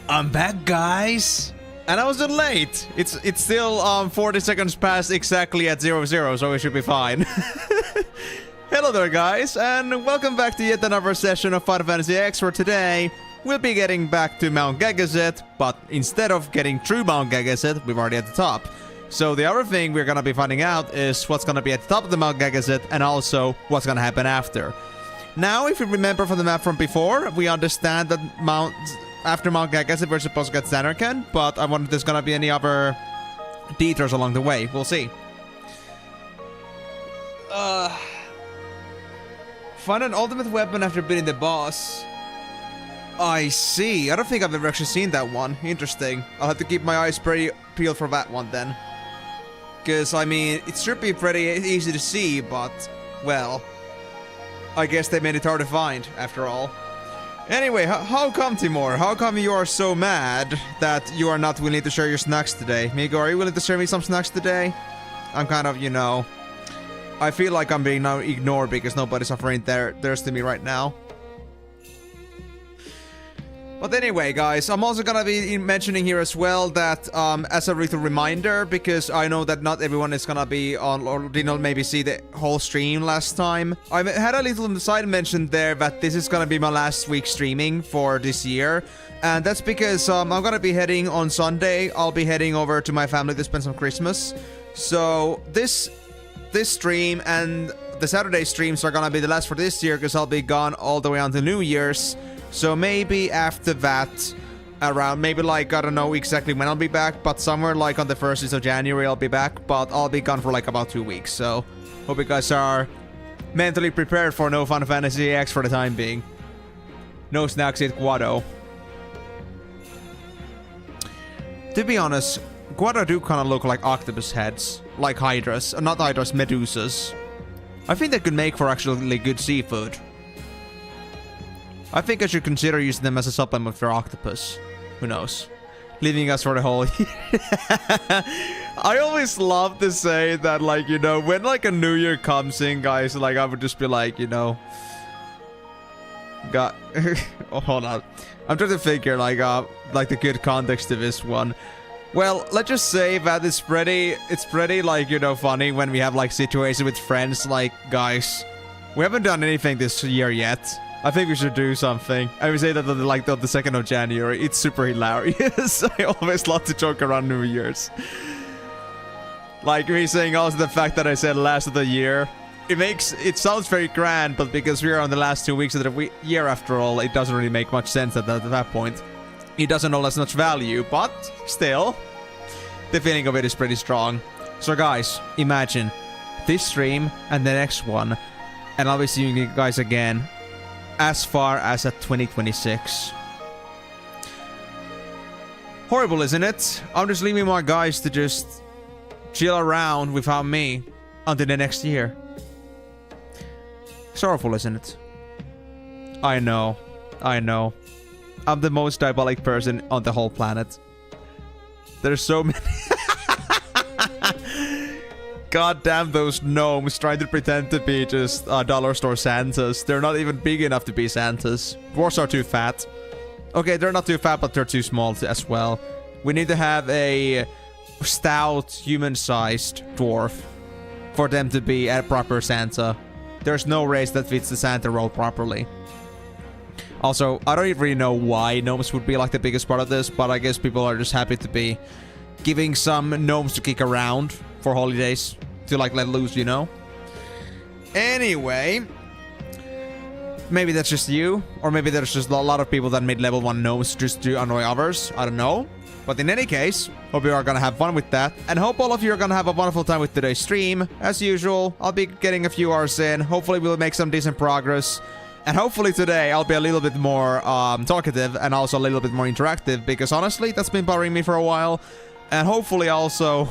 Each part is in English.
I'm back, guys! And I wasn't late! It's still 40 seconds past exactly at 00, so we should be fine. Hello there, guys, and welcome back to yet another session of Final Fantasy X, where today we'll be getting back to Mount Gagazet, but instead of getting through Mount Gagazet, we're already at the top. So the other thing we're gonna be finding out is what's gonna be at the top of the Mount Gagazet, and also what's gonna happen after. Now, if you remember from the map from before, we understand that after Mount Gagazet we're supposed to get Zanarkand, but I wonder if there's gonna be any other detours along the way. We'll see. Find an ultimate weapon after beating the boss. I see. I don't think I've ever actually seen that one. Interesting. I'll have to keep my eyes pretty peeled for that one then. Because, I mean, it should be pretty easy to see, but, well, I guess they made it hard to find, after all. Anyway, how come, Timur? How come you are so mad that you are not willing to share your snacks today? Migo, are you willing to share me some snacks today? I'm kind of, you know, I feel like I'm being now ignored because nobody's offering theirs to me right now. But anyway, guys, I'm also gonna be mentioning here as well that as a little reminder, because I know that not everyone is gonna be on or didn't maybe see the whole stream last time. I had a little side mention there that this is gonna be my last week streaming for this year, and that's because I'm gonna be heading on Sunday. I'll be heading over to my family to spend some Christmas. So this stream and the Saturday streams are gonna be the last for this year because I'll be gone all the way until New Year's. So maybe after that, around maybe like, I don't know exactly when I'll be back, but somewhere like on the 1st of January I'll be back, but I'll be gone for like about 2 weeks. So hope you guys are mentally prepared for no Final Fantasy EX for the time being. No snacks at Guado. To be honest, Guado do kind of look like octopus heads. Like hydras. Not hydras, medusas. I think they could make for actually good seafood. I think I should consider using them as a supplement for octopus. Who knows? Leaving us for the whole year. I always love to say that, like, you know, when like a new year comes in, guys, like I would just be like, you know, God. Oh, hold on. I'm trying to figure like the good context to this one. Well, let's just say that it's pretty like, you know, funny when we have like situations with friends like, guys, we haven't done anything this year yet. I think we should do something. I would say that on the 2nd of January. It's super hilarious. I always love to joke around New Year's. Like me saying also the fact that I said last of the year. It sounds very grand, but because we are on the last 2 weeks of the year after all, it doesn't really make much sense at that point. It doesn't hold as much value, but still, the feeling of it is pretty strong. So guys, imagine this stream and the next one, and I'll be seeing you guys again as far as at 2026. Horrible, isn't it? I'm just leaving my guys to just chill around without me until the next year. Sorrowful, isn't it? I know. I know. I'm the most diabolic person on the whole planet. There's so many... God damn those gnomes trying to pretend to be just dollar store Santas. They're not even big enough to be Santas. Dwarves are too fat. Okay, they're not too fat, but they're too small as well. We need to have a stout, human-sized dwarf for them to be a proper Santa. There's no race that fits the Santa role properly. Also, I don't even really know why gnomes would be like the biggest part of this, but I guess people are just happy to be giving some gnomes to kick around for holidays to like let loose, you know? Anyway, maybe that's just you, or maybe there's just a lot of people that made level 1 gnomes just to annoy others. I don't know. But in any case, hope you are gonna have fun with that, and hope all of you are gonna have a wonderful time with today's stream. As usual, I'll be getting a few hours in. Hopefully we'll make some decent progress. And hopefully today I'll be a little bit more talkative and also a little bit more interactive, because honestly, that's been bothering me for a while. And hopefully also,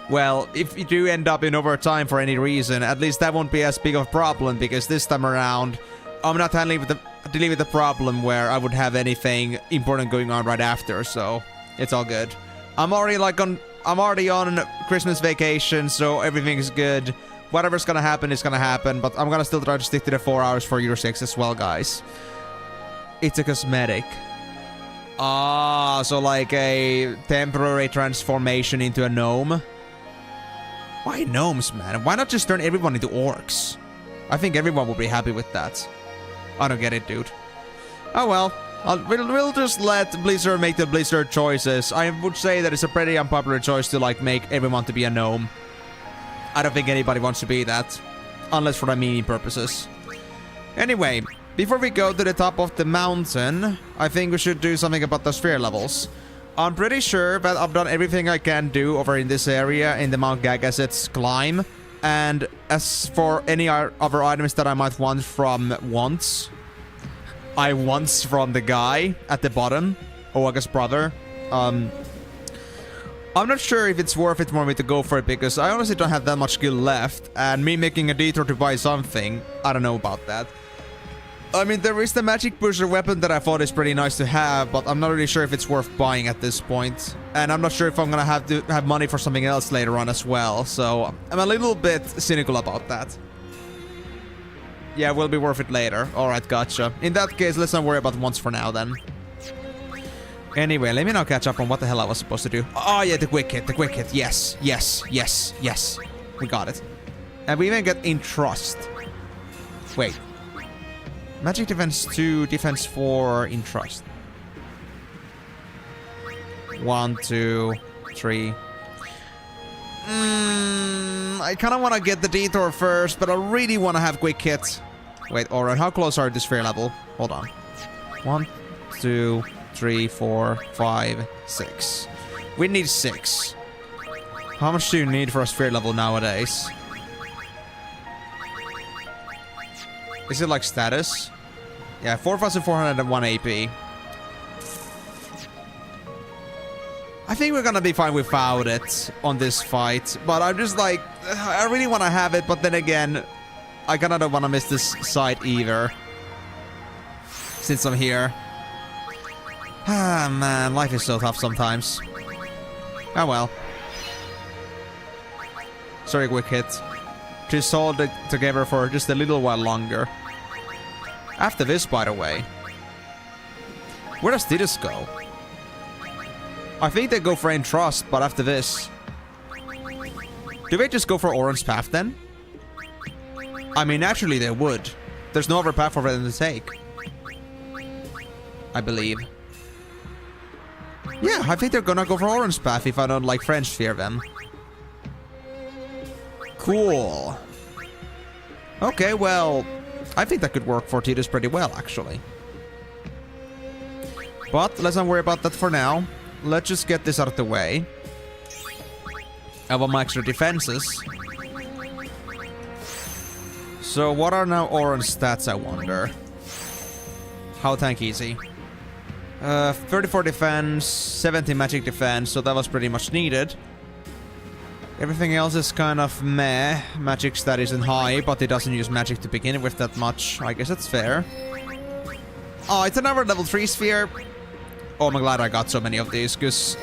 well, if you do end up in overtime for any reason, at least that won't be as big of a problem, because this time around, I'm not dealing with the problem where I would have anything important going on right after, so it's all good. I'm already on Christmas vacation, so everything is good. Whatever's gonna happen is gonna happen, but I'm gonna still try to stick to the 4 hours for Year 6 as well, guys. It's a cosmetic. Ah, so like a temporary transformation into a gnome? Why gnomes, man? Why not just turn everyone into orcs? I think everyone will be happy with that. I don't get it, dude. Oh well. We'll just let Blizzard make the Blizzard choices. I would say that it's a pretty unpopular choice to like make everyone to be a gnome. I don't think anybody wants to be that. Unless for the memeing purposes. Anyway, before we go to the top of the mountain, I think we should do something about the sphere levels. I'm pretty sure that I've done everything I can do over in this area in the Mount Gagaset's climb. And as for any other items that I might want from once, I wants from the guy at the bottom, Oaga's brother. I'm not sure if it's worth it for me to go for it, because I honestly don't have that much skill left, and me making a detour to buy something, I don't know about that. I mean, there is the magic pusher weapon that I thought is pretty nice to have, but I'm not really sure if it's worth buying at this point. And I'm not sure if I'm gonna have to have money for something else later on as well, so I'm a little bit cynical about that. Yeah, will be worth it later. Alright, gotcha. In that case, let's not worry about once for now then. Anyway, let me now catch up on what the hell I was supposed to do. Oh yeah, the quick hit, yes, yes, yes, yes. We got it. And we even get Entrust. Wait. Magic defense 2, defense 4, Entrust. 1, 2, 3. I kind of want to get the detour first, but I really want to have quick hits. Wait, alright, how close are this sphere level? Hold on. 1, 2, 3, 4, 5, 6. We need 6. How much do you need for a sphere level nowadays? Is it like status? Yeah, 4,401 AP. I think we're gonna be fine without it on this fight, but I'm just like, I really want to have it, but then again, I kinda don't want to miss this side either. Since I'm here. Ah, man, life is so tough sometimes. Oh well. Sorry, quick hit. Just hold it together for just a little while longer. After this, by the way. Where does Tidus go? I think they go for Entrust, but after this... Do they just go for Orange Path then? I mean, naturally they would. There's no other path for them to take. I believe. Yeah, I think they're gonna go for Orange Path if I don't like French Sphere them. Cool. Okay, well... I think that could work for Tidus pretty well, actually. But let's not worry about that for now. Let's just get this out of the way. I want my extra defenses. So what are now orange stats, I wonder? How tank easy? 34 defense, 70 magic defense, so that was pretty much needed. Everything else is kind of meh. Magic stat isn't high, but it doesn't use magic to begin with that much. I guess that's fair. Oh, it's another level 3 sphere. Oh, I'm glad I got so many of these, because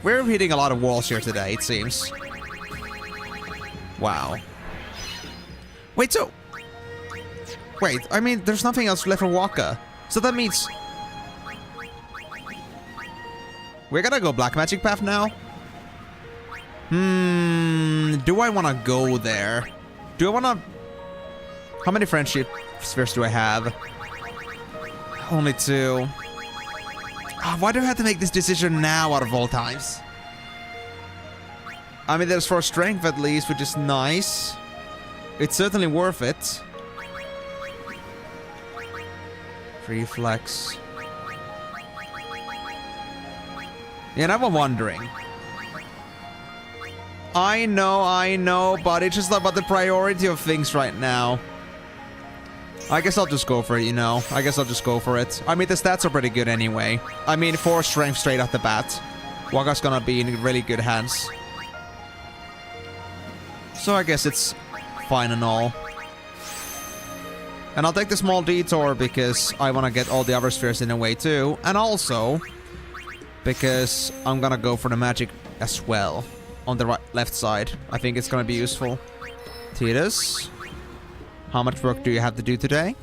we're hitting a lot of walls here today, it seems. Wow. Wait, so... Wait, I mean, there's nothing else left for Waka. So that means... We're gonna go Black Magic Path now? Do I want to go there? Do I want to... How many friendship spheres do I have? Only 2. Why do I have to make this decision now out of all times? I mean, there's 4 strength at least, which is nice. It's certainly worth it. Reflex. Yeah, now I'm wondering. I know, but it's just about the priority of things right now. I guess I'll just go for it, you know. I guess I'll just go for it. I mean, the stats are pretty good anyway. I mean, 4 strength straight off the bat. Waka's gonna be in really good hands. So I guess it's fine and all. And I'll take the small detour because I want to get all the other spheres in a way too. And also, because I'm gonna go for the magic as well. On the left side. I think it's gonna be useful. Tidus, how much work do you have to do today?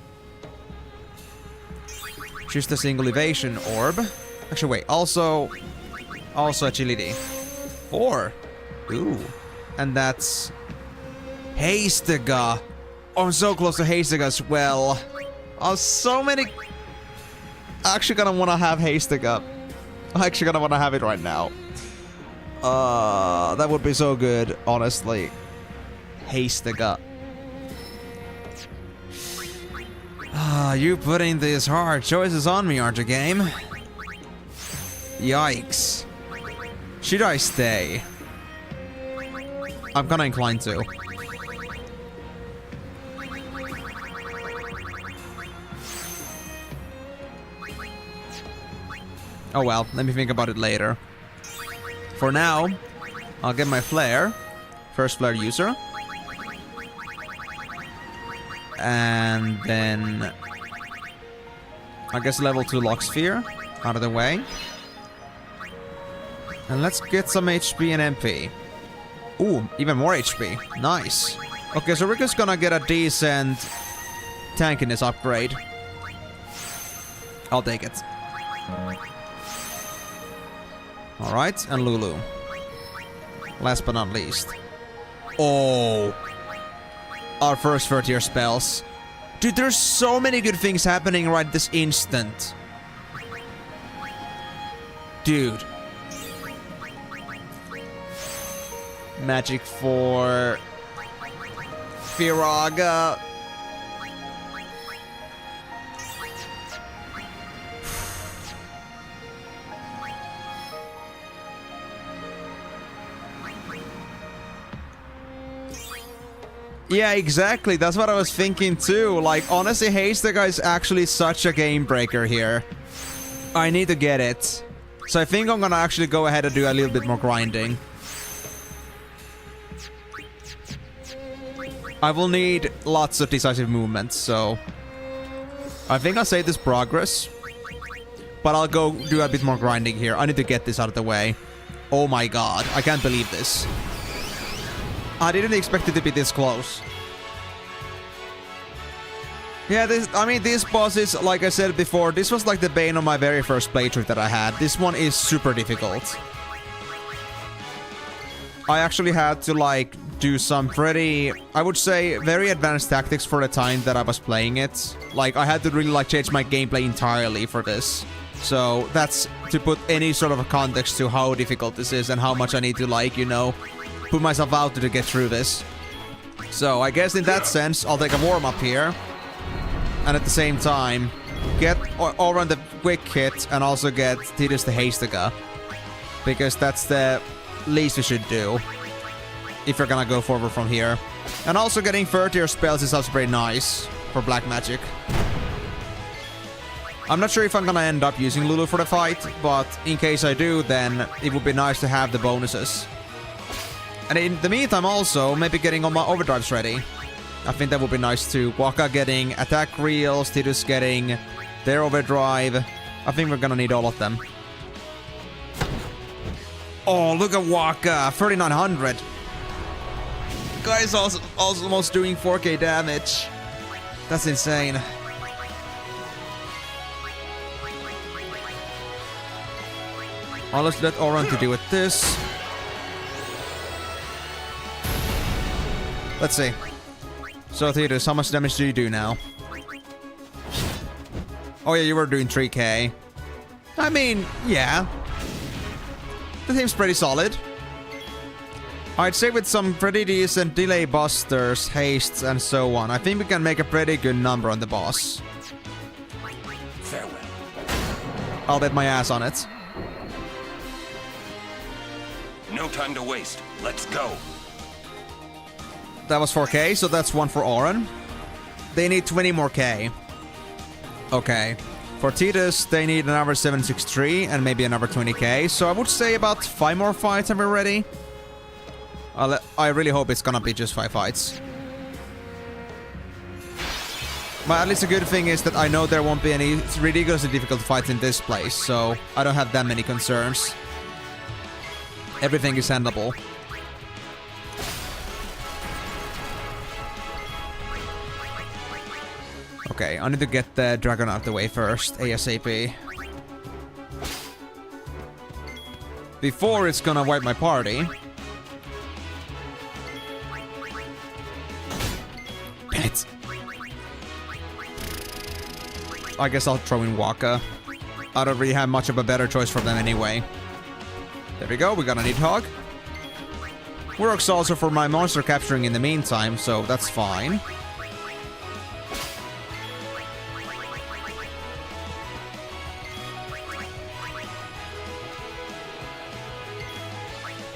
Choose the single evasion orb. Actually, wait. Also agility. 4. Ooh. And that's Hastega. Oh, I'm so close to Hastega as well. Oh, so many. I'm actually gonna want to have Hastega. I'm actually gonna want to have it right now. That would be so good, honestly. Hastega. You putting these hard choices on me, aren't you, game? Yikes. Should I stay? I'm kinda inclined to. Oh well, let me think about it later. For now, I'll get my flare. First flare user. And then... I guess level 2 lock sphere out of the way. And let's get some HP and MP. Ooh, even more HP. Nice. Okay, so we're just gonna get a decent tankiness upgrade. I'll take it. Alright, and Lulu. Last but not least. Oh. Our first 3rd-tier spells. Dude, there's so many good things happening right this instant. Dude. magic for Firaga. Yeah, exactly. That's what I was thinking too. Like, honestly, Haystaga is actually such a game breaker here. I need to get it. So I think I'm gonna actually go ahead and do a little bit more grinding. I will need lots of decisive movements, so... I think I'll save this progress. But I'll go do a bit more grinding here. I need to get this out of the way. Oh my god, I can't believe this. I didn't expect it to be this close. Yeah, these bosses, like I said before, this was like the bane of my very first playthrough that I had. This one is super difficult. I actually had to, like, do some pretty, I would say, very advanced tactics for the time that I was playing it. Like, I had to really, like, change my gameplay entirely for this. So, that's to put any sort of a context to how difficult this is and how much I need to, like, you know, put myself out to get through this. So, I guess in that sense, I'll take a warm-up here. And at the same time, get Oran the quick hit and also get Tidus the Haystaga. Because that's the least we should do if you're gonna go forward from here. And also getting 30 spells is also very nice for black magic. I'm not sure if I'm gonna end up using Lulu for the fight, but in case I do, then it would be nice to have the bonuses. And in the meantime also, maybe getting all my overdrives ready. I think that would be nice too. Waka getting attack reels, Tidus getting their overdrive. I think we're gonna need all of them. Oh, look at Waka, 3900. Guy's also almost doing 4k damage. That's insane. Well, let's let Oran to deal with this. Let's see. So, Tidus, how much damage do you do now? Oh yeah, you were doing 3k. I mean, yeah. The team's pretty solid. I'd say with some pretty decent delay busters, hastes, and so on, I think we can make a pretty good number on the boss. Farewell. I'll bet my ass on it. No time to waste. Let's go. That was 4k, so that's one for Oran. They need 20 more k. Okay. For Tidus, they need another 763 and maybe another 20k. So I would say about 5 more fights and we're ready. I really hope it's gonna be just 5 fights. But at least the good thing is that I know there won't be any ridiculously difficult fights in this place, so I don't have that many concerns. Everything is handleable. Okay, I need to get the dragon out of the way first, ASAP. Before it's gonna wipe my party. Damn it. I guess I'll throw in Waka. I don't really have much of a better choice for them anyway. There we go, we got a Nidhogg. Works also for my monster capturing in the meantime, so that's fine.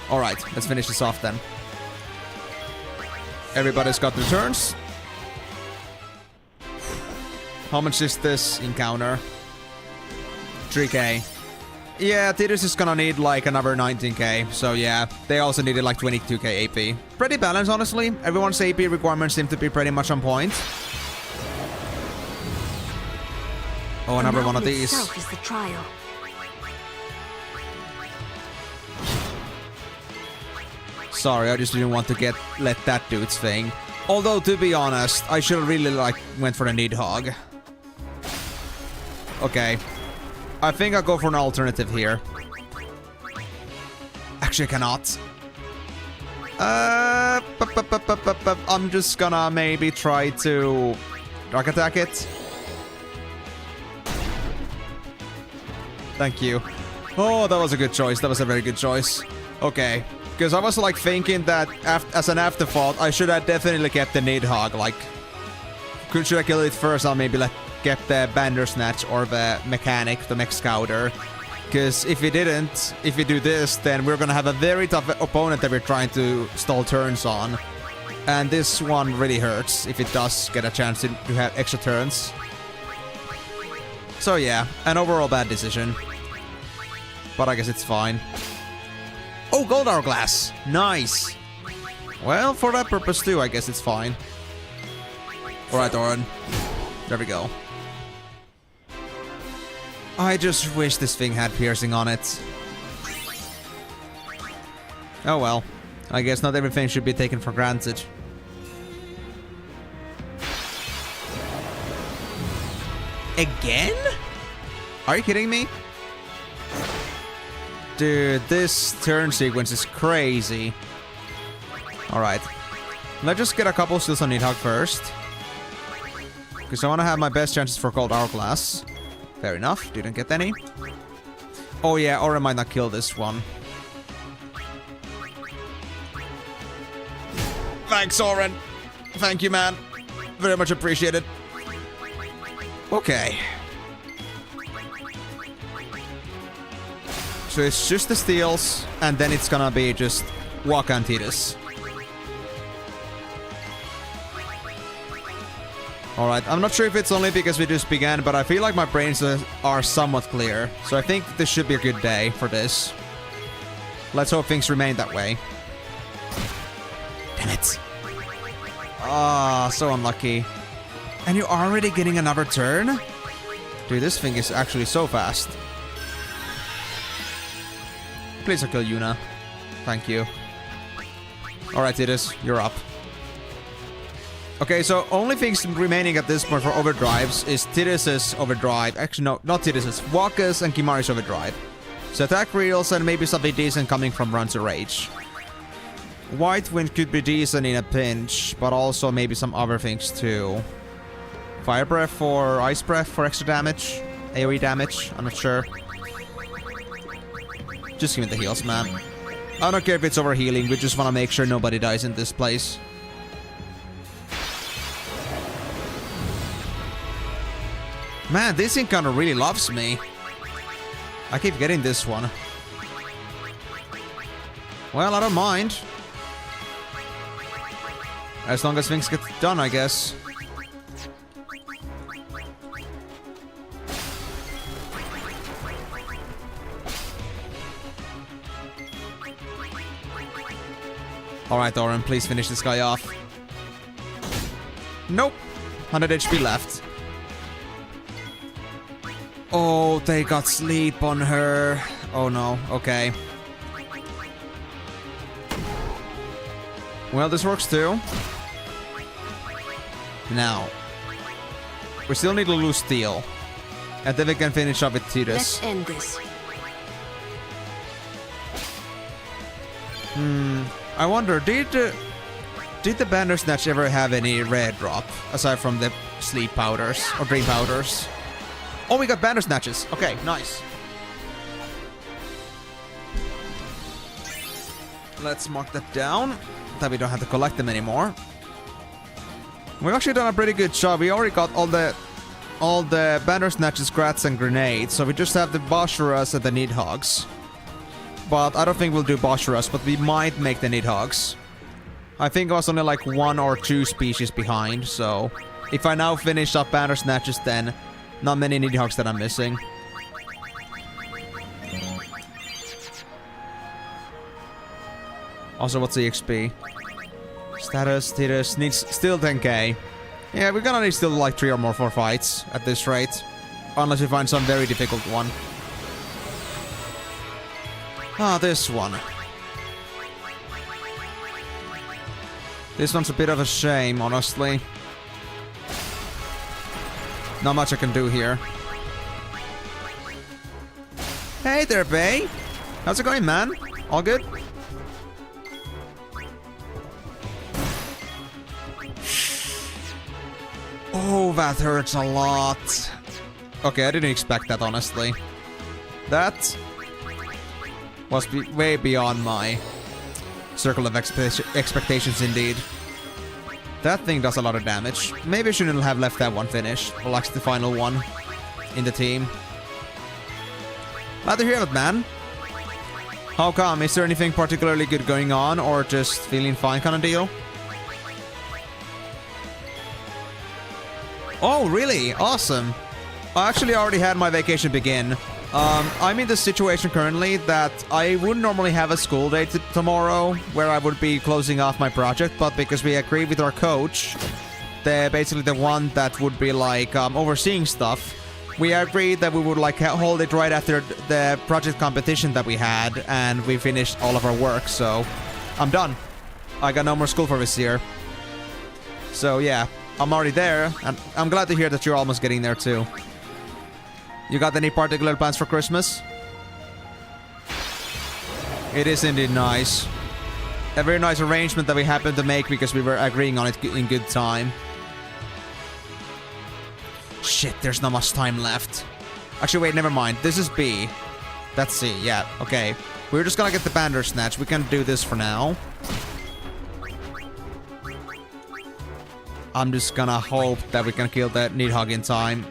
Alright, let's finish this off then. Everybody's got their turns. How much is this encounter? 3k. Yeah, Tidus is gonna need like another 19k, so yeah, they also needed like 22k AP. Pretty balanced, honestly. Everyone's AP requirements seem to be pretty much on point. Oh, another one of these. Is the trial. Sorry, I just didn't want to let that do its thing. Although, to be honest, I should have really went for the Nidhogg. Okay. I think I'll go for an alternative here. Actually, I cannot. I'm just gonna maybe try to dark attack it. Thank you. Oh, that was a good choice. That was a very good choice. Okay. Because I was like thinking that as an afterthought, I should have definitely kept the Nidhogg. Like, should I kill it first? I'll maybe get the Bandersnatch or the Mechanic, the Mech Scouter. Because if we didn't, if we do this, then we're gonna have a very tough opponent that we're trying to stall turns on. And this one really hurts if it does get a chance to have extra turns. So yeah, an overall bad decision. But I guess it's fine. Oh, Gold Hourglass! Nice! Well, for that purpose too, I guess it's fine. Alright, Oren. There we go. I just wish this thing had piercing on it. Oh well. I guess not everything should be taken for granted. Again? Are you kidding me? Dude, this turn sequence is crazy. Alright. Let's just get a couple steals on Nidhogg first. Because I want to have my best chances for Gold Hourglass. Fair enough, didn't get any. Oh yeah, or I might not kill this one. Thanks, Oren. Thank you, man. Very much appreciated. Okay. So it's just the steals, and then it's gonna be just Waka and Tidus. Alright, I'm not sure if it's only because we just began, but I feel like my brains are somewhat clear. So I think this should be a good day for this. Let's hope things remain that way. Damn it. Ah, so unlucky. And you're already getting another turn? Dude, this thing is actually so fast. Please don't kill Yuna. Thank you. Alright, Tidus, you're up. Okay, so only things remaining at this point for overdrives is Tidus's overdrive. Actually, no, not Tidus's. Waka's and Kimari's overdrive. So attack reels and maybe something decent coming from Run to Rage. White Wind could be decent in a pinch, but also maybe some other things too. Fire Breath or Ice Breath for extra damage. AoE damage, I'm not sure. Just give me the heals, man. I don't care if it's overhealing, we just want to make sure nobody dies in this place. Man, this encounter really loves me. I keep getting this one. Well, I don't mind. As long as things get done, I guess. Alright, Oren, please finish this guy off. Nope. 100 HP left. Oh, they got sleep on her. Oh no, okay. Well, this works too. Now, we still need to lose Steel. And then we can finish up with Tidus. Let's end this. I wonder, did the Bandersnatch ever have any red drop? Aside from the sleep powders or dream powders? Oh, we got Bandersnatches. Okay, nice. Let's mark that down. That we don't have to collect them anymore. We've actually done a pretty good job. We already got all the Bandersnatches, Grats, and Grenades. So we just have the Basharas and the Nidhoggs. But I don't think we'll do Basharas, but we might make the Nidhoggs. I think I was only like 1 or 2 species behind, so if I now finish up Bandersnatches, then not many Nidhoggs that I'm missing. Also, what's the XP? Status, Tidus, needs still 10k. Yeah, we're gonna need still like 3 or more 4 fights at this rate. Unless we find some very difficult one. Ah, this one. This one's a bit of a shame, honestly. Not much I can do here. Hey there, Bay! How's it going, man? All good? Oh, that hurts a lot. Okay, I didn't expect that, honestly. That was way beyond my Circle of expectations indeed. That thing does a lot of damage. Maybe I shouldn't have left that one finished. Or like the final one in the team. Glad to hear it, man. How come? Is there anything particularly good going on, or just feeling fine kind of deal? Oh, really? Awesome. I actually already had my vacation begin. I'm in the situation currently that I would normally have a school day tomorrow where I would be closing off my project, but because we agreed with our coach, basically the one that would be like overseeing stuff, we agreed that we would like hold it right after the project competition that we had, and we finished all of our work, so I'm done. I got no more school for this year. So yeah, I'm already there, and I'm glad to hear that you're almost getting there too. You got any particular plans for Christmas? It is indeed nice. A very nice arrangement that we happened to make because we were agreeing on it in good time. Shit, there's not much time left. Actually, wait, never mind. This is B. That's C, yeah, okay. We're just gonna get the Bandersnatch. We can do this for now. I'm just gonna hope that we can kill that Nidhogg in time.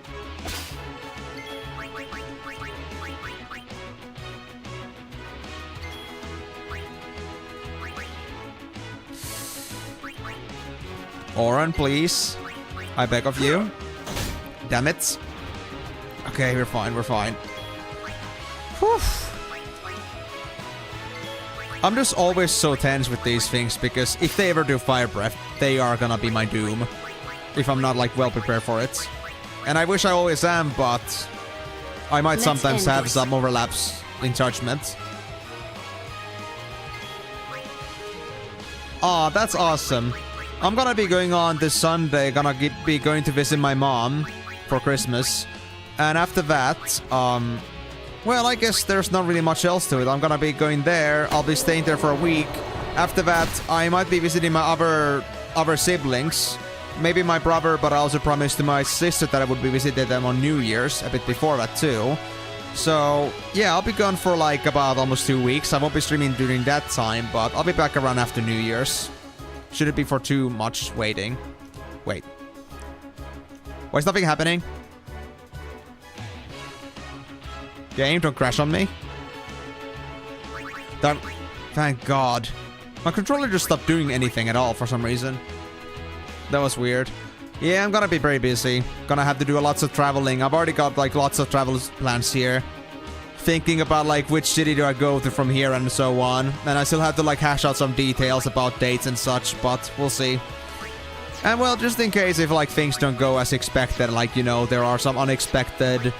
Oran, please. I beg of you. Damn it. Okay, we're fine, we're fine. Whew. I'm just always so tense with these things because if they ever do Fire Breath, they are gonna be my doom. If I'm not like well prepared for it. And I wish I always am, but I might sometimes have some overlaps in judgment. Aw, that's awesome. I'm gonna be going on this Sunday, be going to visit my mom for Christmas. And after that, well, I guess there's not really much else to it. I'm gonna be going there, I'll be staying there for a week. After that, I might be visiting my other siblings. Maybe my brother, but I also promised to my sister that I would be visiting them on New Year's, a bit before that too. So, yeah, I'll be gone for like about almost 2 weeks. I won't be streaming during that time, but I'll be back around after New Year's. Should it be for too much waiting? Wait. Why is nothing happening? Game, don't crash on me. Thank God. My controller just stopped doing anything at all for some reason. That was weird. Yeah, I'm gonna be very busy. Gonna have to do lots of traveling. I've already got like lots of travel plans here. Thinking about like which city do I go to from here and so on. And I still have to like hash out some details about dates and such, but we'll see. And well, just in case if like things don't go as expected, like, you know, there are some unexpected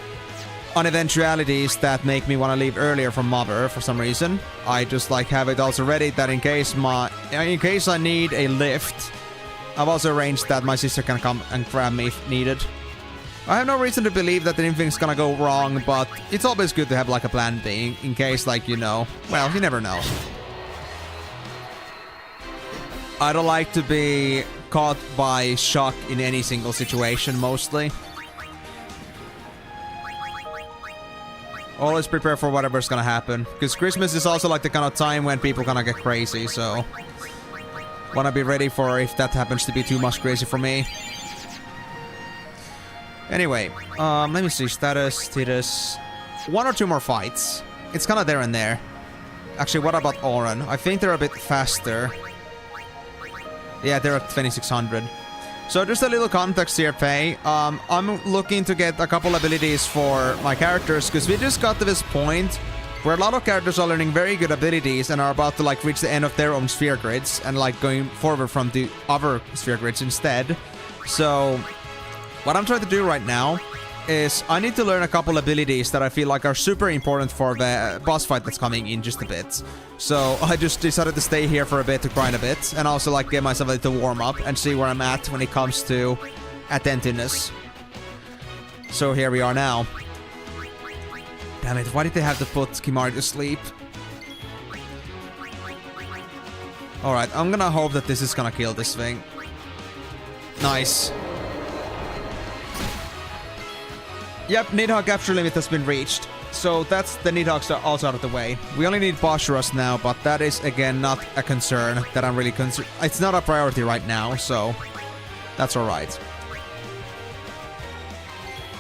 uneventualities that make me want to leave earlier from Mother for some reason. I just like have it also ready that in case I need a lift, I've also arranged that my sister can come and grab me if needed. I have no reason to believe that anything's gonna go wrong, but it's always good to have like a plan B in case, like, you know, well, you never know. I don't like to be caught by shock in any single situation, mostly. Always prepare for whatever's gonna happen, because Christmas is also like the kind of time when people gonna get crazy, so wanna be ready for if that happens to be too much crazy for me. Anyway, let me see. Status. 1 or 2 more fights. It's kind of there and there. Actually, what about Oran? I think they're a bit faster. Yeah, they're at 2600. So just a little context here, Faye. I'm looking to get a couple abilities for my characters, because we just got to this point where a lot of characters are learning very good abilities and are about to like reach the end of their own sphere grids and like going forward from the other sphere grids instead. So what I'm trying to do right now is I need to learn a couple abilities that I feel like are super important for the boss fight that's coming in just a bit. So I just decided to stay here for a bit to grind a bit and also like get myself a little warm up and see where I'm at when it comes to attentiveness. So here we are now. Damn it, why did they have to put Kimari to sleep? Alright, I'm gonna hope that this is gonna kill this thing. Nice. Yep, Nidhogg capture limit has been reached. So that's the Nidhoggs are also out of the way. We only need Basharas now, but that is again not a concern that I'm really concerned. It's not a priority right now, so that's alright.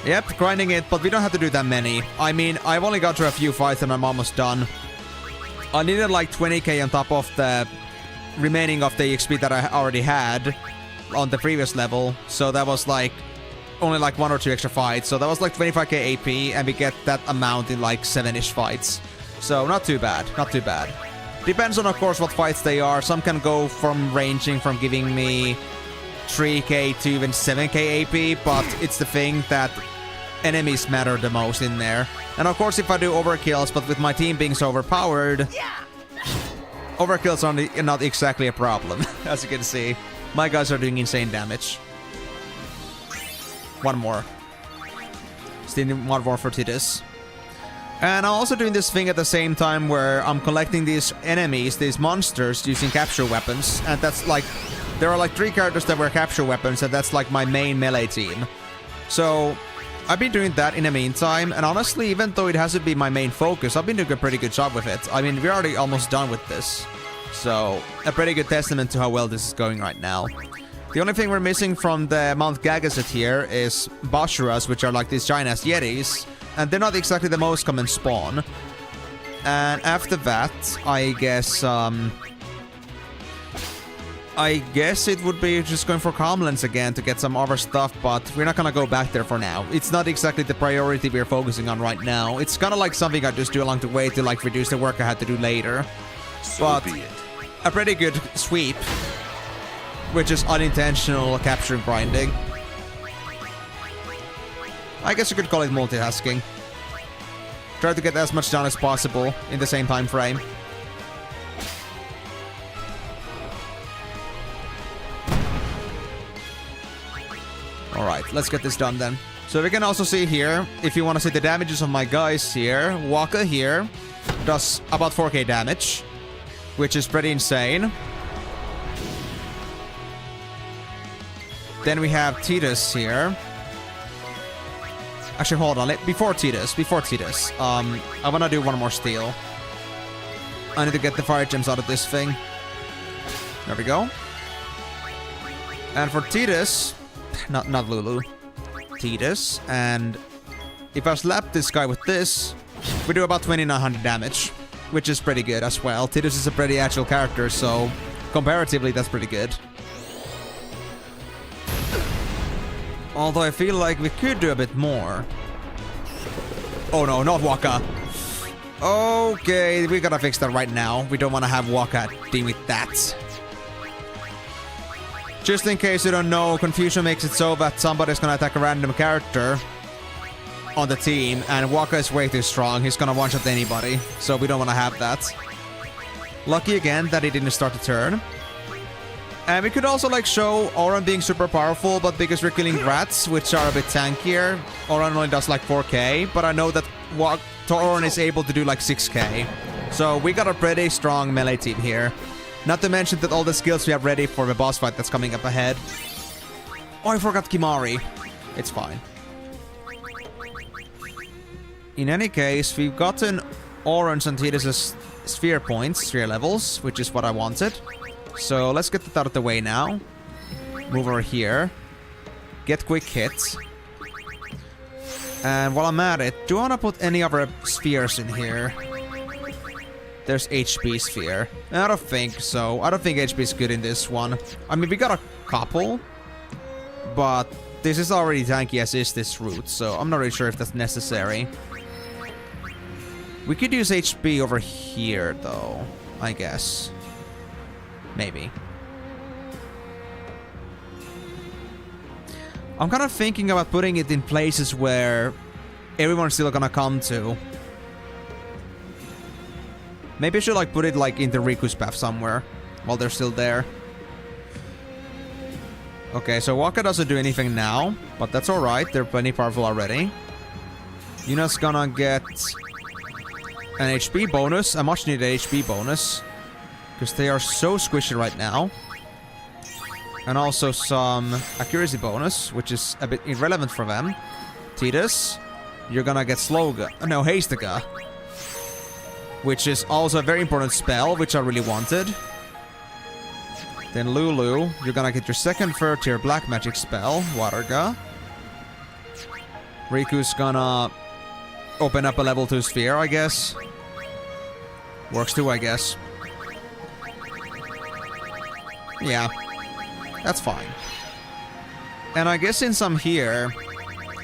Yep, grinding it, but we don't have to do that many. I mean, I've only got through a few fights and I'm almost done. I needed like 20k on top of the remaining of the XP that I already had on the previous level. So that was like only like 1 or 2 extra fights. So that was like 25k AP and we get that amount in like 7-ish fights. So not too bad, not too bad. Depends on of course what fights they are. Some can go from ranging from giving me 3k to even 7k AP, but it's the thing that enemies matter the most in there. And of course if I do overkills, but with my team being so overpowered, overkills are not exactly a problem. As you can see, my guys are doing insane damage. One more. Still need one more for Tidus. And I'm also doing this thing at the same time where I'm collecting these enemies, these monsters, using capture weapons. And that's like, there are like 3 characters that were capture weapons, and that's like my main melee team. So I've been doing that in the meantime, and honestly, even though it hasn't been my main focus, I've been doing a pretty good job with it. I mean, we're already almost done with this. So, a pretty good testament to how well this is going right now. The only thing we're missing from the Mount Gagaset here is Basharas, which are like these giant-ass Yetis, and they're not exactly the most common spawn. And after that, I guess it would be just going for Calmlands again to get some other stuff, but we're not gonna go back there for now. It's not exactly the priority we're focusing on right now. It's kind of like something I just do along the way to like reduce the work I had to do later. So be it. A pretty good sweep, which is unintentional capture and grinding. I guess you could call it multitasking. Try to get as much done as possible in the same time frame. Alright, let's get this done then. So we can also see here, if you want to see the damages of my guys here, Waka here does about 4k damage, which is pretty insane. Then we have Tidus here. Actually, hold on. Before Tidus. I want to do one more steal. I need to get the fire gems out of this thing. There we go. And for Tidus, not Lulu, Tidus, and if I slap this guy with this, we do about 2900 damage, which is pretty good as well. Tidus is a pretty agile character, so comparatively that's pretty good. Although I feel like we could do a bit more. Oh no, not Waka. Okay, we gotta fix that right now. We don't want to have Waka deal with that. Just in case you don't know, confusion makes it so that somebody's gonna attack a random character on the team, and Waka is way too strong. He's gonna one-shot anybody, so we don't want to have that. Lucky again that he didn't start the turn. And we could also like show Auron being super powerful, but because we're killing rats, which are a bit tankier, Auron only does like 4k, but I know that Auron is able to do like 6k. So we got a pretty strong melee team here. Not to mention that all the skills we have ready for the boss fight that's coming up ahead. Oh, I forgot Kimari. It's fine. In any case, we've gotten Auron's and Tidus' sphere points, sphere levels, which is what I wanted. So let's get that out of the way now. Move over here. Get quick hits. And while I'm at it, do I want to put any other spheres in here? There's HP sphere. I don't think so. I don't think HP is good in this one. I mean, we got a couple, but this is already tanky as is this route, so I'm not really sure if that's necessary. We could use HP over here, though, I guess. Maybe. I'm kind of thinking about putting it in places where everyone's still gonna come to. Maybe I should like put it like into Riku's path somewhere while they're still there. Okay, so Waka doesn't do anything now, but that's alright. They're plenty powerful already. Yuna's gonna get an HP bonus, a much needed HP bonus, because they are so squishy right now. And also some accuracy bonus, which is a bit irrelevant for them. Tidus. you're gonna get Sloga. No, Hastaga. Which is also a very important spell, which I really wanted. Then Lulu, you're gonna get your second 3rd tier black magic spell, Waterga. Riku's gonna open up a level 2 sphere, I guess. Works too, I guess. Yeah, that's fine. And I guess since I'm here,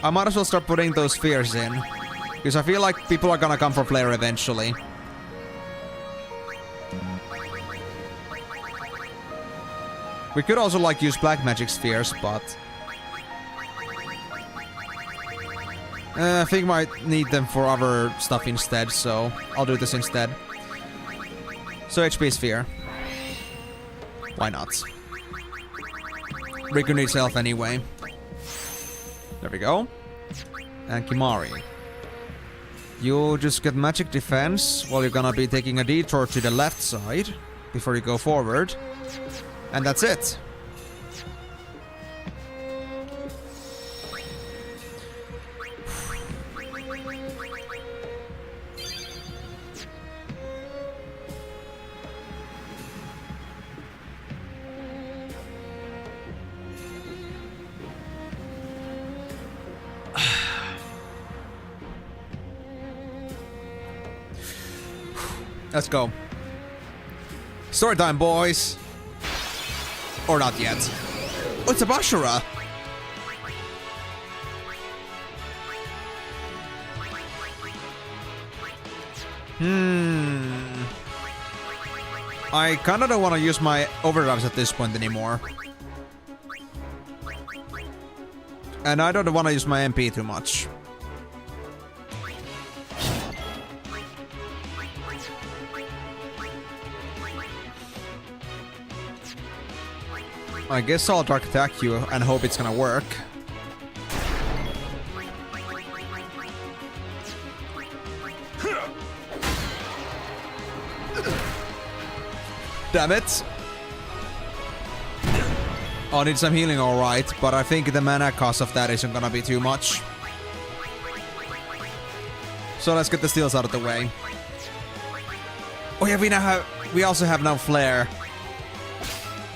I might as well start putting those spheres in. Because I feel like people are gonna come for Flare eventually. We could also like use black magic spheres, but I think I might need them for other stuff instead, so I'll do this instead. So HP sphere. Why not? Riku needs health anyway. There we go. And Kimari. You'll just get magic defense while you're gonna be taking a detour to the left side before you go forward. And that's it. Let's go. Story time, boys. Or not yet. Oh, it's a Bashura. I kinda don't want to use my overdrives at this point anymore. And I don't want to use my MP too much. I guess I'll dark attack you and hope it's gonna work. Damn it! I'll need some healing, alright, but I think the mana cost of that isn't gonna be too much. So let's get the steals out of the way. Oh yeah, we also have now Flare.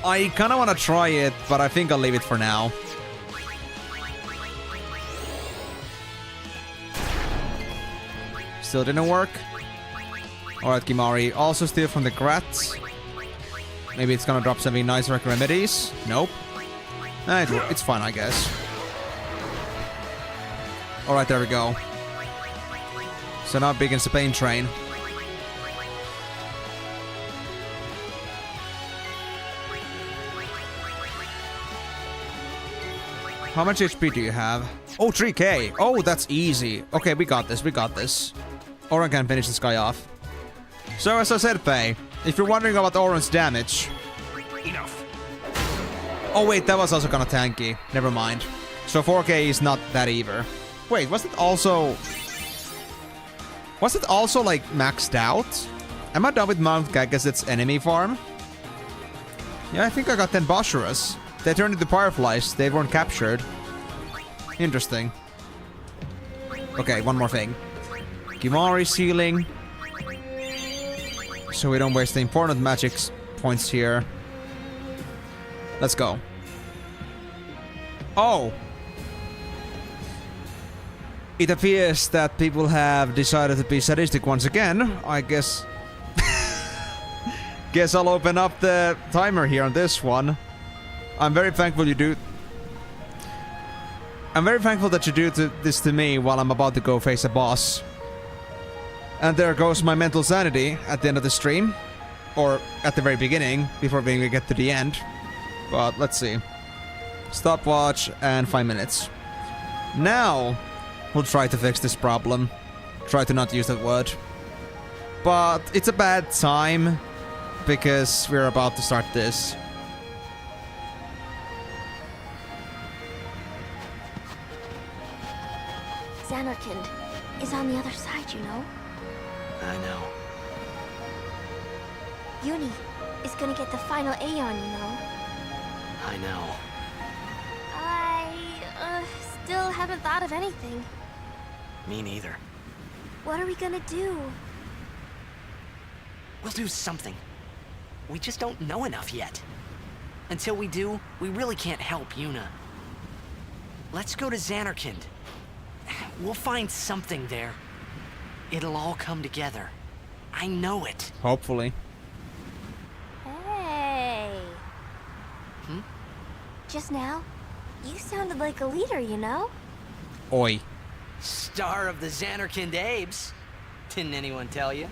I kinda wanna try it, but I think I'll leave it for now. Still didn't work. Alright, Kimari. Also steal from the Grats. Maybe it's gonna drop something nice like remedies. Nope. It's fine, I guess. Alright, there we go. So now begins the pain train. How much HP do you have? Oh, 3k. Oh, that's easy. Okay, we got this. We got this. Auron can finish this guy off. So as I said, Faye, if you're wondering about Auron's damage... Enough. Oh wait, that was also kinda tanky. Never mind. So 4k is not that either. Wait, was it also... Was it also like maxed out? Am I done with Mount Gagazet's enemy farm? Yeah, I think I got 10 Bashuras. They turned into fireflies. They weren't captured. Interesting. Okay, one more thing. Kimari's healing. So we don't waste the important magic points here. Let's go. Oh! It appears that people have decided to be sadistic once again. I guess... Guess I'll open up the timer here on this one. I'm very thankful you do... I'm very thankful that you do this to me while I'm about to go face a boss. And there goes my mental sanity at the end of the stream. Or at the very beginning, before we get to the end. But let's see. Stopwatch and 5 minutes. Now, we'll try to fix this problem. Try to not use that word. But it's a bad time, because we're about to start this. Xanarkand is on the other side, you know? I know. Uni is gonna get the final Aeon, you know? I know. I still haven't thought of anything. Me neither. What are we gonna do? We'll do something. We just don't know enough yet. Until we do, we really can't help Yuna. Let's go to Xanarkand. We'll find something there. It'll all come together. I know it. Hopefully. Hey. Just now, you sounded like a leader, you know? Oi. Star of the Xanarkand Abes. Didn't anyone tell you?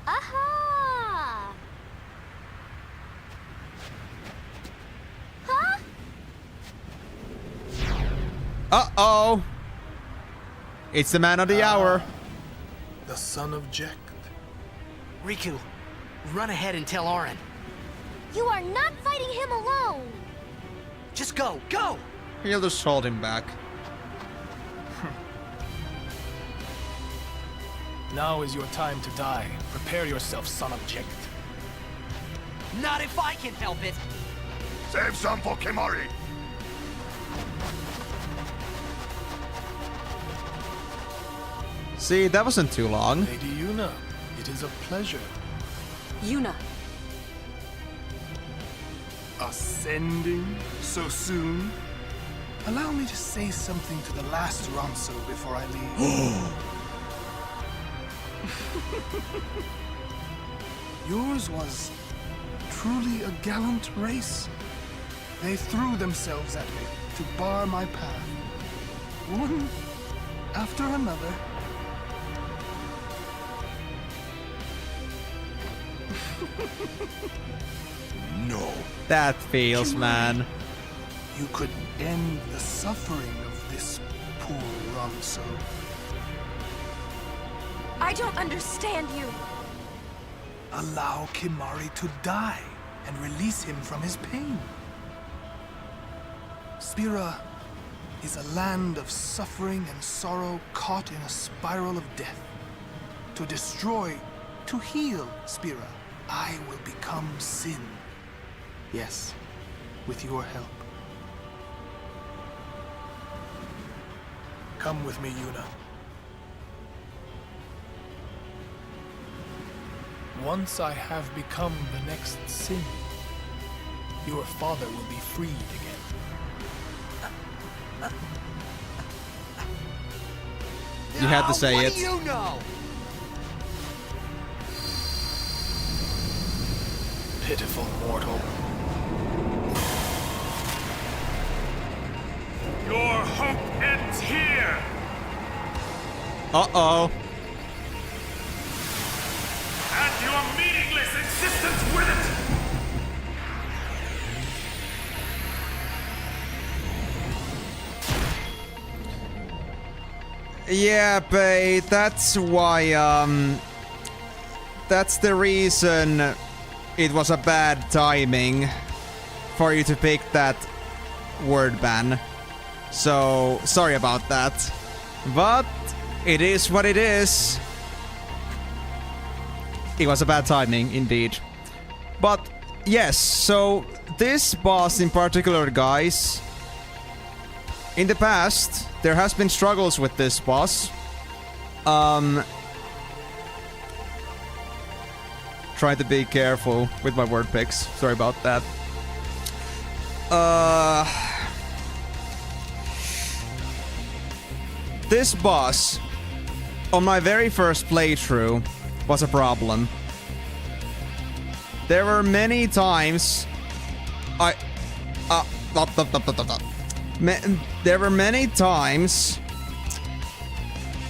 Aha! Huh? Uh-oh. It's the man of the hour. The son of Jekt. Riku, run ahead and tell Auron. You are not fighting him alone! Just go, go! He'll just hold him back. Now is your time to die. Prepare yourself, son of Jekt. Not if I can help it! Save some for Kimari. See, that wasn't too long. Lady Yuna, it is a pleasure. Yuna. Ascending so soon? Allow me to say something to the last Ronso before I leave. Yours was truly a gallant race. They threw themselves at me to bar my path. One after another. No. That feels, man. You could end the suffering of this poor Ronso. I don't understand you. Allow Kimari to die and release him from his pain. Spira is a land of suffering and sorrow caught in a spiral of death. To destroy, to heal Spira, I will become Sin. Yes, with your help. Come with me, Yuna. Once I have become the next Sin, your father will be freed again. You had to say what it. do you know? Pitiful mortal. Your hope ends here. Uh-oh. And your meaningless existence with it. Yeah, babe, that's why, that's the reason it was a bad timing for you to pick that word ban. So, sorry about that. But, it is what it is. It was a bad timing, indeed. But, yes, so, this boss in particular, guys, in the past, there has been struggles with this boss. Try to be careful with my word picks. Sorry about that. This boss, on my very first playthrough, was a problem. There were many times there were many times,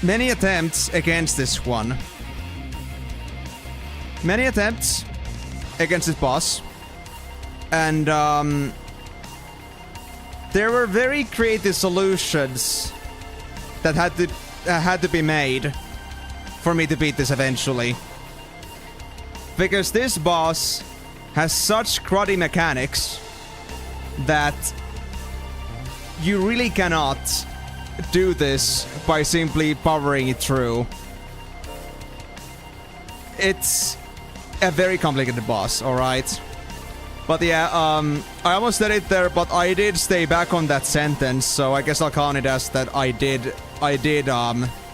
many attempts against this one. Many attempts against this boss. And there were very creative solutions that had to be made for me to beat this eventually. Because this boss has such cruddy mechanics that you really cannot do this by simply powering it through. It's a very complicated boss, alright? But yeah, I almost said it there, but I did stay back on that sentence, so I guess I'll count it as that I did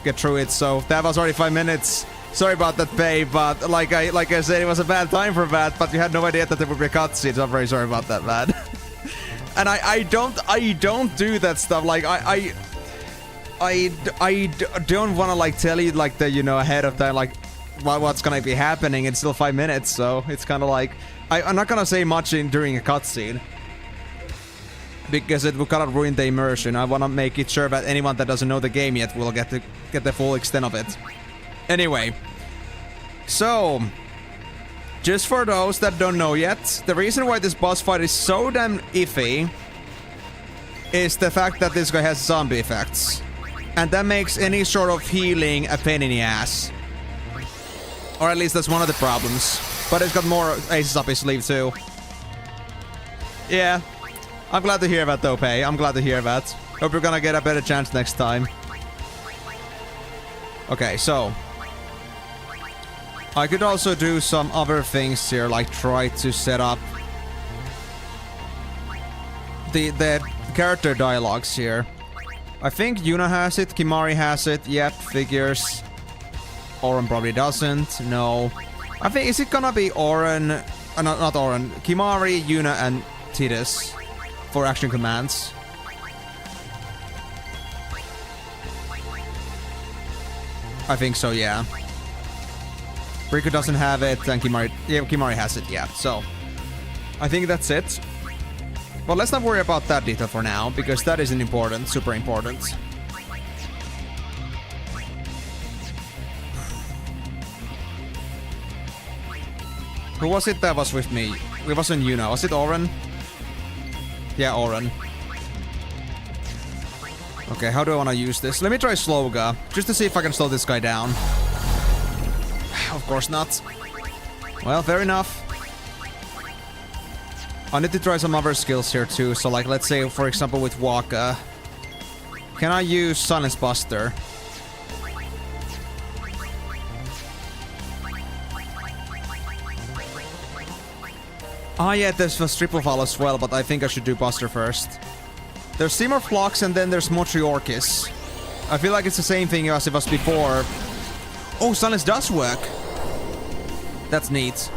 get through it. So that was already 5 minutes. Sorry about that, Pay, but like I said, it was a bad time for that. But you had no idea that there would be a cutscene. So I'm very sorry about that, man. And I don't do that stuff. Like I don't want to like tell you like the ahead of time like what's gonna be happening. It's still 5 minutes, so it's kind of like I'm not gonna say much during a cutscene. Because it will kind of ruin the immersion. I want to make it sure that anyone that doesn't know the game yet will get the full extent of it. Anyway, so just for those that don't know yet, the reason why this boss fight is so damn iffy is the fact that this guy has zombie effects, and that makes any sort of healing a pain in the ass. Or at least that's one of the problems. But it's got more aces up his sleeve too. Yeah. I'm glad to hear that though, Pay. I'm glad to hear that. Hope you're gonna get a better chance next time. Okay, so I could also do some other things here, like try to set up the character dialogues here. I think Yuna has it, Kimari has it, yep, figures. Auron probably doesn't, no. I think, is it gonna be Auron, not Auron, Kimari, Yuna, and Tidus for action commands? I think so, yeah. Riku doesn't have it, and Kimari has it, yeah. So, I think that's it. But let's not worry about that detail for now, because that isn't important, super important. Who was it that was with me? It wasn't Yuna, was it Auron? Yeah, Auron. Okay, how do I want to use this? Let me try Sloga, just to see if I can slow this guy down. Of course not. Well, fair enough. I need to try some other skills here too. So like, let's say, for example, with Waka. Can I use Silence Buster? Ah, yeah, there's a Triple Fall as well, but I think I should do Buster first. There's Seymour Flux and then there's Motriorchis. I feel like it's the same thing as it was before. Oh, Silence does work. That's neat.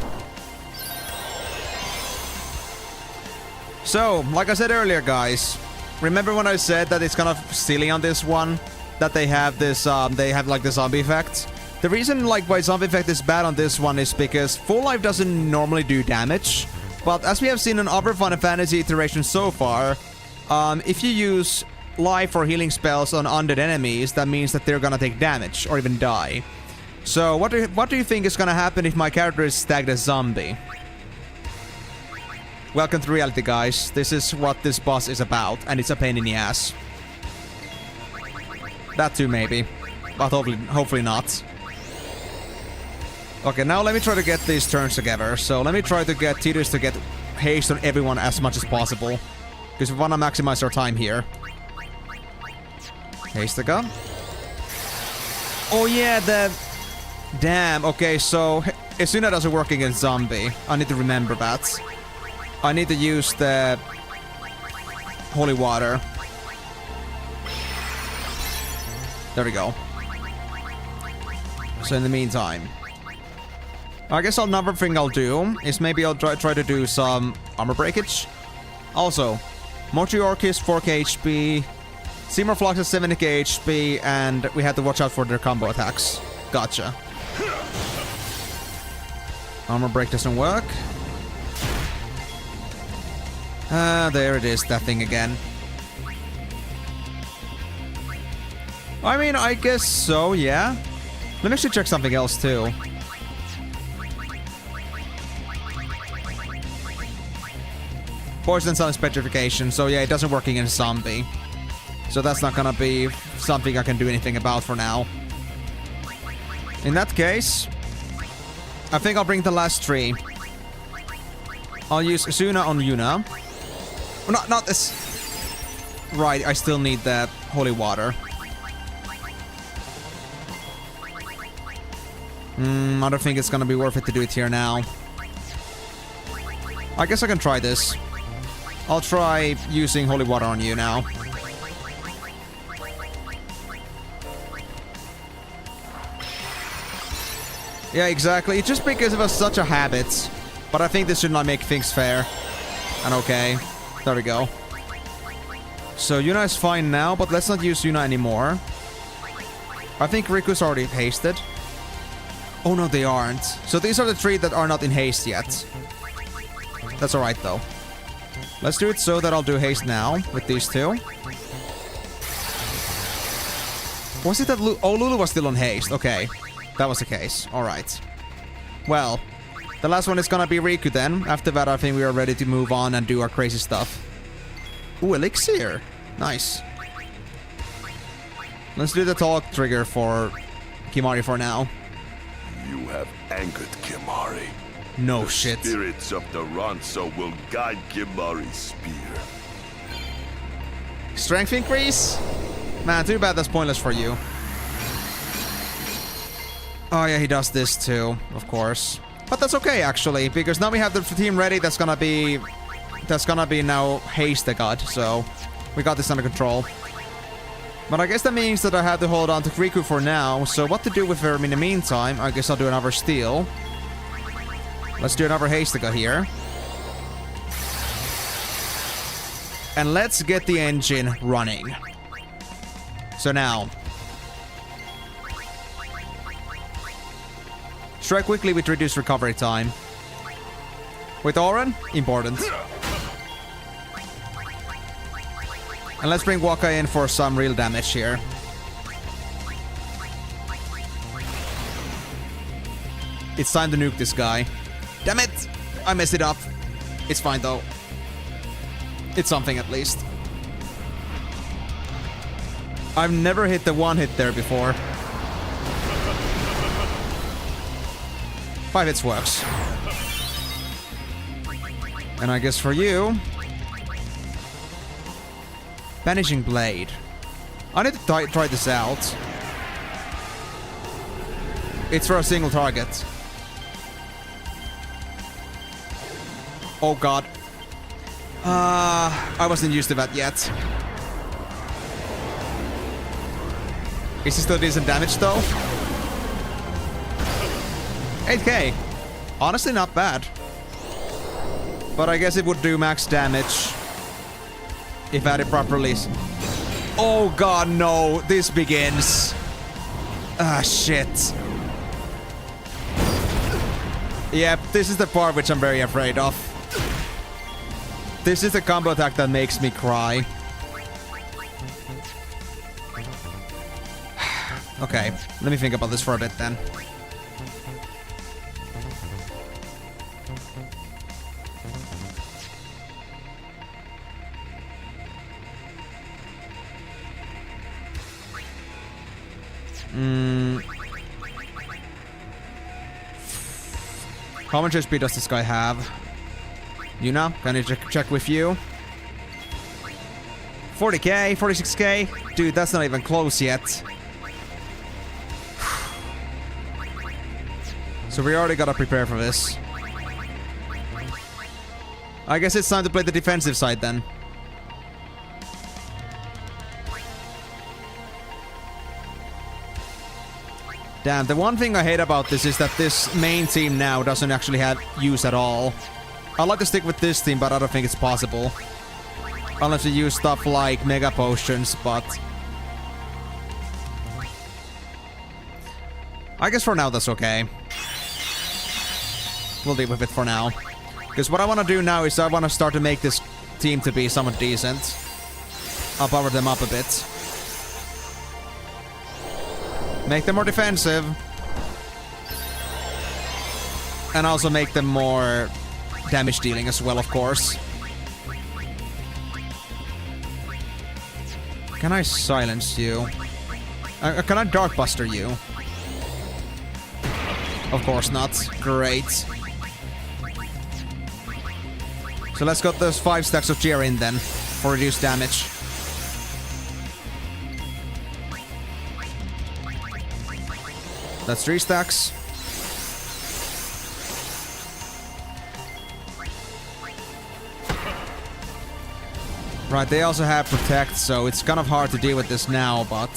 So, like I said earlier, guys, remember when I said that it's kind of silly on this one? That they have this, they have like the zombie effect? The reason like why zombie effect is bad on this one is because full life doesn't normally do damage. But as we have seen in other Final Fantasy iterations so far, if you use life or healing spells on undead enemies, that means that they're gonna take damage or even die. So what do you think is gonna happen if my character is tagged as zombie? Welcome to reality, guys. This is what this boss is about, and it's a pain in the ass. That too, maybe. But hopefully not. Okay, now let me try to get these turns together. So let me try to get Tidus to get haste on everyone as much as possible. Because we want to maximize our time here. Haste gun. Oh yeah, the... Damn, okay, so... Isuna doesn't work against zombie. I need to remember that. I need to use the... Holy water. There we go. So in the meantime... I guess another thing I'll do is maybe I'll try to do some armor breakage. Also, Motriorchis 4k HP, Seymour Flux is 70k HP, and we have to watch out for their combo attacks. Gotcha. Armor break doesn't work. There it is, that thing again. I mean, I guess so, yeah. Let me actually check something else too. Poison Silence Petrification, so yeah, it doesn't work against zombie. So that's not gonna be something I can do anything about for now. In that case, I think I'll bring the last three. I'll use Isuna on Yuna. Oh, not this. Right, I still need the holy water. I don't think it's gonna be worth it to do it here now. I guess I can try this. I'll try using holy water on you now. Yeah, exactly. It's just because it was such a habit. But I think this should not make things fair. And okay. There we go. So Yuna is fine now, but let's not use Yuna anymore. I think Riku's already hasted. Oh no, they aren't. So these are the 3 that are not in haste yet. That's alright though. Let's do it so that I'll do haste now with these 2. Was it that Lulu was still on haste? Okay. That was the case. Alright. Well, the last one is gonna be Riku then. After that, I think we are ready to move on and do our crazy stuff. Ooh, Elixir. Nice. Let's do the talk trigger for Kimari for now. You have angered Kimari. No The shit. spirits of the Ronso will guide Kimari's spear. Strength increase? Man, too bad that's pointless for you. Oh yeah, he does this too, of course. But that's okay actually, because now we have the team ready. That's gonna be now Haste the God, so we got this under control. But I guess that means that I have to hold on to Riku for now. So what to do with her in the meantime? I guess I'll do another steal. Let's do another Hastega here. And let's get the engine running. So now. Strike quickly with reduced recovery time. With Auron, important. And let's bring Waka in for some real damage here. It's time to nuke this guy. Damn it! I messed it up. It's fine though. It's something at least. I've never hit the 1-hit there before. 5 hits works. And I guess for you... Vanishing Blade. I need to try this out. It's for a single target. Oh god. I wasn't used to that yet. Is he still decent damage though? 8k. Honestly not bad. But I guess it would do max damage if added properly. Oh god, no. This begins. Ah, shit. Yep, this is the part which I'm very afraid of. This is the combo attack that makes me cry. Okay, let me think about this for a bit then. How much HP does this guy have? Yuna, can I check with you? 40k, 46k? Dude, that's not even close yet. So we already gotta prepare for this. I guess it's time to play the defensive side then. Damn, the one thing I hate about this is that this main team now doesn't actually have use at all. I'd like to stick with this team, but I don't think it's possible. Unless you use stuff like Mega Potions, but... I guess for now that's okay. We'll deal with it for now. Because what I want to do now is I want to start to make this team to be somewhat decent. I'll power them up a bit. Make them more defensive. And also make them more damage dealing as well, of course. Can I silence you? Can I Darkbuster you? Of course not. Great. So let's got those 5 stacks of Cheer in then, for reduced damage. That's 3 stacks. Right, they also have Protect, so it's kind of hard to deal with this now, but...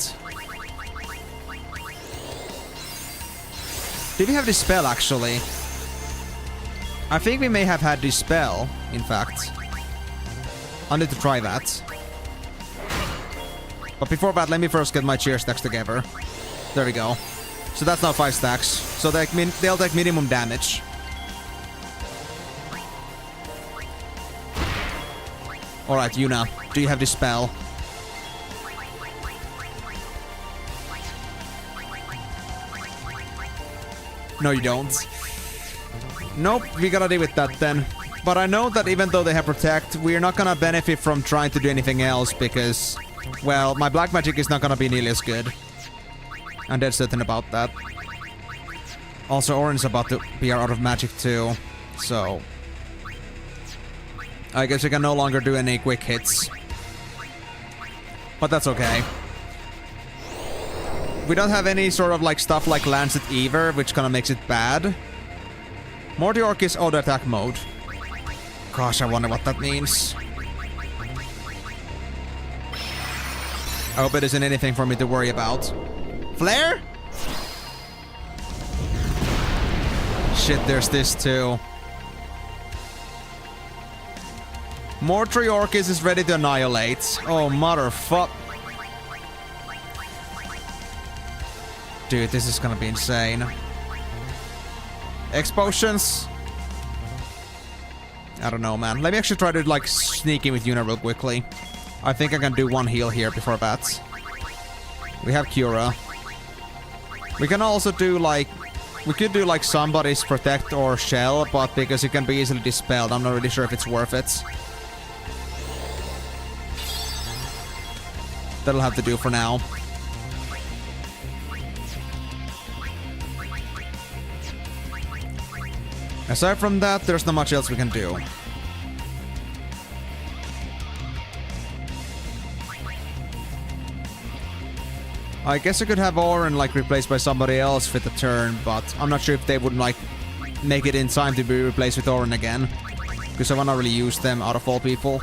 Did we have Dispel, actually? I think we may have had Dispel, in fact. I need to try that. But before that, let me first get my cheer stacks together. There we go. So that's now 5 stacks. So they'll take minimum damage. Alright, Yuna, do you have Dispel? No, you don't. Nope, we gotta deal with that then. But I know that even though they have Protect, we're not gonna benefit from trying to do anything else because, well, my black magic is not gonna be nearly as good. I'm dead certain about that. Also, Orin's about to be out of magic too, so I guess we can no longer do any quick hits. But that's okay. We don't have any sort of like stuff like Lancet either, which kind of makes it bad. Mortiork is auto attack mode. Gosh, I wonder what that means. I hope it isn't anything for me to worry about. Flare? Shit, there's this too. Mortiorkis is ready to annihilate. Oh, motherfuck. Dude, this is gonna be insane. X potions? I don't know, man. Let me actually try to, like, sneak in with Yuna real quickly. I think I can do one heal here before that. We have Cura. We can also do, like... We could do, like, somebody's Protect or Shell, but because it can be easily dispelled, I'm not really sure if it's worth it. That'll have to do for now. Aside from that, there's not much else we can do. I guess I could have Orin, like, replaced by somebody else for the turn, but I'm not sure if they would, like, make it in time to be replaced with Orin again. Because I wanna really use them out of all people.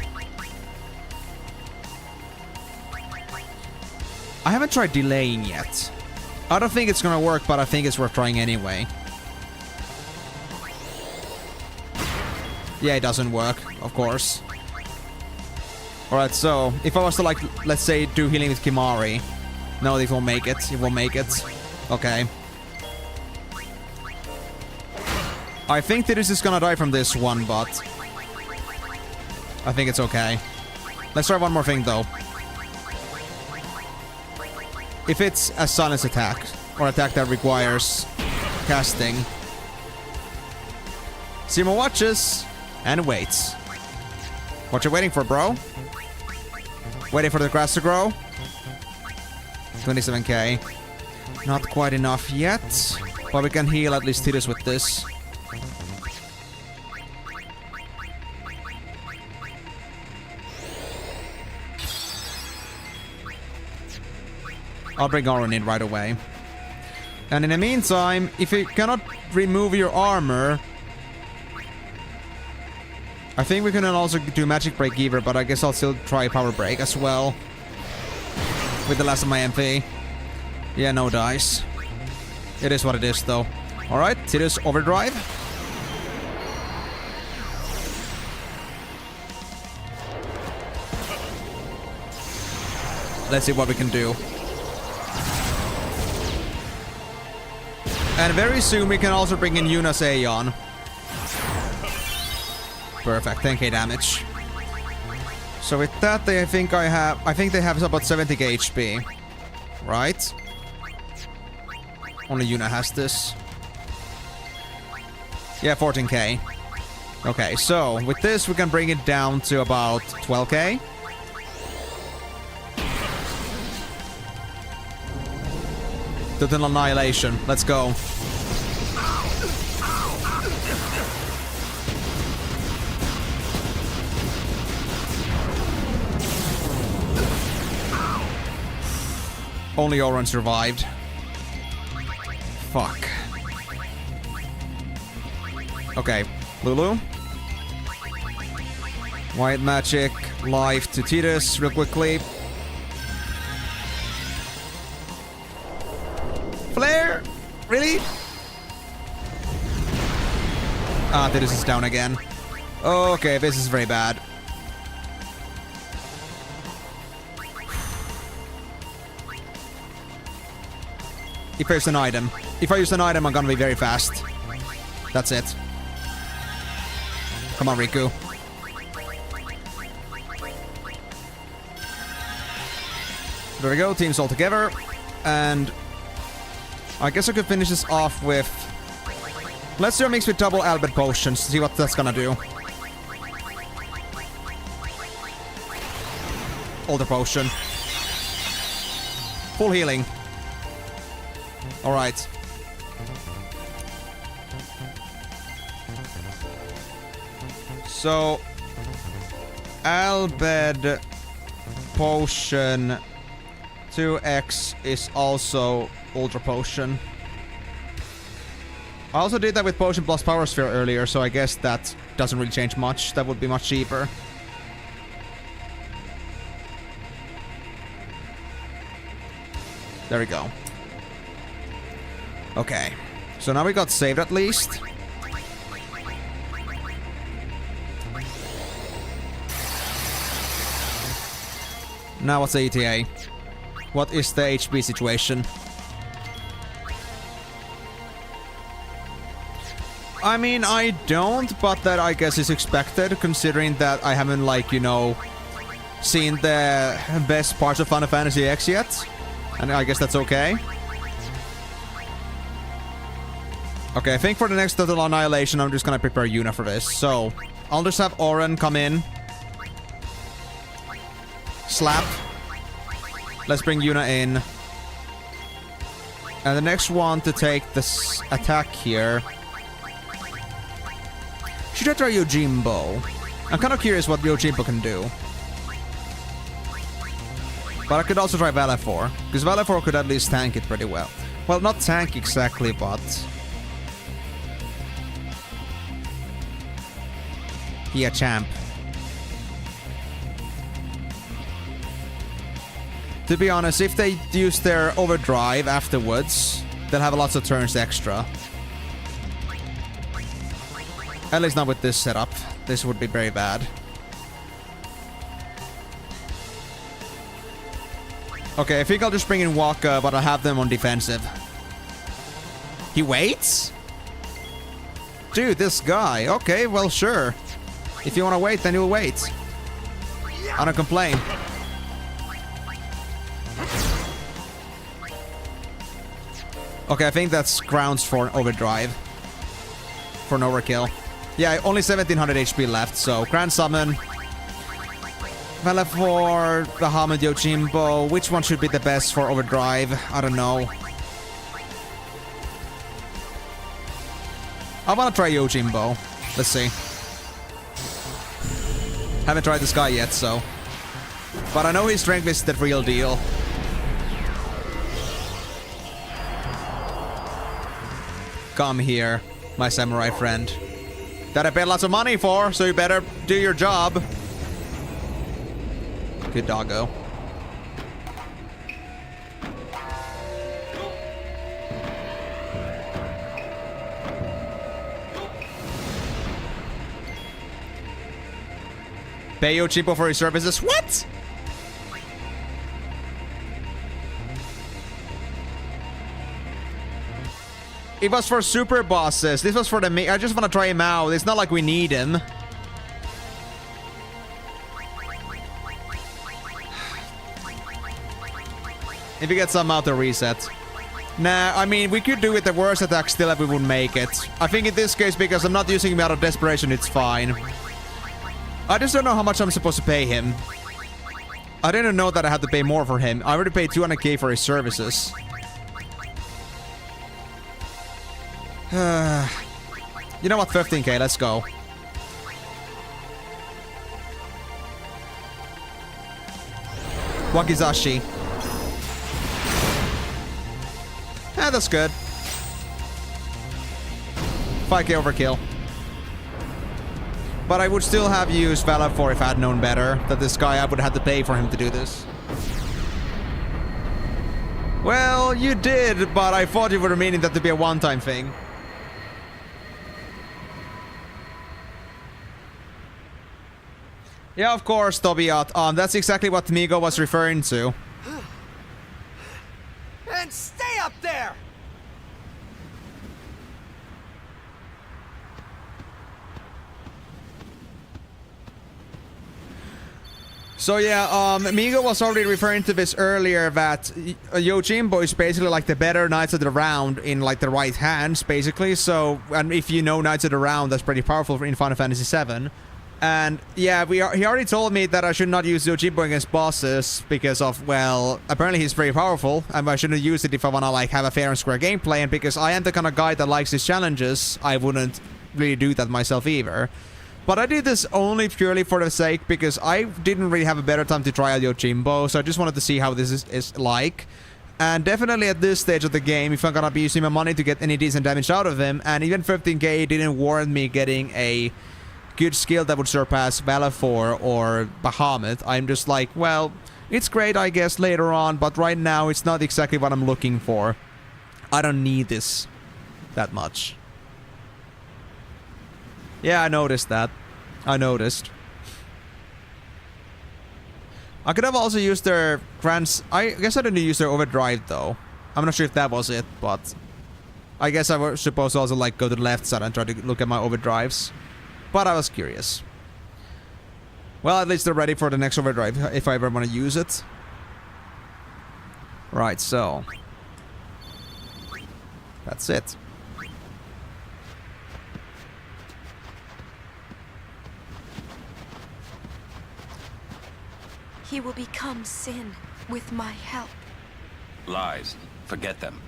I haven't tried delaying yet. I don't think it's gonna work, but I think it's worth trying anyway. Yeah, it doesn't work, of course. Alright, so, if I was to, like, let's say, do healing with Kimari. No, it won't make it. It won't make it. Okay. I think Tidus is gonna die from this one, but... I think it's okay. Let's try one more thing, though. If it's a silence attack, or attack that requires casting... Simo watches... and waits. What you waiting for, bro? Waiting for the grass to grow? 27k. Not quite enough yet, but we can heal at least Tidus with this. I'll bring Orin in right away. And in the meantime, if you cannot remove your armor... I think we can also do Magic Break either, but I guess I'll still try Power Break as well. With the last of my MP. Yeah, no dice. It is what it is, though. Alright, Tidus Overdrive. Let's see what we can do. And very soon we can also bring in Yuna's Aeon. Perfect, 10k damage. So with that, I think they have about 70k HP. Right? Only Yuna has this. Yeah, 14k. Okay, so with this we can bring it down to about 12k. Total annihilation. Let's go. Only Orin survived. Fuck. Okay, Lulu. White magic, life to Tidus real quickly. Flare? Really? Ah, this is down again. Okay, this is very bad. If I use an item. If I use an item, I'm gonna be very fast. That's it. Come on, Riku. There we go, teams all together. And I guess I could finish this off with... Let's do a mix with double Albert potions to see what that's gonna do. Older potion. Full healing. Alright. So... Albed potion 2x is also Ultra Potion. I also did that with Potion plus Power Sphere earlier, so I guess that doesn't really change much. That would be much cheaper. There we go. Okay. So now we got saved at least. Now what's the ETA? What is the HP situation? I mean, I don't, but that I guess is expected, considering that I haven't, like, you know, seen the best parts of Final Fantasy X yet. And I guess that's okay. Okay, I think for the next Total Annihilation, I'm just gonna prepare Yuna for this. So, I'll just have Oren come in. Slap. Let's bring Yuna in. And the next one to take this attack here. Should I try Yojimbo? I'm kind of curious what Yojimbo can do. But I could also try Valefor, because Valefor could at least tank it pretty well. Well, not tank exactly, but... he a champ. To be honest, if they use their overdrive afterwards, they'll have lots of turns extra. At least not with this setup. This would be very bad. Okay, I think I'll just bring in Waka, but I'll have them on defensive. He waits? Dude, this guy. Okay, well, sure. If you want to wait, then you'll wait. I don't complain. Okay, I think that's grounds for an overdrive. For an overkill. Yeah, only 1700 HP left, so Grand Summon. Valefor, Bahamut, Yojimbo. Which one should be the best for overdrive? I don't know. I want to try Yojimbo. Let's see. Haven't tried this guy yet, so. But I know his strength is the real deal. Come here, my samurai friend. That I paid lots of money for, so you better do your job. Good doggo. Pay Yojimbo for his services? What? It was for super bosses. This was for the I just want to try him out. It's not like we need him. If you get some out, to reset. Nah, I mean, we could do it the worst attack still if we would make it. I think in this case, because I'm not using him out of desperation, it's fine. I just don't know how much I'm supposed to pay him. I didn't know that I had to pay more for him. I already paid 200k for his services. You know what? 15k, let's go. Wakizashi. That's good. 5k overkill. But I would still have used Valefor if I had known better. That this guy, I would have had to pay for him to do this. Well, you did, but I thought you were meaning that to be a one-time thing. Yeah, of course, Tobiat. That's exactly what Migo was referring to. And stay up there! So yeah, Migo was already referring to this earlier that Yojimbo is basically like the better Knights of the Round in like the right hands, basically. So, and if you know Knights of the Round, that's pretty powerful in Final Fantasy VII. And yeah, he already told me that I should not use Yojimbo against bosses because of, well, apparently he's very powerful, and I shouldn't use it if I want to like have a fair and square gameplay. And because I am the kind of guy that likes these challenges, I wouldn't really do that myself either. But I did this only purely for the sake because I didn't really have a better time to try out Yojimbo, so I just wanted to see how this is like. And definitely at this stage of the game, if I'm gonna be using my money to get any decent damage out of him, and even 15k didn't warrant me getting a good skill that would surpass Valafor or Bahamut, I'm just like, well, it's great I guess later on, but right now it's not exactly what I'm looking for. I don't need this that much. Yeah, I noticed that. I noticed. I could have also used their I guess I didn't use their overdrive though. I'm not sure if that was it, but I guess I was supposed to also like go to the left side and try to look at my overdrives. But I was curious. Well, at least they're ready for the next overdrive if I ever want to use it. Right, so that's it. He will become sin with my help. Lies. Forget them.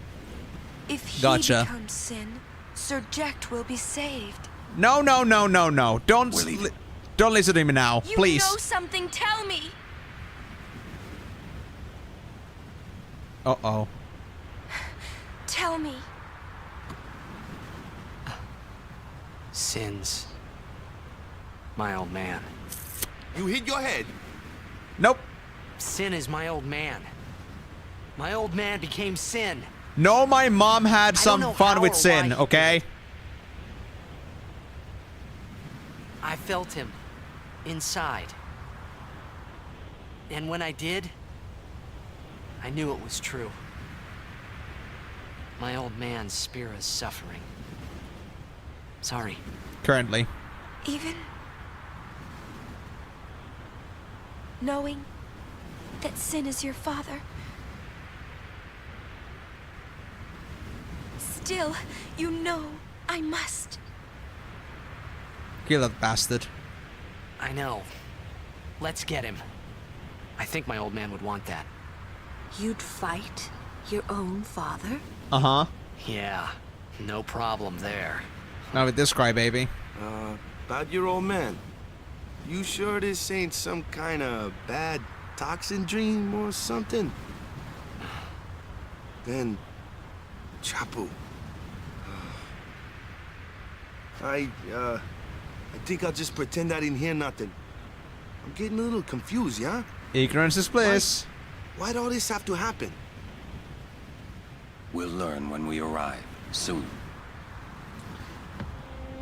If he Gotcha. becomes sin, Sir Jecht will be saved. No, no, no, no, no. Don't listen to me now, You please. know something, tell me! Uh-oh. Tell me. Sin's my old man. You hit your head. Nope. Sin is my old man. My old man became Sin. No, my mom had some know fun how with or Sin, why he okay? I felt him inside. And when I did, I knew it was true. My old man's spirit is suffering. Sorry. Currently. Even knowing that Sin is your father, still, you know I must. Kill that bastard. I know. Let's get him. I think my old man would want that. You'd fight your own father? Uh-huh. Yeah, no problem there. Now with this crybaby. About your old man. You sure this ain't some kind of bad toxin dream or something? Then, Chapu. I think I'll just pretend I didn't hear nothing. I'm getting a little confused, yeah? Ignorance is bliss. Why'd all this have to happen? We'll learn when we arrive. Soon.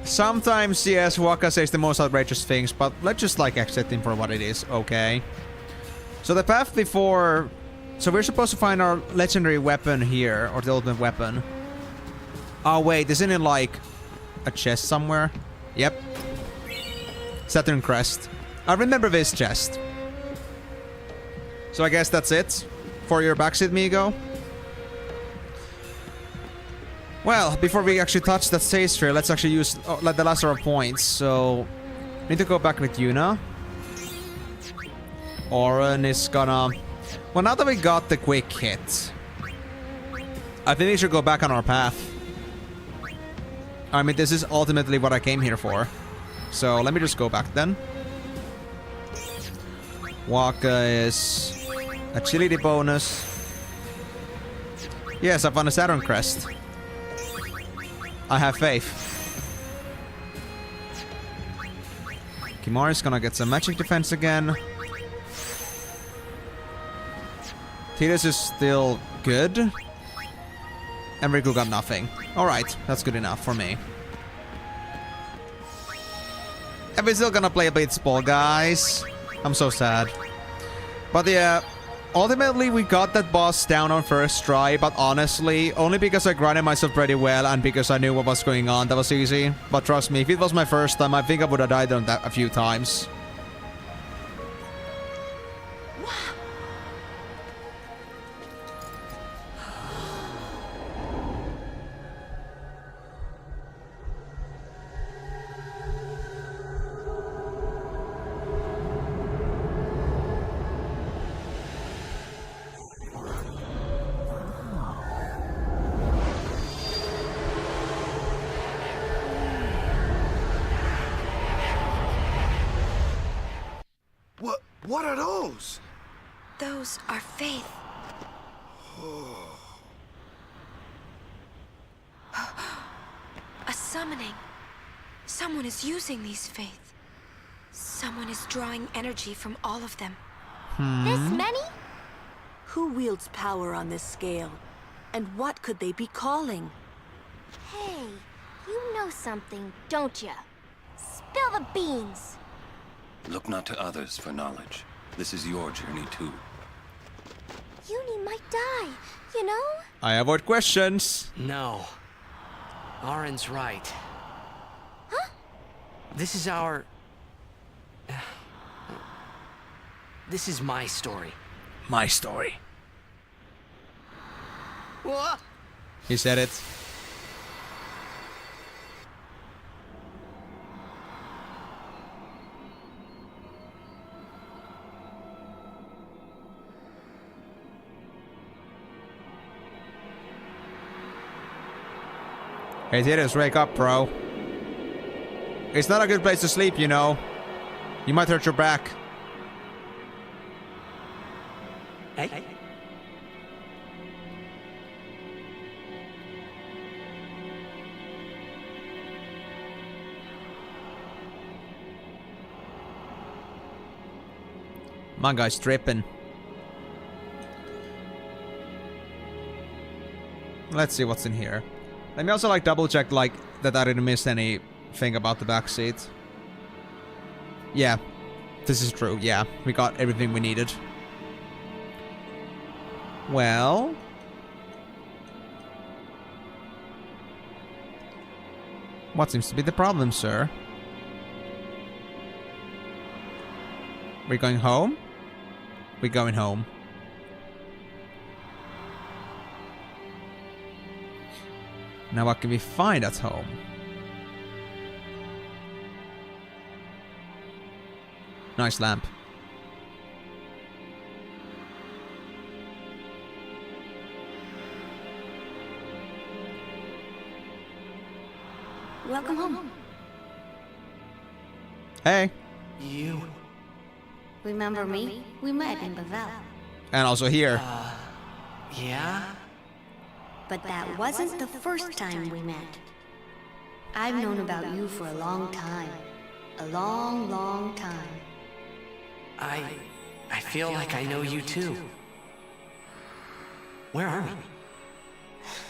Sometimes, yes, Waka says the most outrageous things, but let's just like accept him for what it is, okay? So the path before... So we're supposed to find our legendary weapon here, or the ultimate weapon. Oh wait, isn't it like a chest somewhere? Yep. Saturn Crest. I remember this chest. So I guess that's it for your backseat, Migo. Well, before we actually touch that stage sphere, let's actually use like the last of our points. So, need to go back with Yuna. Oren is gonna... Well, now that we got the quick hit, I think we should go back on our path. I mean, this is ultimately what I came here for. So, let me just go back then. Waka is... Agility bonus. Yes, I found a Saturn Crest. I have faith. Kimari's gonna get some magic defense again. Tidus is still good. And Riku got nothing. Alright, that's good enough for me. And we're still gonna play Blitzball, guys. I'm so sad. But yeah, ultimately we got that boss down on first try, but honestly, only because I grinded myself pretty well and because I knew what was going on, that was easy. But trust me, if it was my first time, I think I would have died on that a few times. What are those? Those are faith. A summoning. Someone is using these faith. Someone is drawing energy from all of them. This many? Who wields power on this scale? And what could they be calling? Hey, you know something, don't ya? Spill the beans. Look not to others for knowledge. This is your journey too. Uni might die, you know? I avoid questions. No. Arin's right. Huh? This is our... This is my story. My story. What? He said it. Hey, Titus, wake up, bro. It's not a good place to sleep, you know. You might hurt your back. Hey. My guy's tripping. Let's see what's in here. Let me also double check that I didn't miss anything about the backseat. Yeah, this is true. Yeah, we got everything we needed. Well, what seems to be the problem, sir? We're going home? We're going home. Now what can we find at home? Nice lamp. Welcome home. Hey. You... Remember me? We met in Bavel. And also here. Yeah? But that wasn't the first time we met. I've known about you for a long time. A long, long time. I feel like I know you too. Where are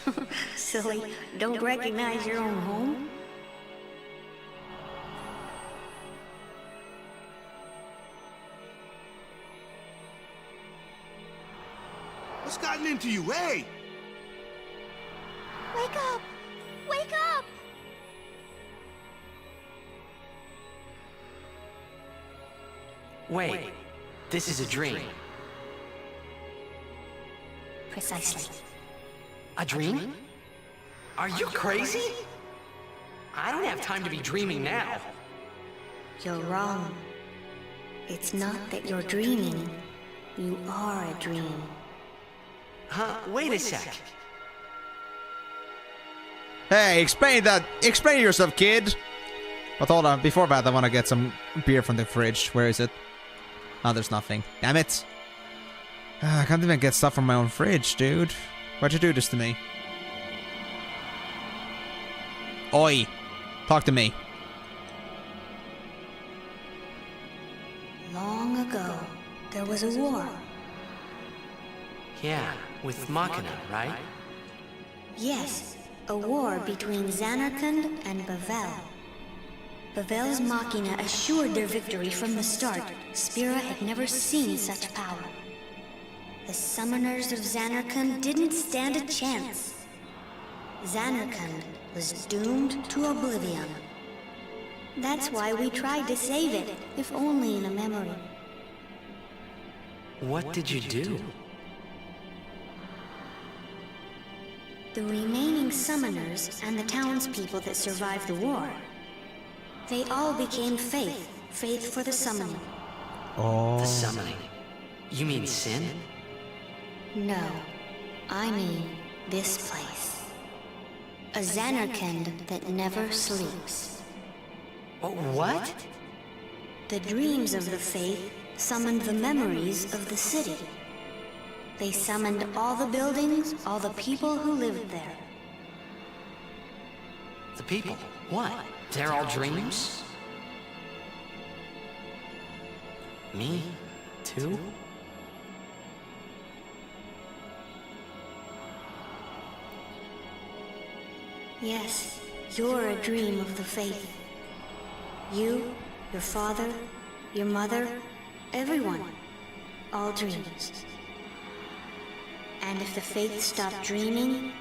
we? Silly, don't recognize your own home? What's gotten into you, hey? Wake up! Wake up! Wait, this is a dream. Precisely. A dream? Are you crazy? I don't have time to be dreaming now. You're wrong. It's not that you're dreaming. You are a dream. Huh? Wait a sec. Hey, explain yourself, kid. But hold on, before that, I want to get some beer from the fridge. Where is it? Oh, there's nothing. Damn it. I can't even get stuff from my own fridge, dude. Why'd you do this to me? Oi. Talk to me. Long ago, there was a war. Yeah, with Machina, right? Yes, a war between Zanarkand and Bavel. Pavel's Machina assured their victory from the start. Spira had never seen such power. The summoners of Zanarkand didn't stand a chance. Zanarkand was doomed to oblivion. That's why we tried to save it, if only in a memory. What did you do? The remaining summoners and the townspeople that survived the war, they all became faith for the summoning. The summoning? You mean sin? No, I mean this place. A Zanarkand that never sleeps. What? The dreams of the faith summoned the memories of the city. They summoned all the buildings, all the people who lived there. The people? What? They're all dreams? Me? Too? Yes, you're a dream of the faith. You, your father, your mother, everyone. All dreams. And if the faith stopped dreaming,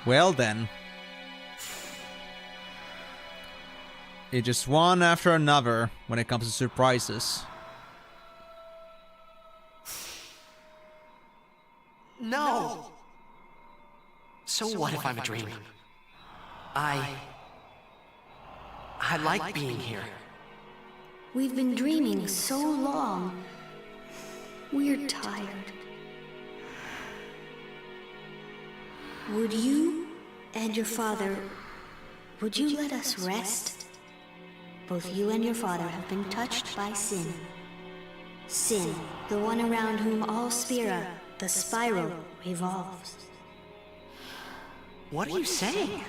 well then. It's just one after another when it comes to surprises. No! So what if I'm a dream? I like being here. we've been dreaming so long. We're tired. Would you and your father, would you let us rest? Both you and your father have been touched by sin. Sin, the one around whom all Spira, the spiral, revolves. What are you saying?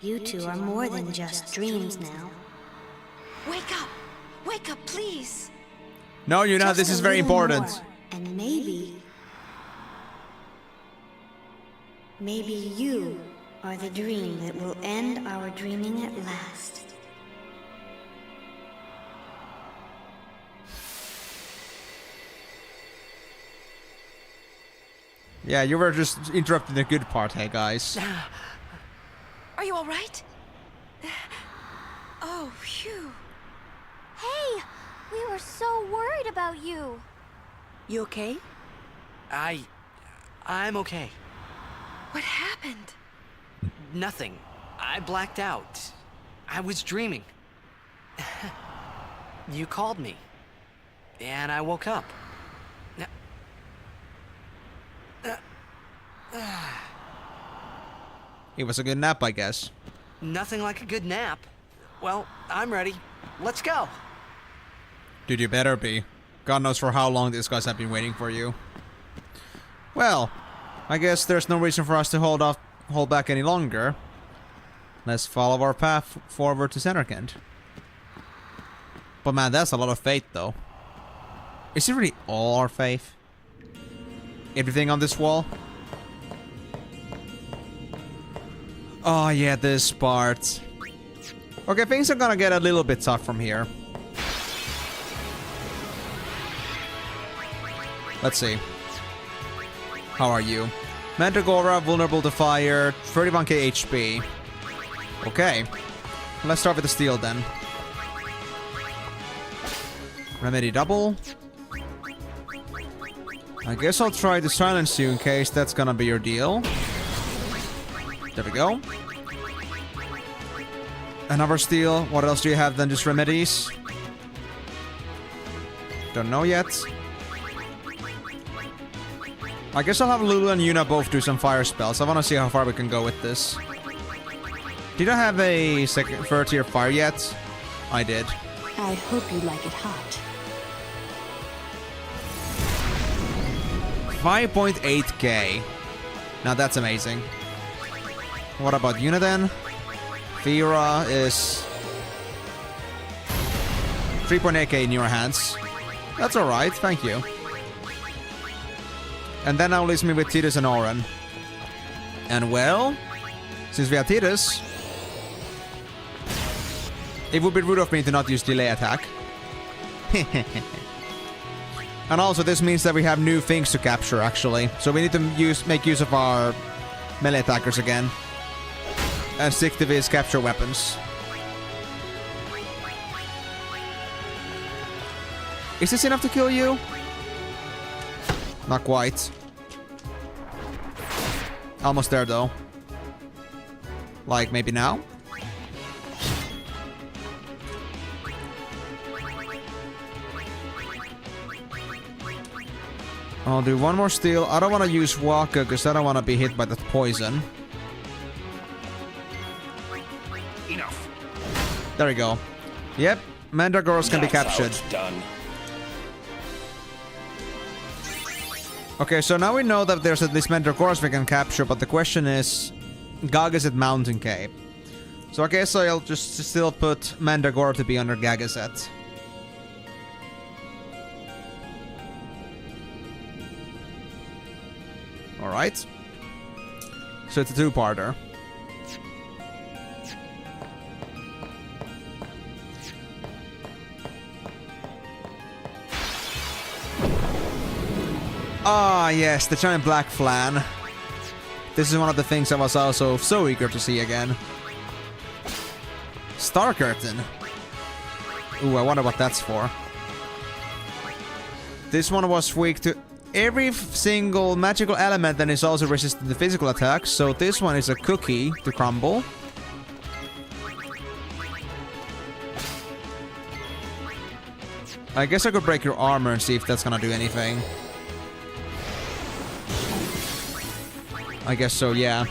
You two are more than just dreams now. Wake up! Wake up, please! No, you know, Just this is a very little important. more, and maybe you are the dream that will end our dreaming at last. Yeah, you were just interrupting the good part, hey guys. Are you all right? Oh, phew. Hey! We were so worried about you. You okay? I'm okay. What happened? Nothing. I blacked out. I was dreaming. You called me. And I woke up. It was a good nap, I guess. Nothing like a good nap. Well, I'm ready. Let's go. Dude, you better be. God knows for how long these guys have been waiting for you. Well, I guess there's no reason for us to hold back any longer. Let's follow our path forward to Zanarkand. But man, that's a lot of faith, though. Is it really all our faith? Everything on this wall? Oh yeah, this part. Okay, things are gonna get a little bit tough from here. Let's see. How are you? Mandragora, vulnerable to fire, 31k HP. Okay. Let's start with the steel then. Remedy double. I guess I'll try to silence you in case that's gonna be your deal. There we go. Another steel. What else do you have than just remedies? Don't know yet. I guess I'll have Lulu and Yuna both do some fire spells. I want to see how far we can go with this. Did I have a third tier fire yet? I did. I hope you like it hot. 5.8k. Now that's amazing. What about Yuna then? Fira is 3.8k in your hands. That's alright, thank you. And then now leaves me with Tidus and Oren. And well, since we have Tidus, it would be rude of me to not use delay attack. And also this means that we have new things to capture actually. So we need to make use of our melee attackers again. And stick to these capture weapons. Is this enough to kill you? Not quite. Almost there though. Like maybe now? I'll do one more steal. I don't want to use Waka because I don't want to be hit by that poison. Enough. There we go. Yep, Mandragores can be captured. Done. Okay, so now we know that there's at least Mandragores we can capture, but the question is Gagazet Mountain Cape. So I guess I'll just still put Mandragore to be under Gagazet. Alright. So it's a two-parter. Ah, yes, the giant black flan. This is one of the things I was also so eager to see again. Star Curtain. Ooh, I wonder what that's for. This one was weak to every single magical element and is also resistant to physical attacks, so this one is a cookie to crumble. I guess I could break your armor and see if that's gonna do anything. I guess so, yeah.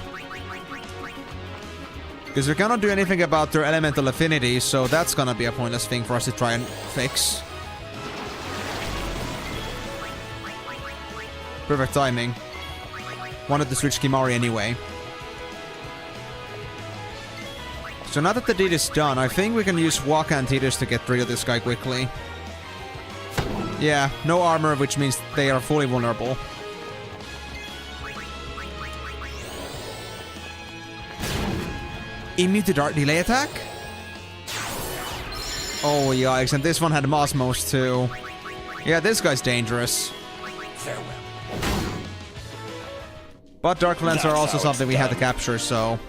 Because we cannot do anything about their elemental affinity, so that's gonna be a pointless thing for us to try and fix. Perfect timing. Wanted to switch Kimari anyway. So now that the deed is done, I think we can use Waka and Tidus to get rid of this guy quickly. Yeah, no armor, which means they are fully vulnerable. Immune to Dart Delay Attack? Oh yikes, and this one had Mosmos too. Yeah, this guy's dangerous. Farewell. But Dark Lens are also something we had to capture, so...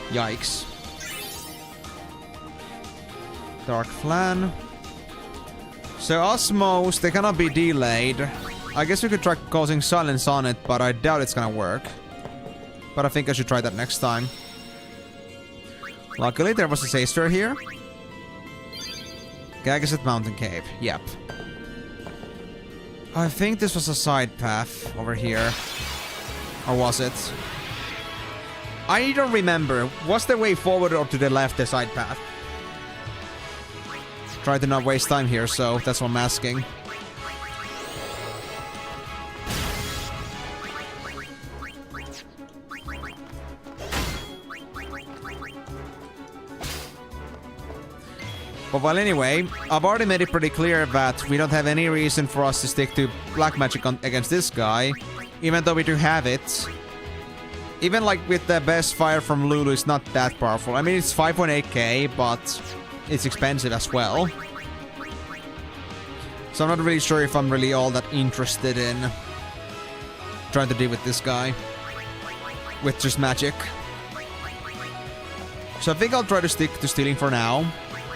Yikes. Dark Flan. So Osmos, they cannot be delayed. I guess we could try causing silence on it, but I doubt it's gonna work. But I think I should try that next time. Luckily, there was a Saster here. Gagazet Mountain Cave. Yep. I think this was a side path over here. Or was it? I don't remember. Was the way forward or to the left the side path? Try to not waste time here, so that's what I'm asking. But well, anyway, I've already made it pretty clear that we don't have any reason for us to stick to black magic against this guy, even though we do have it. Even like with the best fire from Lulu, it's not that powerful. I mean, it's 5.8k, but it's expensive as well. So I'm not really sure if I'm really all that interested in trying to deal with this guy with just magic. So I think I'll try to stick to stealing for now.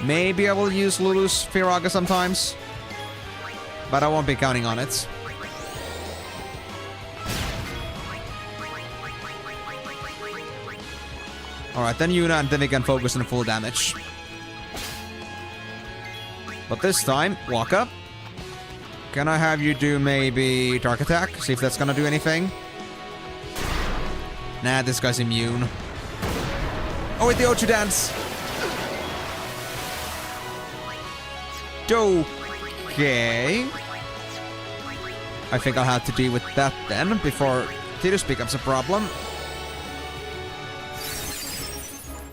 Maybe I will use Lulu's Firaga sometimes, but I won't be counting on it. Alright, then Yuna, and then we can focus on full damage. But this time, walk up. Can I have you do maybe Dark Attack? See if that's gonna do anything. Nah, this guy's immune. Oh, wait, the Ochu dance! Okay. I think I'll have to deal with that then, before Tidus becomes a problem.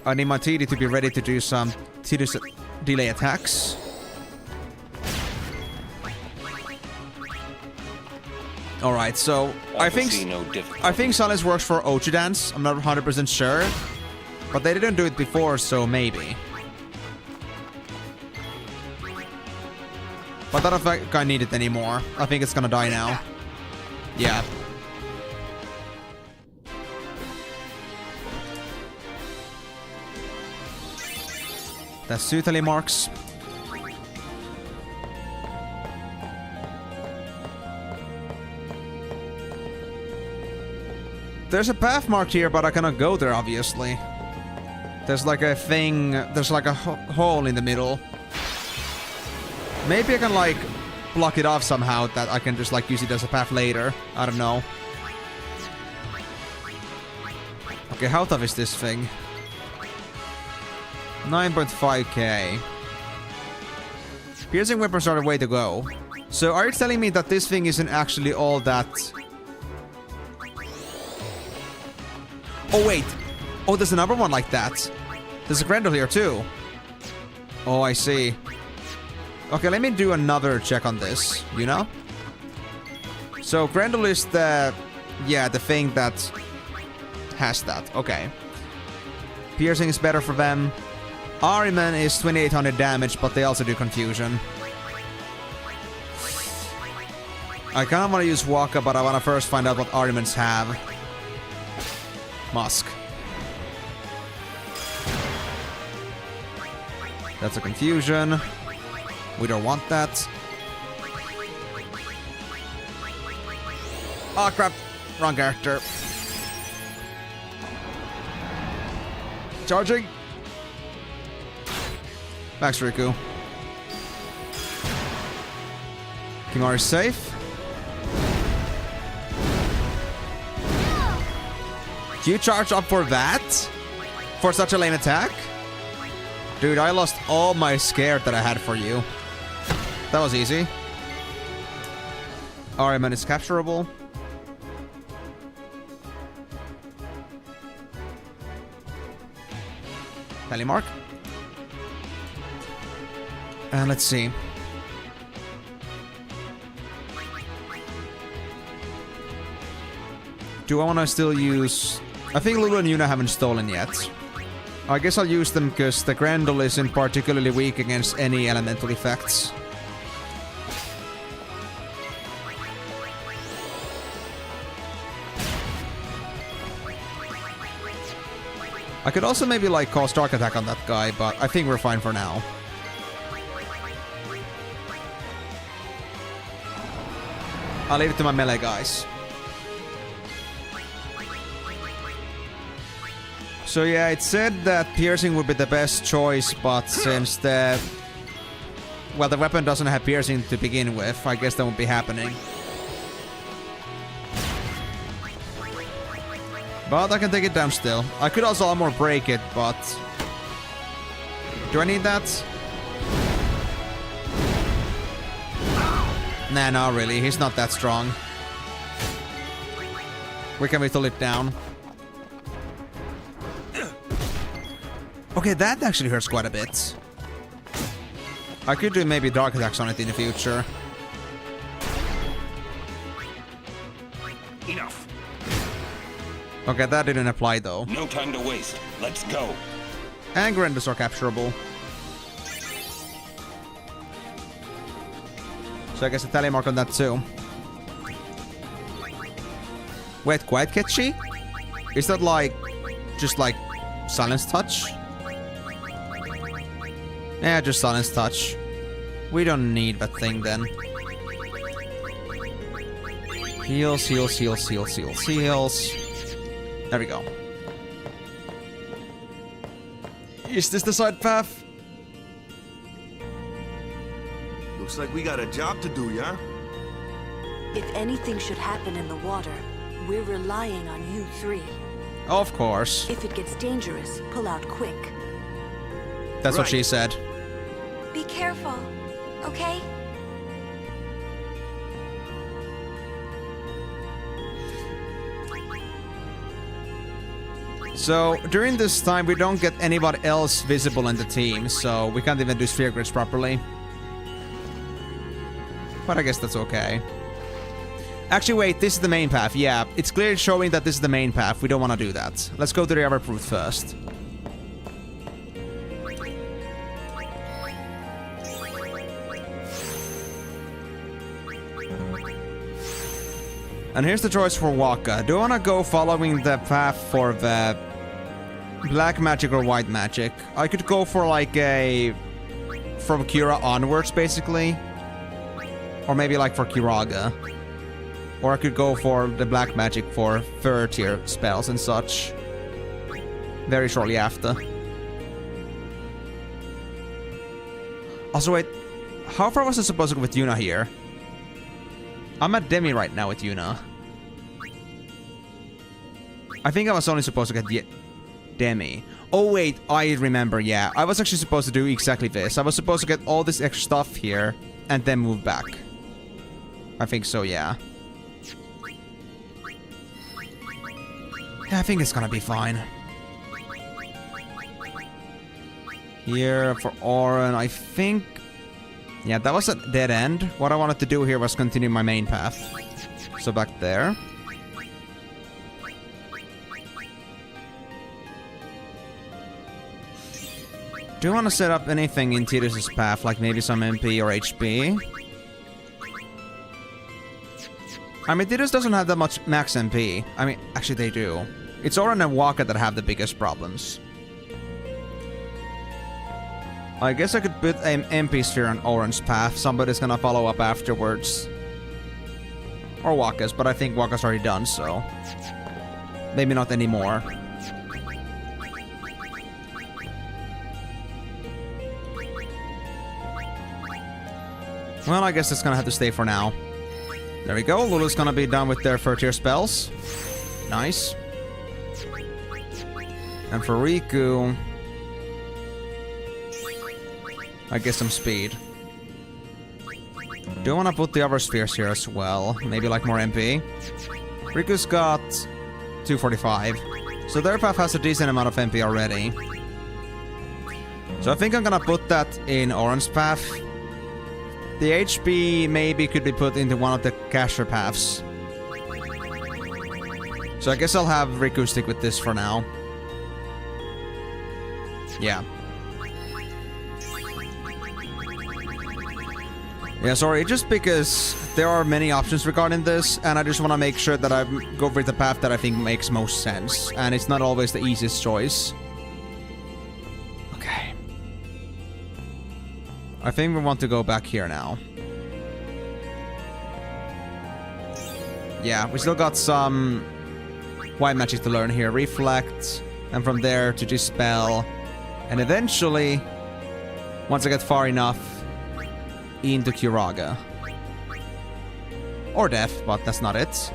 I need my TD to be ready to do some Tidus delay attacks. Alright, so I think silence works for Ochi Dance. I'm not 100% sure. But they didn't do it before, so maybe. But I don't think I need it anymore. I think it's gonna die now. Yeah. That's suitably marks. There's a path marked here, but I cannot go there, obviously. There's like a thing... There's like a hole in the middle. Maybe I can, like, block it off somehow, that I can just, like, use it as a path later. I don't know. Okay, how tough is this thing? 9.5k. Piercing weapons are the way to go. So, are you telling me that this thing isn't actually all that... Oh, wait. Oh, there's another one like that. There's a Grendel here, too. Oh, I see. Okay, let me do another check on this, you know? So, Grendel is the... Yeah, the thing that has that. Okay. Piercing is better for them. Ahriman is 2800 damage, but they also do confusion. I kind of want to use Waka, but I want to first find out what Ahrimans have. Musk. That's a confusion. We don't want that. Oh crap. Wrong character. Charging. Max Riku. Kimahri is safe. You charge up for that? For such a lame attack? Dude, I lost all my scare that I had for you. That was easy. Ahriman is capturable. Tally mark. And let's see. Do I want to still use... I think Lulu and Yuna haven't stolen yet. I guess I'll use them because the Grendel isn't particularly weak against any elemental effects. I could also maybe like cause Dark Attack on that guy, but I think we're fine for now. I'll leave it to my melee guys. So yeah, it said that piercing would be the best choice, but since the... Well, the weapon doesn't have piercing to begin with, I guess that won't be happening. But I can take it down still. I could also armor break it, but... Do I need that? Nah, not really. He's not that strong. We can whittle it down. Okay, that actually hurts quite a bit. I could do maybe Dark Attacks on it in the future. Enough. Okay, that didn't apply though. No time to waste. Let's go. And Grendels are capturable. So I guess a tally mark on that too. Wait, quite catchy? Is that like... just like... Silence Touch? Yeah, just Silence Touch. We don't need that thing then. Heals, heals, heals, heals, heals, heals. There we go. Is this the side path? Looks like we got a job to do, yeah? If anything should happen in the water, we're relying on you three. Of course. If it gets dangerous, pull out quick. That's what she said. Be careful. okay? So, during this time, we don't get anybody else visible in the team, so we can't even do sphere grids properly. But I guess that's okay. Actually, wait, this is the main path. Yeah, it's clearly showing that this is the main path. We don't want to do that. Let's go to the other route first. And here's the choice for Waka. Do I want to go following the path for the black magic or white magic? I could go for like a... from Kira onwards, basically. Or maybe like for Kiraga. Or I could go for the black magic for third tier spells and such. Very shortly after. Also wait, how far was I supposed to go with Yuna here? I'm at Demi right now with Yuna. I think I was only supposed to get Demi. Oh wait, I remember, yeah. I was actually supposed to do exactly this. I was supposed to get all this extra stuff here and then move back. I think so, yeah. Yeah, I think it's gonna be fine. Here for Auron, I think... Yeah, that was a dead end. What I wanted to do here was continue my main path. So back there. Do you want to set up anything in Tidus's path, like maybe some MP or HP? I mean, Tidus doesn't have that much max MP. I mean, actually they do. It's Auron and Waka that have the biggest problems. I guess I could put an MP sphere on Auron's path. Somebody's gonna follow up afterwards. Or Waka's, but I think Waka's already done, so... maybe not anymore. Well, I guess it's gonna have to stay for now. There we go. Lulu's gonna be done with their third tier spells. Nice. And for Riku... I guess some speed. Do I want to put the other spheres here as well? Maybe like more MP? Riku's got 245. So their path has a decent amount of MP already. So I think I'm gonna put that in Auron's path. The HP maybe could be put into one of the caster paths. So I guess I'll have Riku stick with this for now. Yeah. Yeah, sorry, just because there are many options regarding this, and I just want to make sure that I go with the path that I think makes most sense, and it's not always the easiest choice. Okay. I think we want to go back here now. Yeah, we still got some white magic to learn here. Reflect, and from there to Dispel, and eventually, once I get far enough, into Kiraga. Or Death, but that's not it.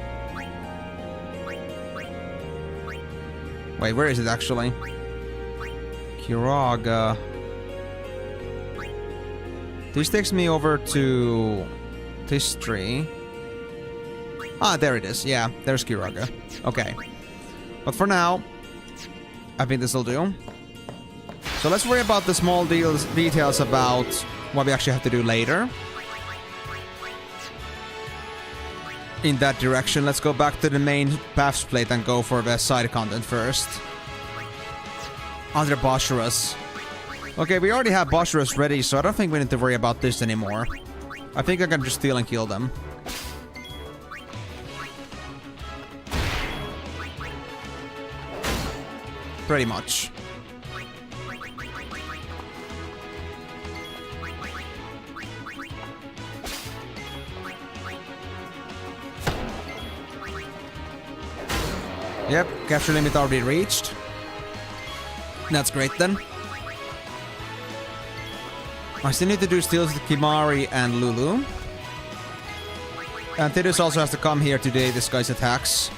Wait, where is it actually? Kiraga. This takes me over to this tree. Ah, there it is. Yeah, there's Kiraga. Okay. But for now, I think this will do. So let's worry about the small details about what we actually have to do later. In that direction, let's go back to the main paths plate and go for the side content first. Under Bosharas. Okay, we already have Bosharas ready, so I don't think we need to worry about this anymore. I think I can just steal and kill them. Pretty much. Yep, capture limit already reached. That's great then. I still need to do steals with Kimari and Lulu. And Tidus also has to come here today, this guy's attacks.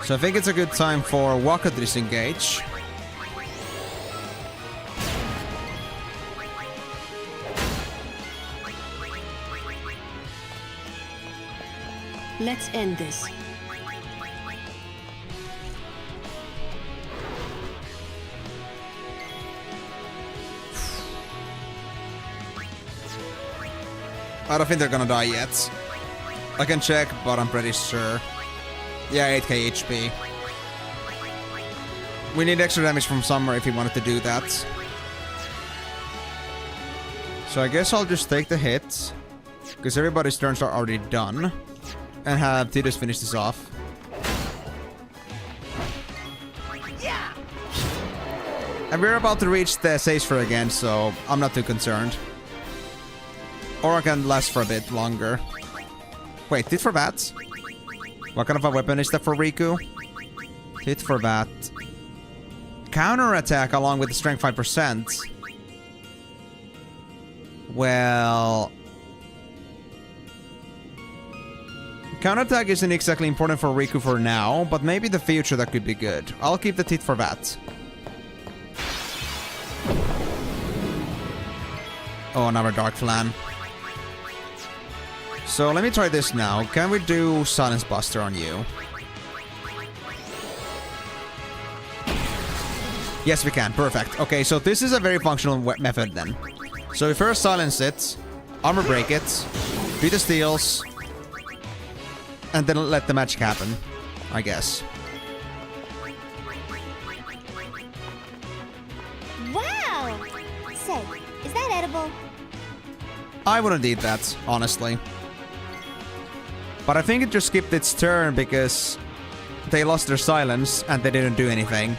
So I think it's a good time for Waka to disengage. Let's end this. I don't think they're gonna die yet. I can check, but I'm pretty sure. Yeah, 8k HP. We need extra damage from somewhere if we wanted to do that. So I guess I'll just take the hit, because everybody's turns are already done, and have Tidus finish this off. Yeah! And we're about to reach the Safer again, so I'm not too concerned. Or I can last for a bit longer. Wait, tit for bat? What kind of a weapon is that for Riku? Tit for bat. Counter attack along with the strength 5%. Well... Counter attack isn't exactly important for Riku for now, but maybe in the future that could be good. I'll keep the tit for bat. Oh, another Dark Flan. So let me try this now. Can we do Silence Buster on you? Yes, we can. Perfect. Okay, so this is a very functional method then. So we first silence it, armor break it, beat the steals, and then let the magic happen, I guess. Wow! Say, is that edible? I wouldn't eat that, honestly. But I think it just skipped its turn because they lost their silence and they didn't do anything.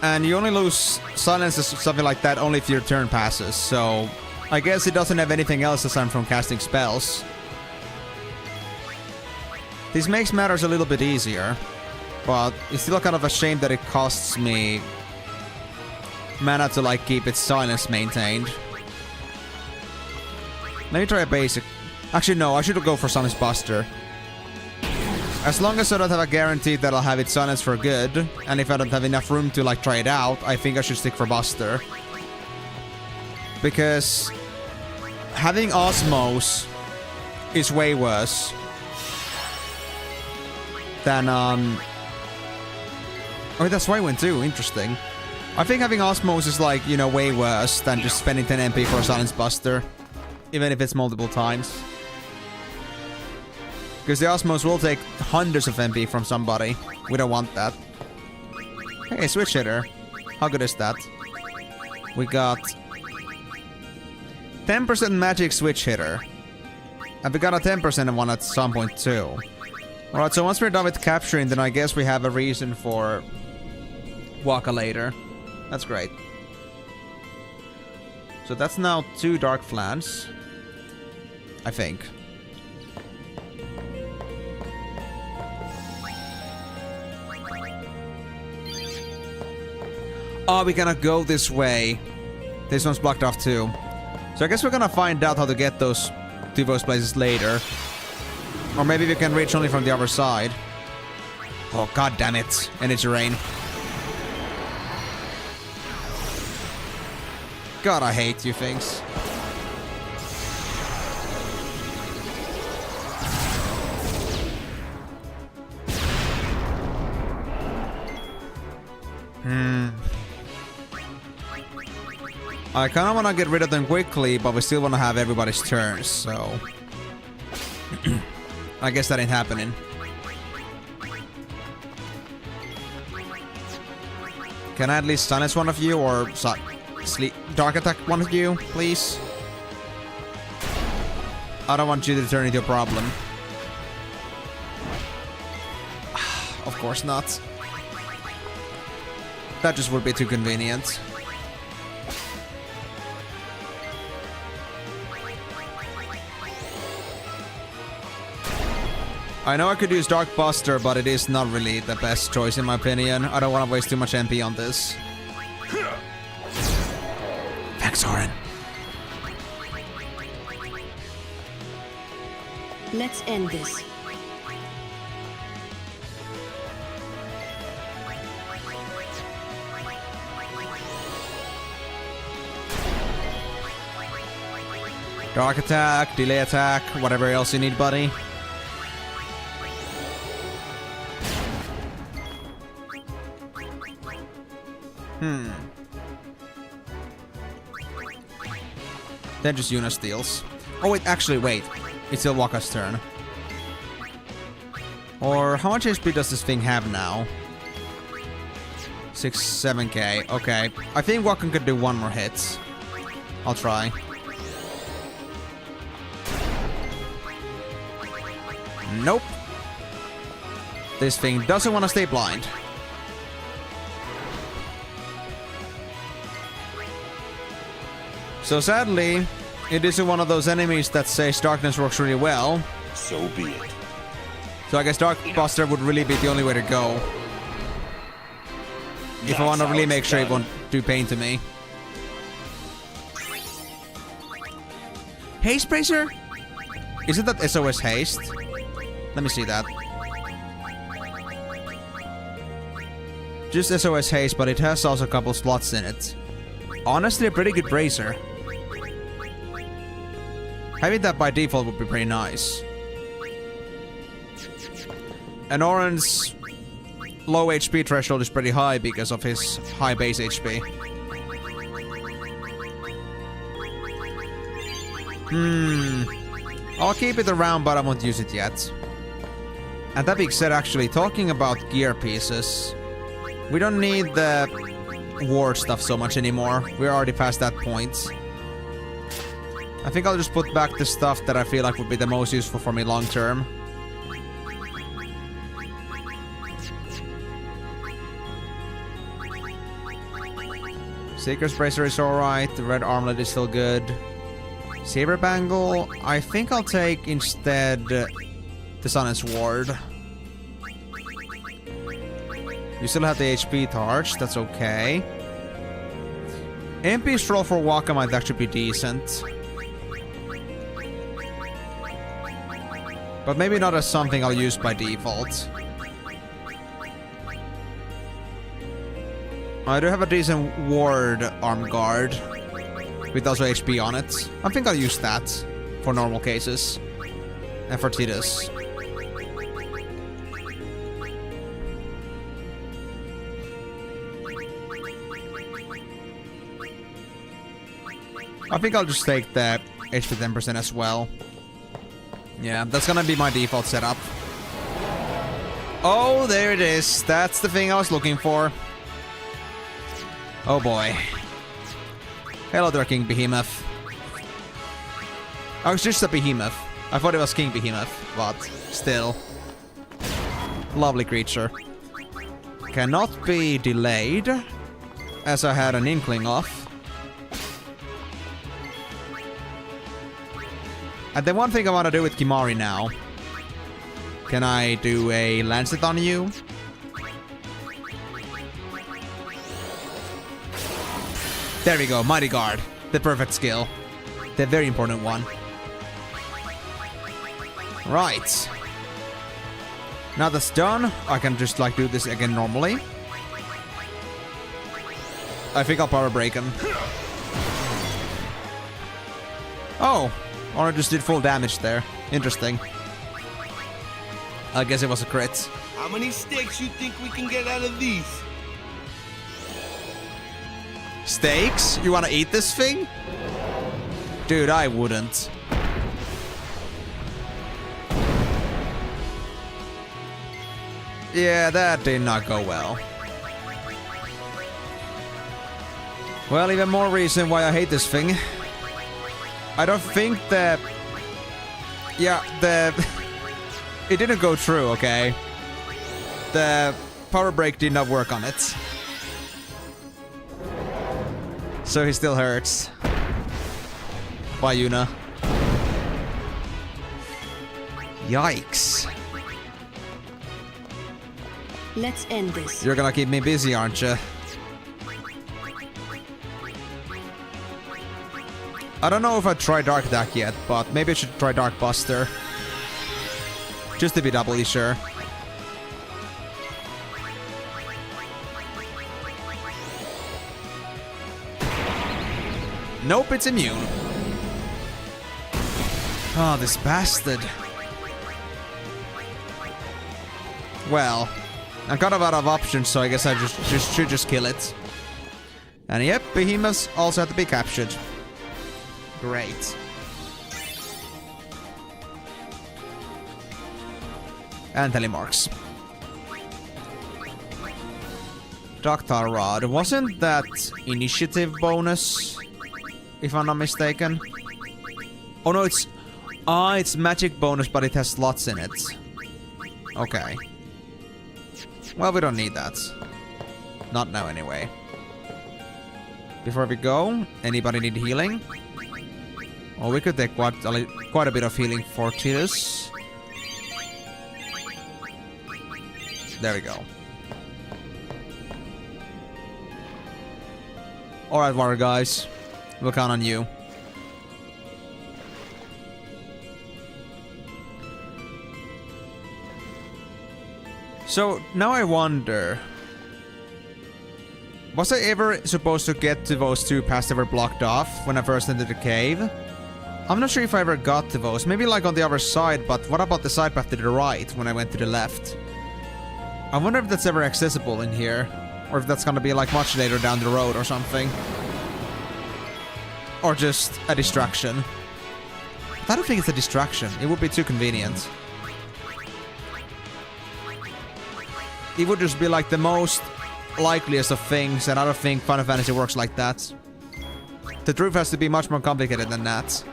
And you only lose silence or something like that only if your turn passes, so I guess it doesn't have anything else aside from casting spells. This makes matters a little bit easier, but it's still kind of a shame that it costs me mana to like keep its silence maintained. Let me try a basic. Actually, no, I should go for Silence Buster. As long as I don't have a guarantee that I'll have it silenced for good, and if I don't have enough room to like try it out, I think I should stick for Buster. Because having Osmos is way worse than oh, that's Waywin too, interesting. I think having Osmos is like, you know, way worse than just spending 10 MP for a Silence Buster, even if it's multiple times. Because the Osmos will take hundreds of MP from somebody. We don't want that. Hey, switch hitter. How good is that? We got 10% magic switch hitter. And we got a 10% one at some point too. Alright, so once we're done with capturing, then I guess we have a reason for Waka later. That's great. So that's now 2 Dark Flans. I think. Oh, we cannot go this way. This one's blocked off too. So I guess we're gonna find out how to get those to those places later. Or maybe we can reach only from the other side. Oh, god damn it. Energy rain. God, I hate you things. I kind of want to get rid of them quickly, but we still want to have everybody's turns, so... I guess that ain't happening. Can I at least silence one of you, or dark attack one of you, please? I don't want you to turn into a problem. Of course not. That just would be too convenient. I know I could use Dark Buster, but it is not really the best choice in my opinion. I don't want to waste too much MP on this. Thanks, Oren. Let's end this. Dark attack, delay attack, whatever else you need, buddy. Then just Yuna steals. Oh wait, actually wait. It's still Wakka's turn. Or how much HP does this thing have now? 7k. Okay. I think Wakka could do one more hit. I'll try. Nope. This thing doesn't want to stay blind. So sadly, it isn't one of those enemies that says darkness works really well. So be it. So I guess Dark Buster would really be the only way to go. If I want to really make sure it won't do pain to me. Haste Bracer? Isn't that SOS Haste? Let me see that. Just SOS Haste, but it has also a couple slots in it. Honestly, a pretty good Bracer. Having that by default would be pretty nice. And Oren's low HP threshold is pretty high because of his high base HP. I'll keep it around, but I won't use it yet. And that being said, actually, talking about gear pieces, we don't need the ward stuff so much anymore. We're already past that point. I think I'll just put back the stuff that I feel like would be the most useful for me long term. Seeker's Bracer is alright, the red armlet is still good. Saber Bangle, I think I'll take instead the Sonnet's Ward. You still have the HP Torch, that's okay. MP Stroll for Wakka might actually be decent. But maybe not as something I'll use by default. I do have a decent Ward Arm Guard with also HP on it. I think I'll use that for normal cases. And for Tidus. I think I'll just take the HP 10% as well. Yeah, that's gonna be my default setup. Oh, there it is. That's the thing I was looking for. Oh boy. Hello there, King Behemoth. Oh, it's just a Behemoth. I thought it was King Behemoth, but still. Lovely creature. Cannot be delayed, as I had an inkling of. And the one thing I want to do with Kimari now. Can I do a Lancet on you? There we go, Mighty Guard. The perfect skill. The very important one. Right. Now that's done, I can just like do this again normally. I think I'll power break him. Oh, or I just did full damage there. Interesting. I guess it was a crit. How many steaks you think we can get out of these? Steaks? You wanna eat this thing? Dude, I wouldn't. Yeah, that did not go well. Well, even more reason why I hate this thing. I don't think that... Yeah, it didn't go through, okay? The power break did not work on it. So he still hurts. Bye, Yuna. Yikes. Let's end this. You're gonna keep me busy, aren't you? I don't know if I'd try Dark Deck yet, but maybe I should try Dark Buster. Just to be doubly sure. Nope, it's immune. Oh, this bastard. Well, I'm kind of out of options, so I guess I should just kill it. And yep, behemoths also have to be captured. Great. And telemarks. Ductile Rod. Wasn't that initiative bonus? If I'm not mistaken. Oh no, it's... it's magic bonus, but it has slots in it. Okay. Well, we don't need that. Not now, anyway. Before we go, anybody need healing? Oh, we could take quite a bit of healing for Tidus. There we go. Alright, water guys. We'll count on you. So, now I wonder... Was I ever supposed to get to those two paths that were blocked off when I first entered the cave? I'm not sure if I ever got to those. Maybe like on the other side, but what about the side path to the right when I went to the left? I wonder if that's ever accessible in here. Or if that's gonna be like much later down the road or something. Or just a distraction. I don't think it's a distraction. It would be too convenient. It would just be like the most likeliest of things, and I don't think Final Fantasy works like that. The truth has to be much more complicated than that.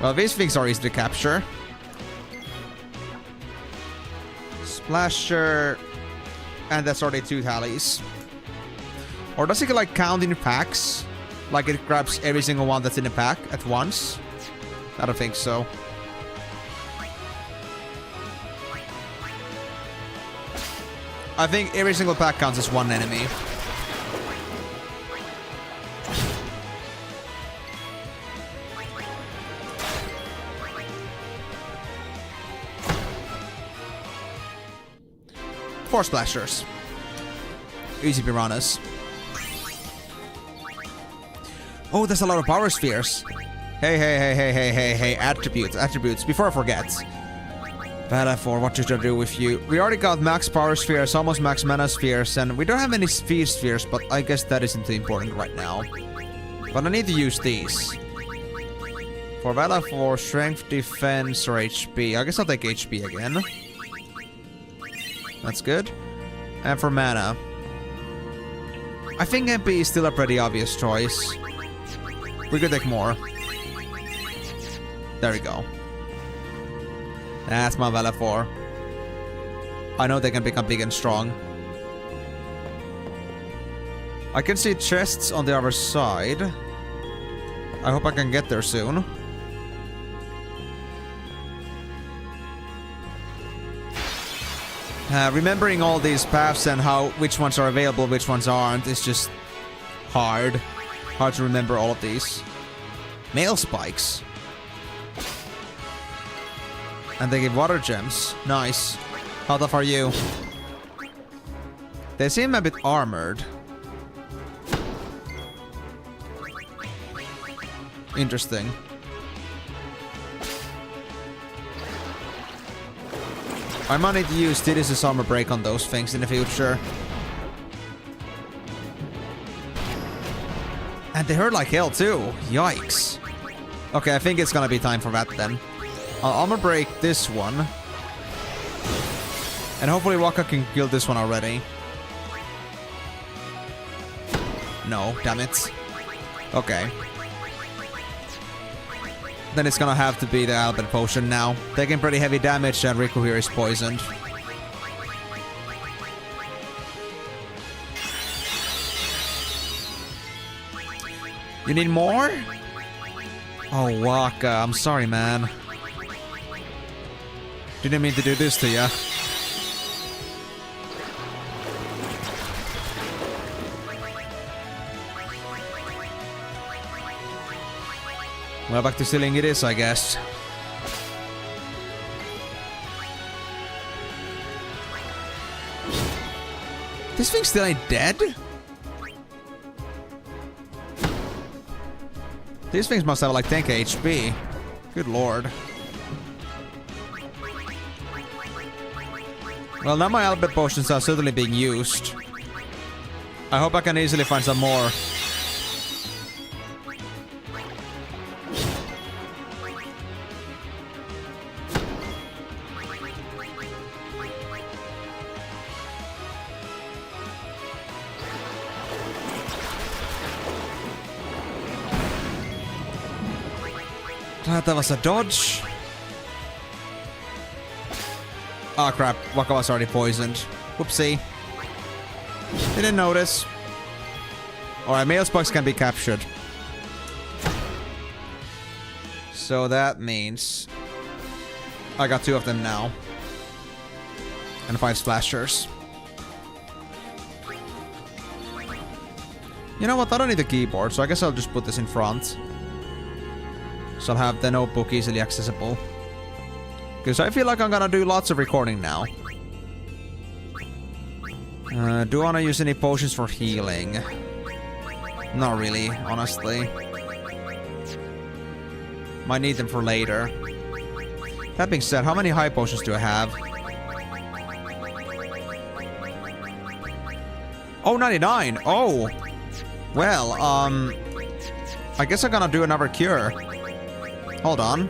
Well, these things are easy to capture. Splasher. And that's already 2 tallies. Or does it like count in packs? Like it grabs every single one that's in the pack at once? I don't think so. I think every single pack counts as one enemy. Four splashers. Easy piranhas. Oh, there's a lot of power spheres. Hey, attributes, before I forget. Bella 4, what should I do with you? We already got max power spheres, almost max mana spheres, and we don't have any speed spheres, but I guess that isn't too important right now. But I need to use these. For Bella 4, strength, defense, or HP. I guess I'll take HP again. That's good. And for mana. I think MP is still a pretty obvious choice. We could take more. There we go. That's my Vala 4. I know they can become big and strong. I can see chests on the other side. I hope I can get there soon. Remembering all these paths and which ones are available, which ones aren't, is just hard. Hard to remember all of these. Mail spikes. And they give water gems. Nice. How tough are you? They seem a bit armored. Interesting. I might need to use Tidus' armor break on those things in the future. And they hurt like hell too. Yikes. Okay, I think it's gonna be time for that then. I'll armor break this one. And hopefully Waka can kill this one already. No, damn it. Okay. Then it's gonna have to be the Albert Potion now. Taking pretty heavy damage and Riku here is poisoned. You need more? Oh, Waka, I'm sorry, man. Didn't mean to do this to ya. Well, back to stealing it is, I guess. This thing still ain't dead? These things must have like 10k HP. Good lord. Well, now my Albert potions are certainly being used. I hope I can easily find some more. That was a dodge. Oh crap, Waka was already poisoned. Whoopsie. Didn't notice. Alright, male sparks can be captured. So that means I got 2 of them now. And 5 splashers. You know what, I don't need the keyboard, so I guess I'll just put this in front. So I'll have the notebook easily accessible. Because I feel like I'm gonna do lots of recording now. Do I wanna use any potions for healing? Not really, honestly. Might need them for later. That being said, how many high potions do I have? Oh, 99! Oh! Well, I guess I'm gonna do another cure. Hold on.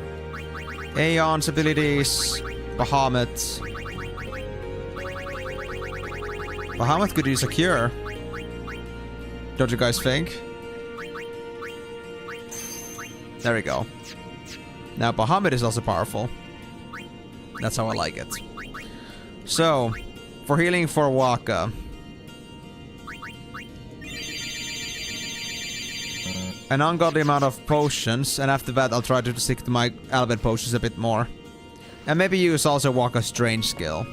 Aeon's abilities. Bahamut. Bahamut could use a cure. Don't you guys think? There we go. Now Bahamut is also powerful. That's how I like it. So, for healing for Waka. An ungodly amount of potions, and after that I'll try to stick to my Albert potions a bit more. And maybe use also Waka's strange skill.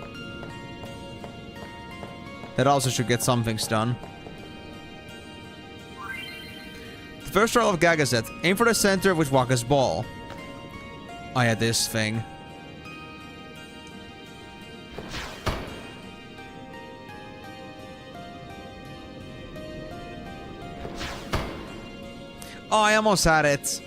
That also should get some things done. The first trial of Gagazet. Aim for the center with Waka's ball. I had this thing. Oh, I almost had it.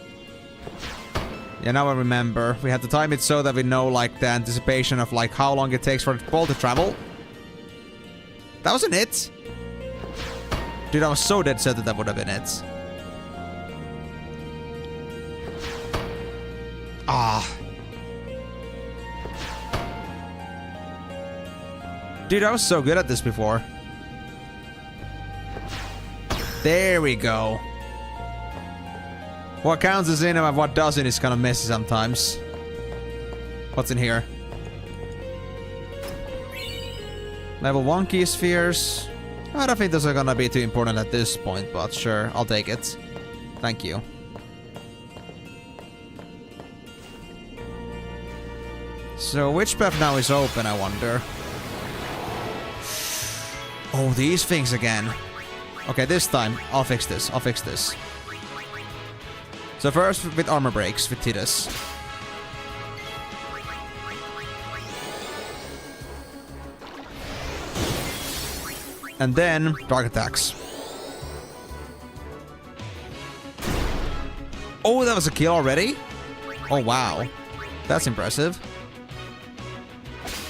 Yeah, now I remember. We had to time it so that we know, like, the anticipation of, like, how long it takes for the ball to travel. That wasn't it. Dude, I was so dead set that that would have been it. Ah. Dude, I was so good at this before. There we go. What counts as in and what doesn't is kind of messy sometimes. What's in here? Level 1 key spheres. I don't think those are gonna be too important at this point, but sure, I'll take it. Thank you. So which path now is open, I wonder? Oh, these things again. Okay, this time, I'll fix this. I'll fix this. So first with armor breaks with Tidus. And then dark attacks. Oh, that was a kill already? Oh wow. That's impressive.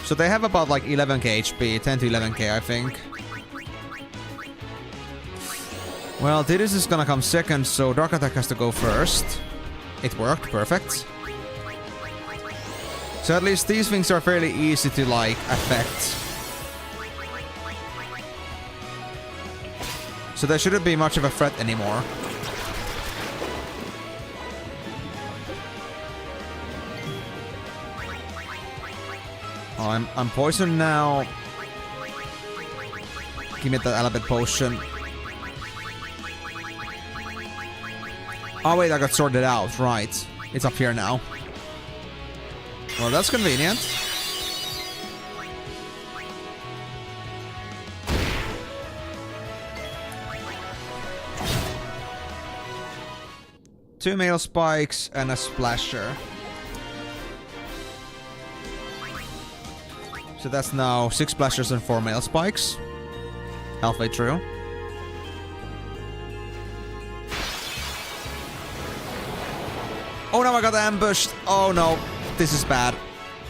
So they have about like 11k HP, 10 to 11k I think. Well, Tidus is gonna come second, so Dark Attack has to go first. It worked, perfect. So at least these things are fairly easy to, like, affect. So there shouldn't be much of a threat anymore. Oh, I'm poisoned now. Give me that Albert potion. Oh wait, I got sorted out, right. It's up here now. Well, that's convenient. Two male spikes and a splasher. So that's now 6 splashers and 4 male spikes. Halfway through. Oh no, I got ambushed. Oh no, this is bad.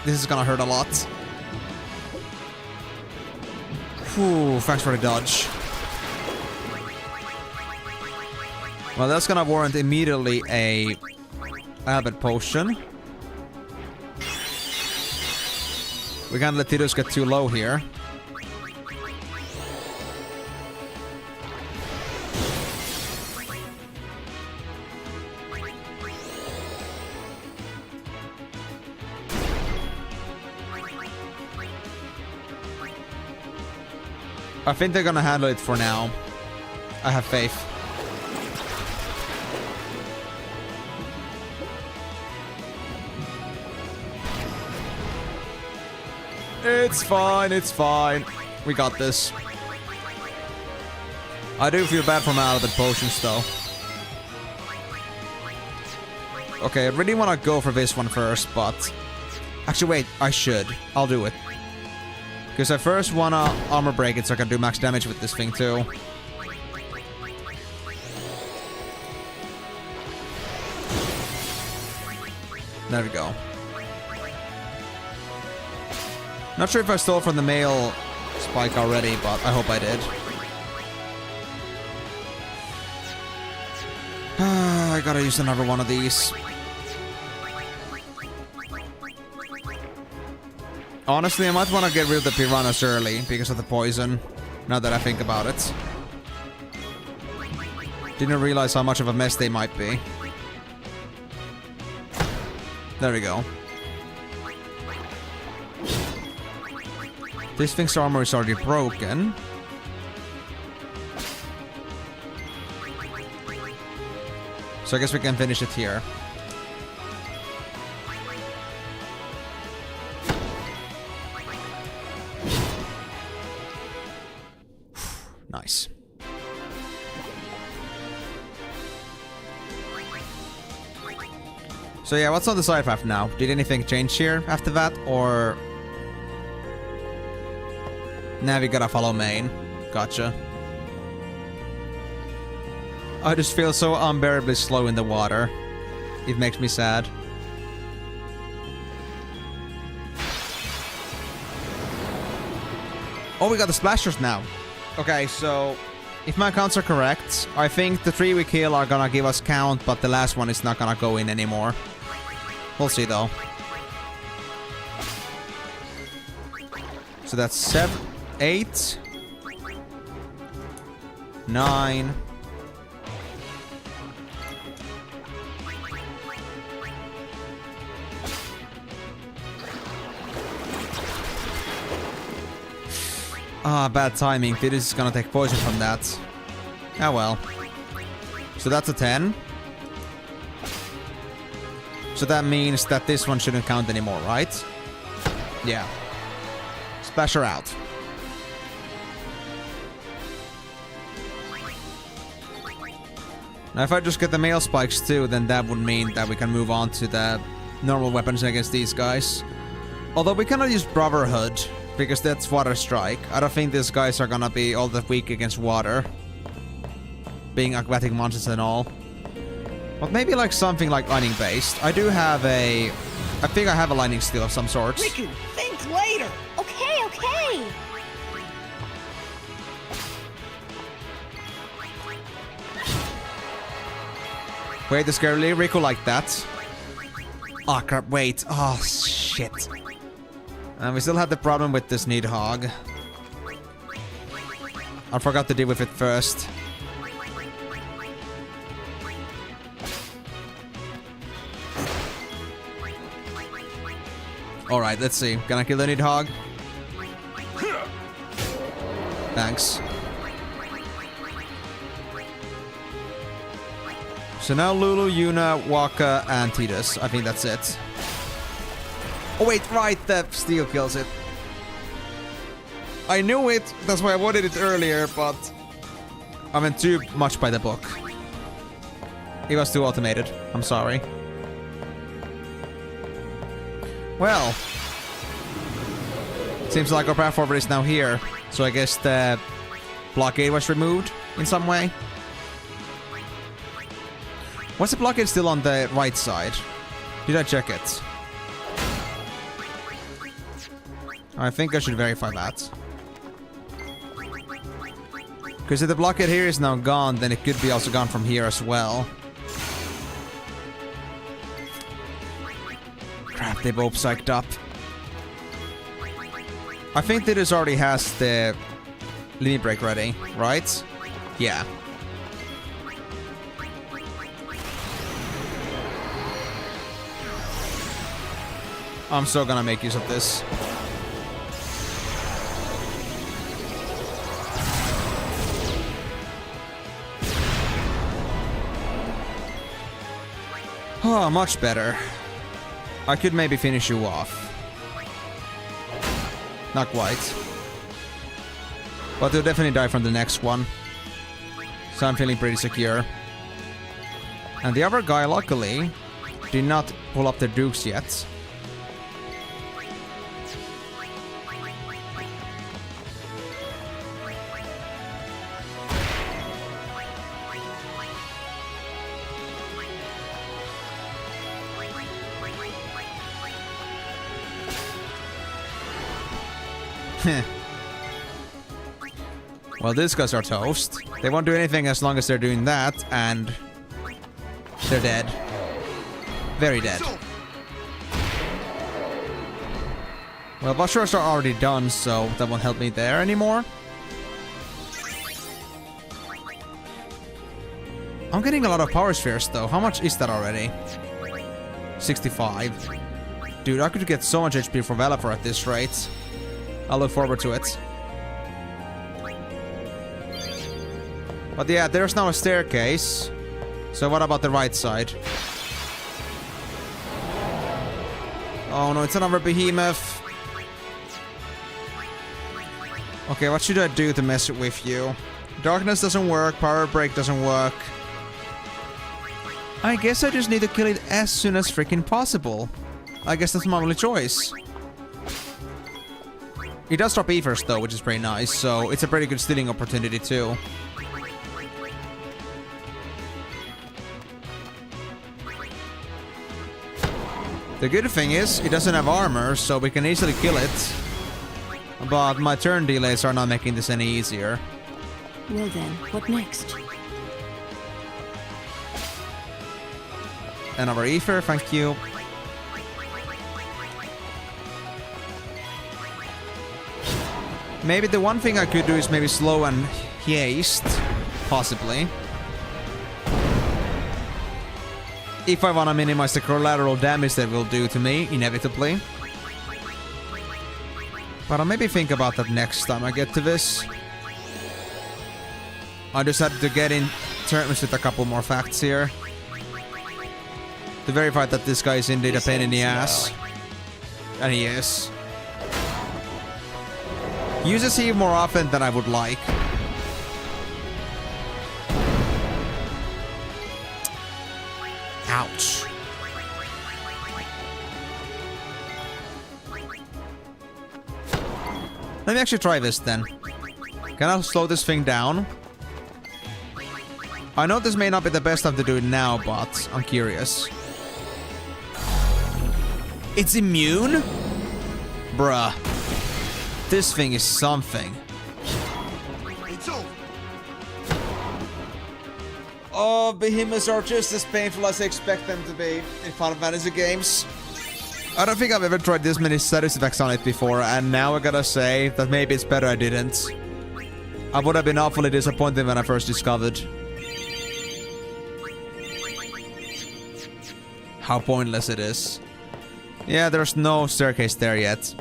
This is gonna hurt a lot. Whew, thanks for the dodge. Well, that's gonna warrant immediately a habit potion. We can't let Tidus get too low here. I think they're gonna handle it for now. I have faith. It's fine, it's fine. We got this. I do feel bad for my Albert potions though. Okay, I really want to go for this one first, but... Actually, wait, I should. I'll do it. Because I first want to armor break it so I can do max damage with this thing too. There we go. Not sure if I stole from the male spike already, but I hope I did. I gotta use another one of these. Honestly, I might want to get rid of the piranhas early because of the poison, now that I think about it. Didn't realize how much of a mess they might be. There we go. This thing's armor is already broken. So I guess we can finish it here. Nice. So yeah, what's on the side path now? Did anything change here after that, or... Now we gotta follow main. Gotcha. I just feel so unbearably slow in the water. It makes me sad. Oh, we got the splashers now. Okay, so if my counts are correct, I think the 3 we kill are gonna give us count, but the last one is not gonna go in anymore. We'll see though. So that's 7, 8, 9. Ah, bad timing. Tidus is gonna take poison from that. Ah well. So that's a 10. So that means that this one shouldn't count anymore, right? Yeah. Splash her out. Now if I just get the male spikes too, then that would mean that we can move on to the normal weapons against these guys. Although we cannot use Brotherhood, because that's Water Strike. I don't think these guys are gonna be all that weak against water. Being aquatic monsters and all. But maybe like something like lightning based. I do have a... I think I have a lightning skill of some sort. Riku, think later! Okay, okay. Wait, the scary Riku like that? Oh crap, wait. Oh shit. And we still have the problem with this Nidhogg. I forgot to deal with it first. Alright, let's see. Can I kill the Nidhogg? Thanks. So now Lulu, Yuna, Waka, and Tidus. I think that's it. Oh wait, right, the steel kills it. I knew it, that's why I wanted it earlier, but... I went too much by the book. It was too automated. I'm sorry. Well... Seems like our path forward is now here. So I guess the blockade was removed in some way. Was the blockade still on the right side? Did I check it? I think I should verify that. Because if the blockade here is now gone, then it could be also gone from here as well. Crap, they both psyched up. I think that this already has the limit break ready, right? Yeah. I'm still gonna make use of this. Oh, much better. I could maybe finish you off. Not quite. But you'll definitely die from the next one. So I'm feeling pretty secure. And the other guy, luckily, did not pull up their dukes yet. Well, these guys are toast. They won't do anything as long as they're doing that, and they're dead. Very dead. Well, Bushers are already done, so that won't help me there anymore. I'm getting a lot of power spheres, though. How much is that already? 65. Dude, I could get so much HP from Velafor at this rate. I'll look forward to it. But yeah, there's now a staircase. So what about the right side? Oh no, it's another behemoth. Okay, what should I do to mess with you? Darkness doesn't work, power break doesn't work. I guess I just need to kill it as soon as freaking possible. I guess that's my only choice. It does drop ethers though, which is pretty nice, so it's a pretty good stealing opportunity too. The good thing is, it doesn't have armor, so we can easily kill it. But my turn delays are not making this any easier. Well then, what next? Another ether, thank you. Maybe the one thing I could do is maybe slow and haste, possibly. If I want to minimize the collateral damage that will do to me, inevitably. But I'll maybe think about that next time I get to this. I just had to get in terms with a couple more facts here. To verify that this guy is indeed a pain in the ass. And he is. Uses Eve more often than I would like. Ouch. Let me actually try this then. Can I slow this thing down? I know this may not be the best time to do it now, but I'm curious. It's immune? Bruh. This thing is something. Oh, behemoths are just as painful as I expect them to be in Final Fantasy games. I don't think I've ever tried this many status effects on it before, and now I gotta say that maybe it's better I didn't. I would have been awfully disappointed when I first discovered how pointless it is. Yeah, there's no staircase there yet.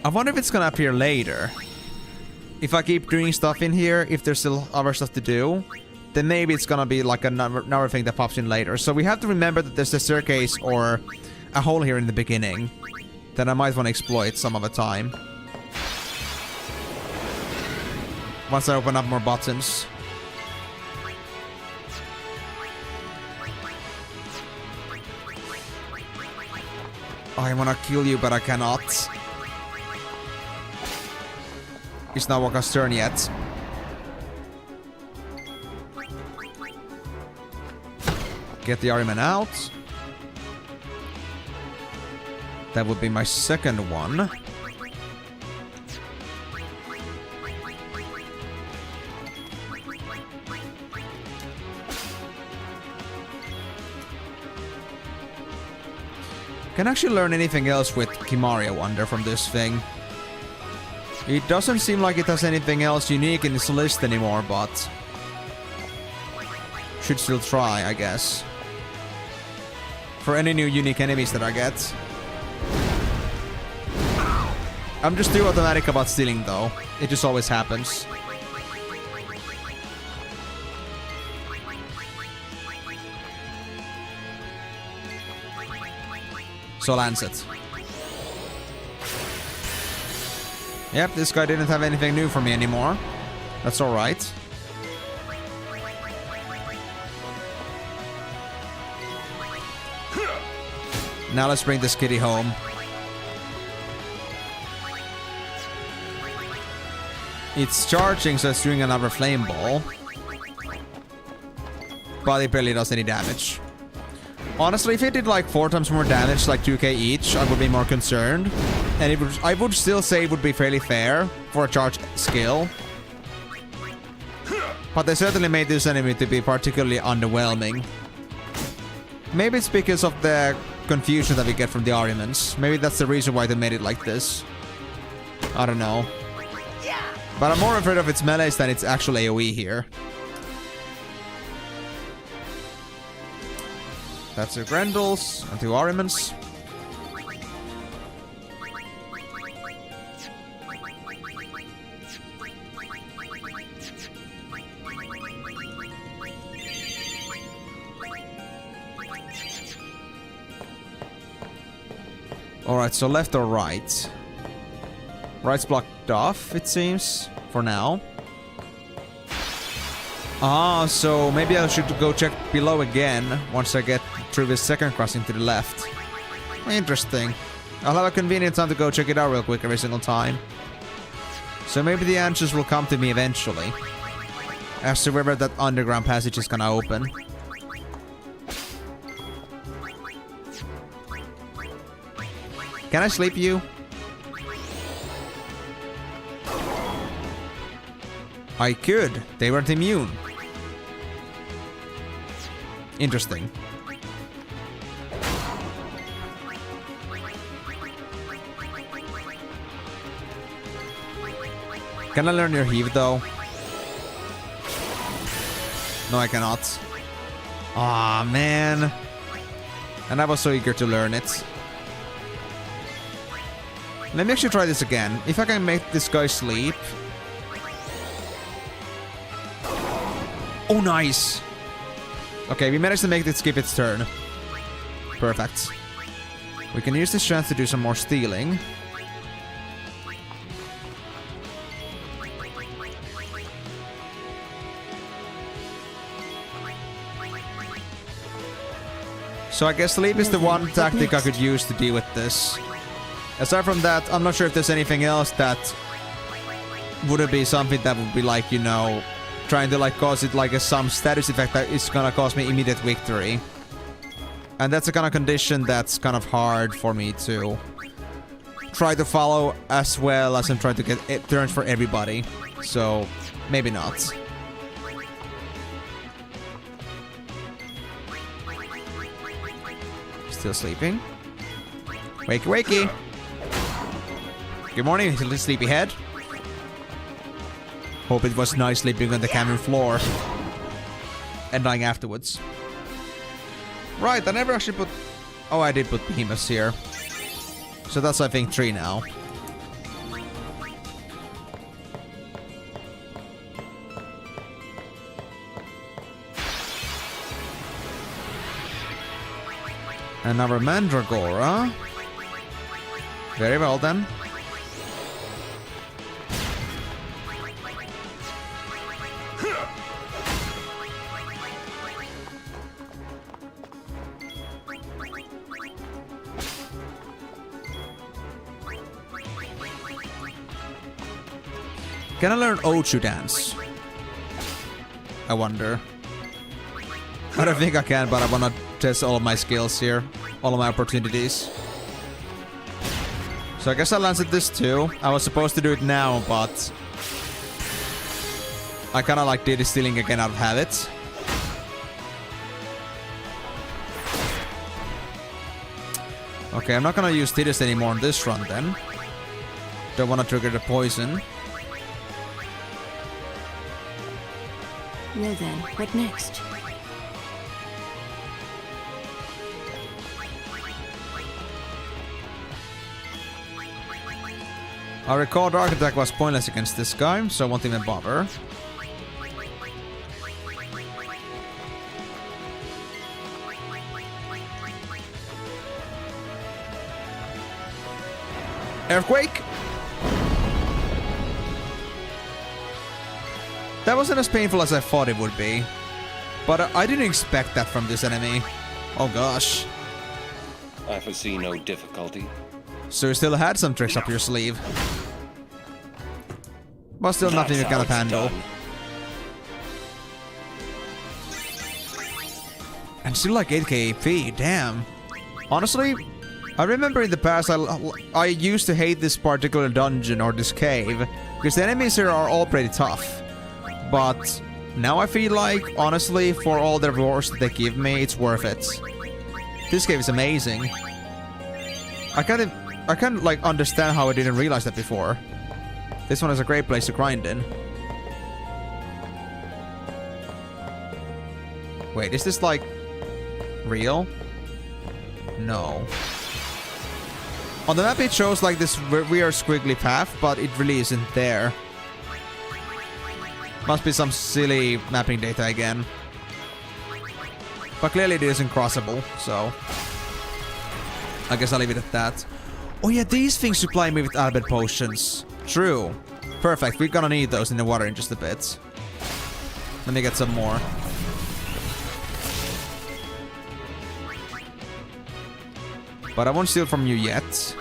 I wonder if it's gonna appear later. If I keep doing stuff in here, if there's still other stuff to do, then maybe it's gonna be like another thing that pops in later. So we have to remember that there's a staircase or a hole here in the beginning that I might want to exploit some other time. Once I open up more buttons. I wanna kill you, but I cannot. It's not Waka's turn yet. Get the Ariman out. That would be my second one. Can I actually learn anything else with Kimari, I wonder, from this thing? It doesn't seem like it has anything else unique in this list anymore, but... should still try, I guess. For any new unique enemies that I get. I'm just too automatic about stealing, though. It just always happens. So Lancet. Yep, this guy didn't have anything new for me anymore. That's alright. Now let's bring this kitty home. It's charging, so it's doing another flame ball. But it barely does any damage. Honestly, if it did like 4 times more damage, like 2k each, I would be more concerned. And it would, I would still say it would be fairly fair for a charge skill. But they certainly made this enemy to be particularly underwhelming. Maybe it's because of the confusion that we get from the arguments. Maybe that's the reason why they made it like this. I don't know. But I'm more afraid of its melees than its actual AoE here. That's 2 Grendels and 2 Arimans. Alright, so left or right? Right's blocked off, it seems, for now. Ah, so maybe I should go check below again once I get through this second crossing to the left. Interesting. I'll have a convenient time to go check it out real quick every single time. So maybe the answers will come to me eventually. As to whether that underground passage is gonna open. Can I sleep you? I could. They weren't immune. Interesting. Can I learn your heave though? No, I cannot. Aw, man. And I was so eager to learn it. Let me actually try this again. If I can make this guy sleep. Oh, nice. Okay, we managed to make it skip its turn. Perfect. We can use this chance to do some more stealing. So I guess sleep is the one tactic I could use to deal with this. Aside from that, I'm not sure if there's anything else that wouldn't be something that would be like, you know, trying to like cause it like some status effect that is gonna cause me immediate victory. And that's a kind of condition that's kind of hard for me to try to follow as well as I'm trying to get turns for everybody. So, maybe not. Still sleeping. Wakey wakey. Good morning, little sleepyhead. Hope it was nice sleeping on the cabin floor. And dying afterwards. Right, I never actually put... Oh, I did put Behemoths here. So that's, I think, 3 now. Another Mandragora. Very well then. Can I learn Ochu dance? I wonder. I don't think I can, but I wanna test all of my skills here. All of my opportunities. So I guess I landed this too. I was supposed to do it now, but I kinda like did stealing again out of habit. Okay, I'm not gonna use Tidus anymore on this run then. Don't wanna trigger the poison. Well then, what next? I recall Dark Attack was pointless against this guy, so I won't even bother. Earthquake! That wasn't as painful as I thought it would be. But I didn't expect that from this enemy. Oh gosh. I foresee no difficulty. So you still had some tricks up your sleeve. But still nothing you cannot handle. And still like 8k AP, damn. Honestly, I remember in the past I used to hate this particular dungeon or this cave. Because the enemies here are all pretty tough. But now I feel like, honestly, for all the rewards that they give me, it's worth it. This cave is amazing. I can't like understand how I didn't realize that before. This one is a great place to grind in. Wait, is this like real? No. On the map it shows like this weird squiggly path, but it really isn't there. Must be some silly mapping data again. But clearly it isn't crossable, so I guess I'll leave it at that. Oh yeah, these things supply me with Albert potions. True. Perfect, we're gonna need those in the water in just a bit. Let me get some more. But I won't steal from you yet.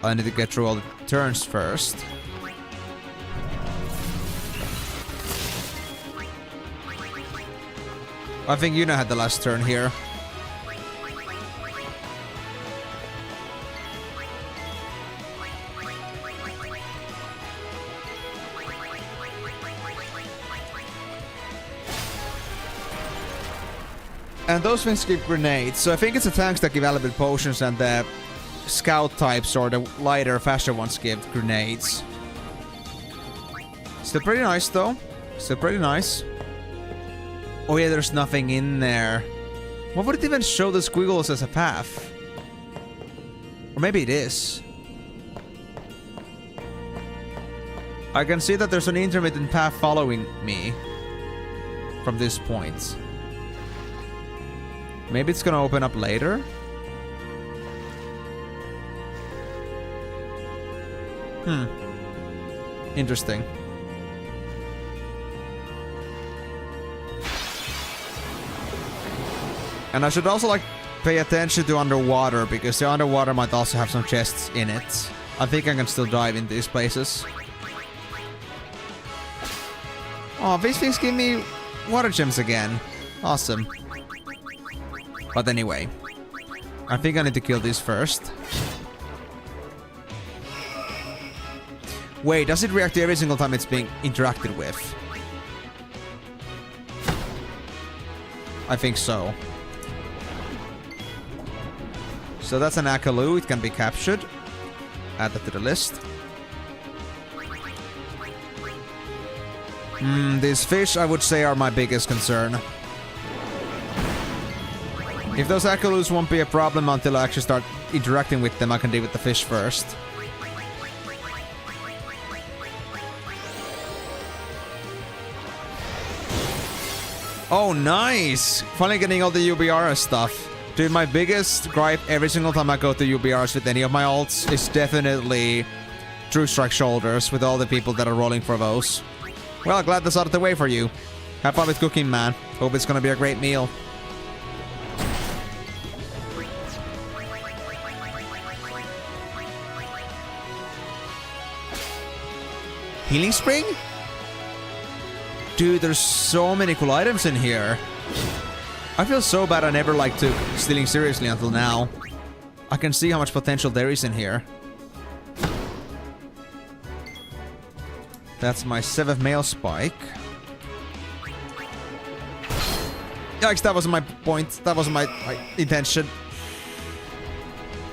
I need to get through all the turns first. I think Yuna had the last turn here. And those things give grenades, so I think it's the tanks that give Alibid potions and the scout types or the lighter, faster ones give grenades. Still pretty nice though. Still pretty nice. Oh yeah, there's nothing in there. What would it even show the squiggles as a path? Or maybe it is. I can see that there's an intermittent path following me from this point. Maybe it's gonna open up later? Interesting. And I should also like pay attention to underwater, because the underwater might also have some chests in it. I think I can still dive in these places. Oh, these things give me water gems again. Awesome. But anyway, I think I need to kill these first. Wait, does it react to every single time it's being interacted with? I think so. So that's an Akalu, it can be captured. Add that to the list. These fish, I would say, are my biggest concern. If those Akalus won't be a problem until I actually start interacting with them, I can deal with the fish first. Oh, nice! Finally getting all the UBR stuff. Dude, my biggest gripe every single time I go to UBRs with any of my alts is definitely True Strike Shoulders with all the people that are rolling for those. Well, glad that's out of the way for you. Have fun with cooking, man. Hope it's gonna be a great meal. Healing Spring? Dude, there's so many cool items in here. I feel so bad I never like took stealing seriously until now. I can see how much potential there is in here. That's my 7th male spike. Yikes, that wasn't my point. That wasn't my intention.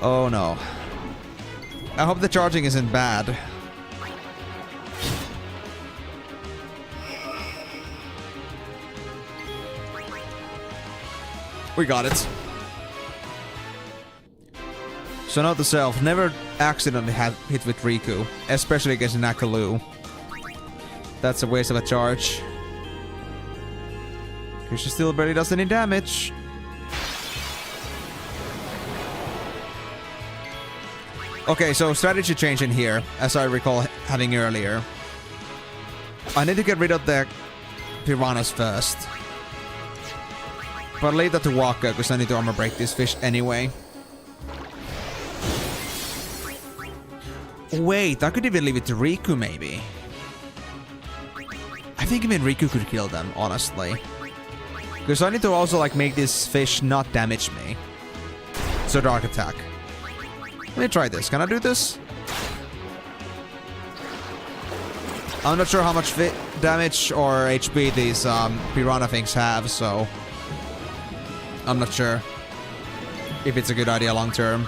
Oh no. I hope the charging isn't bad. We got it. So note to self, never accidentally hit with Riku, especially against Nakalu. That's a waste of a charge. Because she still barely does any damage. Okay, so strategy change in here, as I recall having earlier. I need to get rid of the piranhas first. But leave that to Waka, because I need to armor break this fish anyway. Wait, I could even leave it to Riku, maybe. I think even Riku could kill them, honestly. Because I need to also, like, make this fish not damage me. So Dark Attack. Let me try this. Can I do this? I'm not sure how much damage or HP these piranha things have, so... I'm not sure if it's a good idea long term.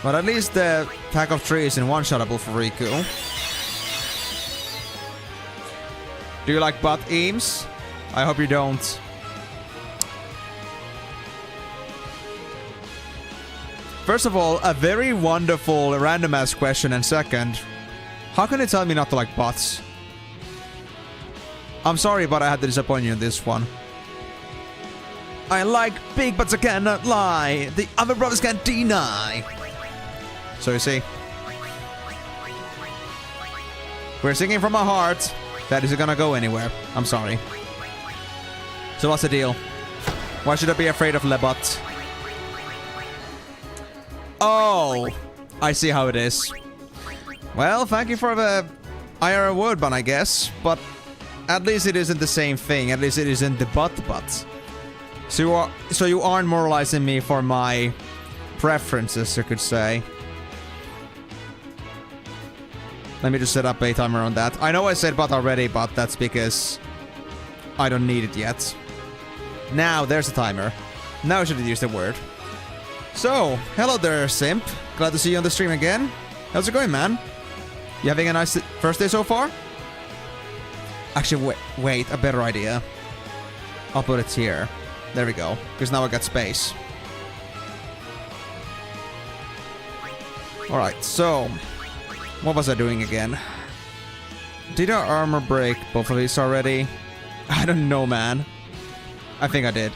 But at least the Pack of Trees is one-shottable for Riku. Do you like butt aims? I hope you don't. First of all, a very wonderful random-ass question, and second, how can you tell me not to like butts? I'm sorry, but I had to disappoint you in this one. I like big butts, I cannot lie. The other brothers can't deny. So you see, we're singing from our heart. That isn't gonna go anywhere. I'm sorry. So what's the deal? Why should I be afraid of Lebot? Oh, I see how it is. Well, thank you for the IRL word ban, I guess. But at least it isn't the same thing. At least it isn't the butt. So you aren't moralizing me for my preferences, you could say. Let me just set up a timer on that. I know I said butt already, but that's because I don't need it yet. Now, there's a timer. Now I should use the word. So, hello there, Simp. Glad to see you on the stream again. How's it going, man? You having a nice first day so far? Actually, wait, a better idea. I'll put it here. There we go. Because now I got space. Alright, so... what was I doing again? Did I armor break both of these already? I don't know, man. I think I did.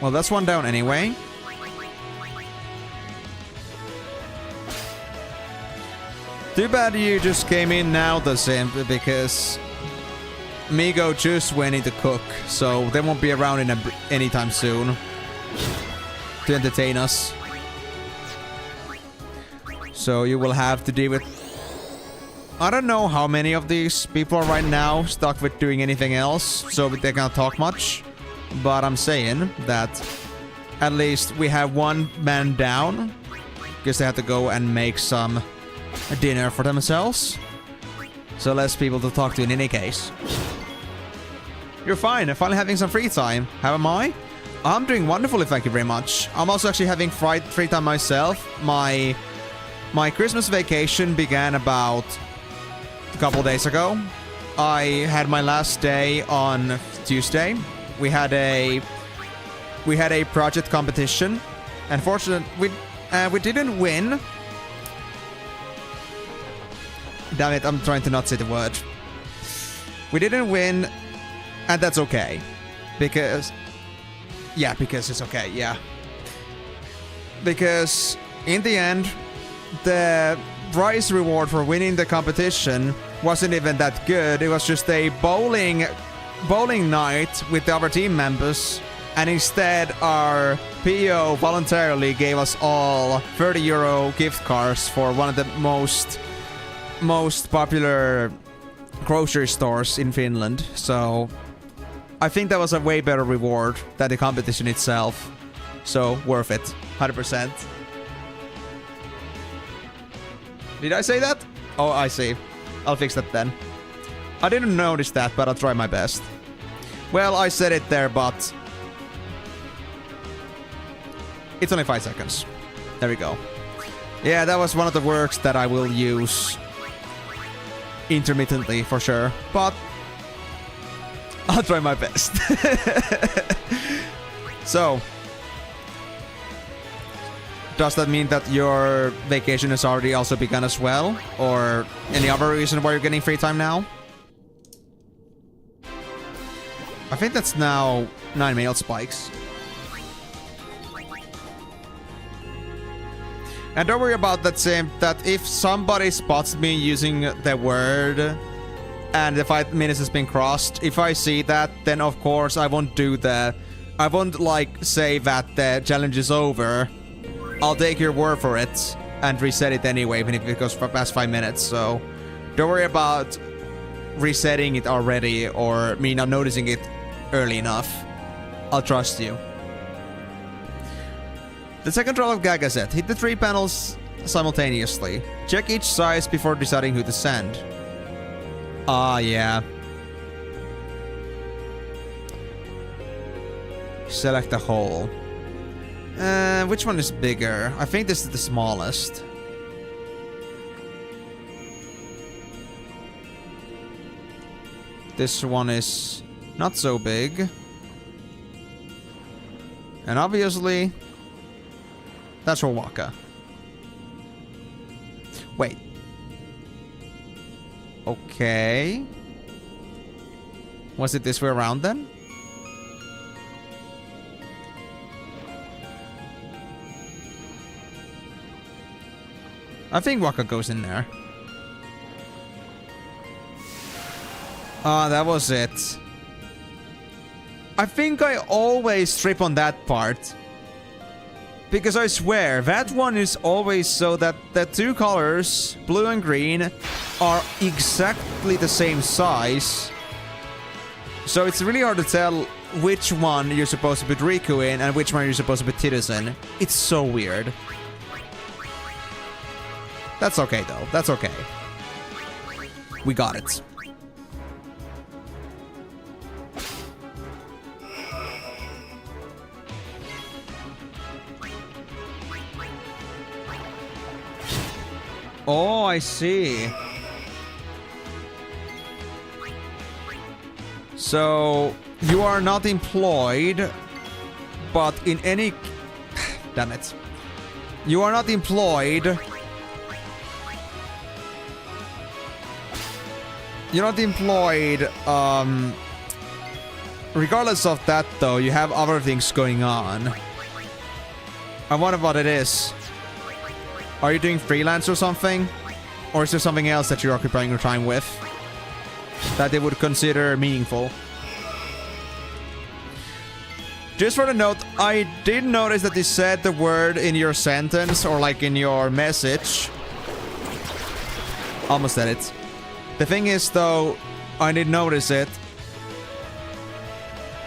Well, that's one down anyway. Too bad you just came in now, the Simp, because Migo just went in to cook, so they won't be around anytime soon to entertain us. So you will have to deal with... I don't know how many of these people are right now stuck with doing anything else, so they can't talk much. But I'm saying that at least we have one man down, because they have to go and make some dinner for themselves. So less people to talk to in any case. You're fine. I'm finally having some free time. How am I? I'm doing wonderfully, thank you very much. I'm also actually having free time myself. My Christmas vacation began about a couple days ago. I had my last day on Tuesday. We had a project competition. Unfortunately, we didn't win. Damn it, I'm trying to not say the word. We didn't win, and that's okay. Because it's okay, yeah. Because in the end, the prize reward for winning the competition wasn't even that good. It was just a bowling night with the other team members, and instead our PO voluntarily gave us all 30 euro gift cards for one of the most popular grocery stores in Finland. So I think that was a way better reward than the competition itself. So worth it, 100%. Did I say that? Oh, I see. I'll fix that then. I didn't notice that, but I'll try my best. Well, I said it there, but It's only 5 seconds. There we go. Yeah, that was one of the words that I will use intermittently for sure, but I'll try my best. So, does that mean that your vacation has already also begun as well? Or any other reason why you're getting free time now? I think that's now 9 mail spikes. And don't worry about that, Sim, that if somebody spots me using the word and the 5 minutes has been crossed, if I see that, then of course I won't do the... I won't, like, say that the challenge is over. I'll take your word for it and reset it anyway, even if it goes for past 5 minutes, so... Don't worry about resetting it already or me not noticing it early enough. I'll trust you. The second trial of Gaga said, hit the 3 panels simultaneously. Check each size before deciding who to send. Ah, yeah. Select the whole. Which one is bigger? I think this is the smallest. This one is not so big. And obviously... that's for Waka. Wait. Okay. Was it this way around then? I think Waka goes in there. Ah, that was it. I think I always trip on that part. Because I swear, that one is always so that the 2 colors, blue and green, are exactly the same size. So it's really hard to tell which one you're supposed to put Riku in and which one you're supposed to put Tidus in. It's so weird. That's okay though, that's okay. We got it. Oh, I see. So, you are not employed, but in any... Damn it. You are not employed. You're not employed, regardless of that, though, you have other things going on. I wonder what it is. Are you doing freelance or something? Or is there something else that you're occupying your time with that they would consider meaningful? Just for the note, I did notice that you said the word in your sentence or like in your message. Almost said it. The thing is though, I did notice it.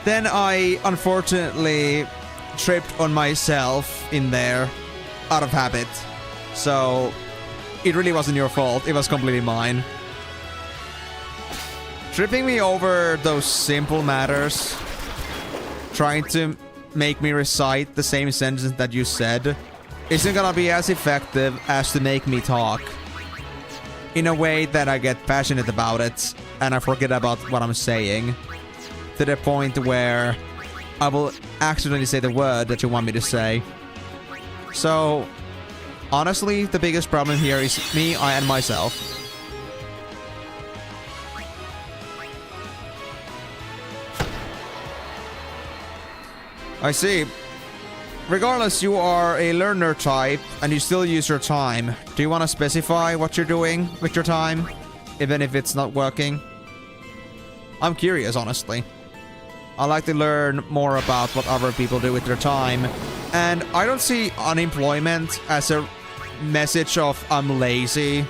Then I unfortunately tripped on myself in there out of habit. So, it really wasn't your fault. It was completely mine. Tripping me over those simple matters, trying to make me recite the same sentence that you said, isn't gonna be as effective as to make me talk. In a way that I get passionate about it, and I forget about what I'm saying. To the point where I will accidentally say the word that you want me to say. So... honestly, the biggest problem here is me and myself. I see. Regardless, you are a learner type and you still use your time. Do you want to specify what you're doing with your time? Even if it's not working? I'm curious, honestly. I like to learn more about what other people do with their time. And I don't see unemployment as a message of I'm lazy,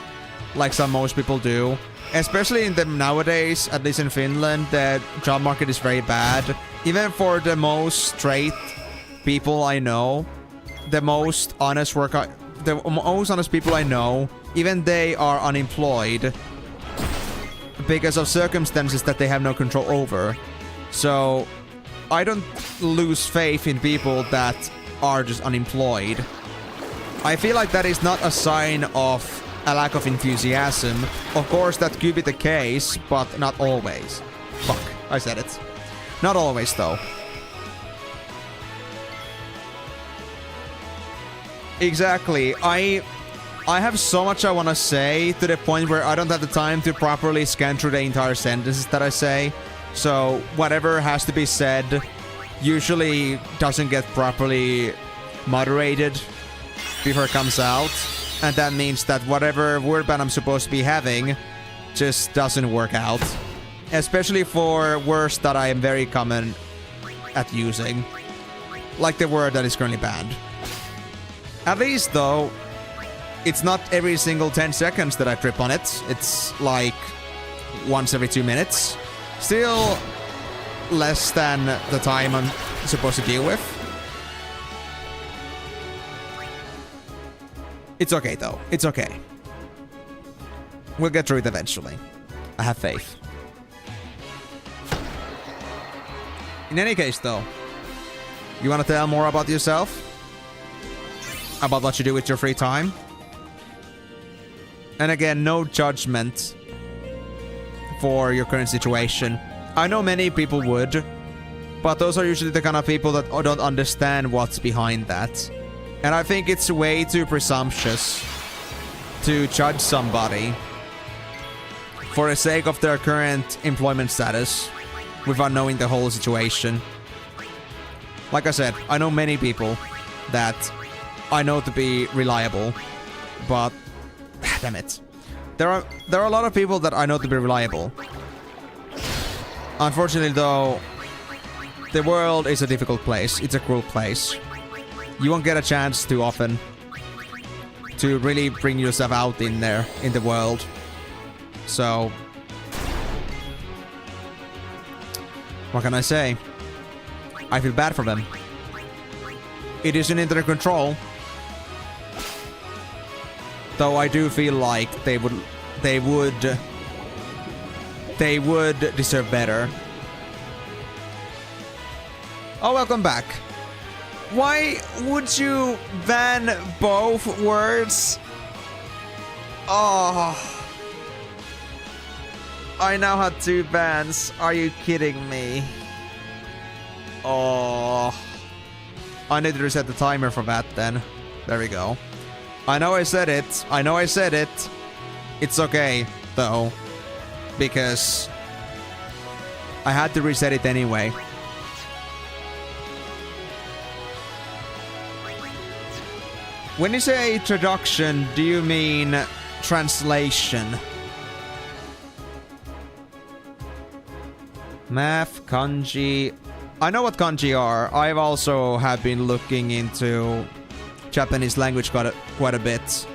like most people do. Especially in the nowadays, at least in Finland, the job market is very bad. Even for the most straight people I know, the most honest people I know, even they are unemployed because of circumstances that they have no control over. So I don't lose faith in people that are just unemployed. I feel like that is not a sign of a lack of enthusiasm. Of course, that could be the case, but not always. Fuck, I said it. Not always, though. Exactly. I have so much I want to say to the point where I don't have the time to properly scan through the entire sentences that I say. So whatever has to be said usually doesn't get properly moderated before it comes out. And that means that whatever word ban I'm supposed to be having just doesn't work out. Especially for words that I am very common at using. Like the word that is currently banned. At least, though, it's not every single 10 seconds that I trip on it. It's like once every 2 minutes. Still less than the time I'm supposed to deal with. It's okay, though. It's okay. We'll get through it eventually. I have faith. In any case, though, you want to tell more about yourself? About what you do with your free time? And again, no judgment for your current situation. I know many people would, but those are usually the kind of people that don't understand what's behind that. And I think it's way too presumptuous to judge somebody for the sake of their current employment status without knowing the whole situation. Like I said, I know many people that I know to be reliable, but damn it. There are a lot of people that I know to be reliable. Unfortunately, though, the world is a difficult place. It's a cruel place. You won't get a chance too often to really bring yourself out in there, in the world. So, what can I say? I feel bad for them. It isn't in their control. Though I do feel like they would deserve better. Oh, welcome back. Why would you ban both words? Oh. I now had 2 bans. Are you kidding me? Oh. I need to reset the timer for that then. There we go. I know I said it. I know I said it. It's okay, though. Because I had to reset it anyway. When you say traduction, do you mean translation? Math, kanji. I know what kanji are. I've also have been looking into Japanese language quite a bit.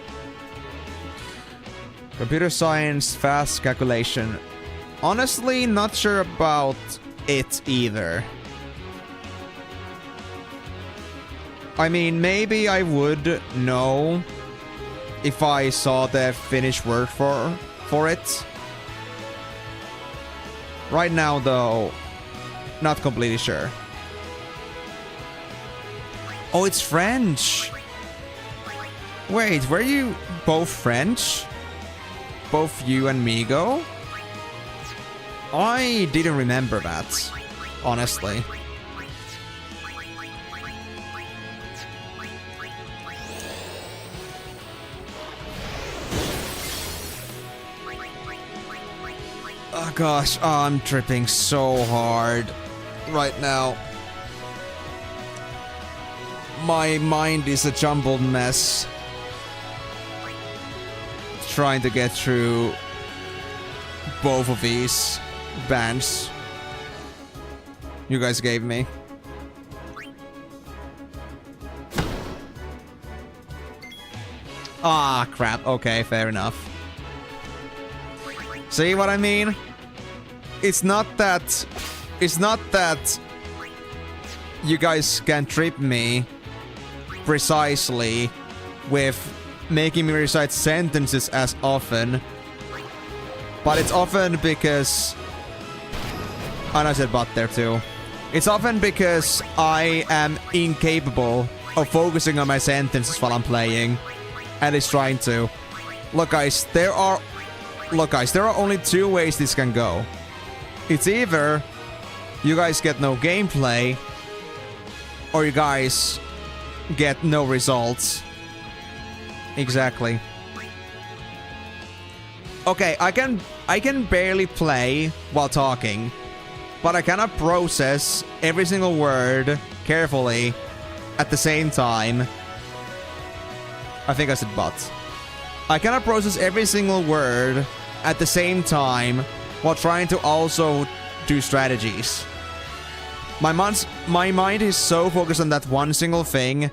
Computer science, fast calculation. Honestly, not sure about it either. I mean, maybe I would know if I saw the Finnish word for it. Right now, though, not completely sure. Oh, it's French! Wait, were you both French? Both you and Migo? I didn't remember that, honestly. Oh gosh, I'm tripping so hard right now. My mind is a jumbled mess. Trying to get through both of these bands you guys gave me. Ah, crap. Okay, fair enough. See what I mean? It's not that you guys can trip me precisely with making me recite sentences as often, but it's often because... And I said but there too. It's often because I am incapable of focusing on my sentences while I'm playing. At least trying to. Look guys, there are only two ways this can go. It's either you guys get no gameplay, or you guys get no results. Exactly. Okay, I can barely play while talking, but I cannot process every single word carefully at the same time. I think I said but. I cannot process every single word at the same time while trying to also do strategies. My mind is so focused on that one single thing,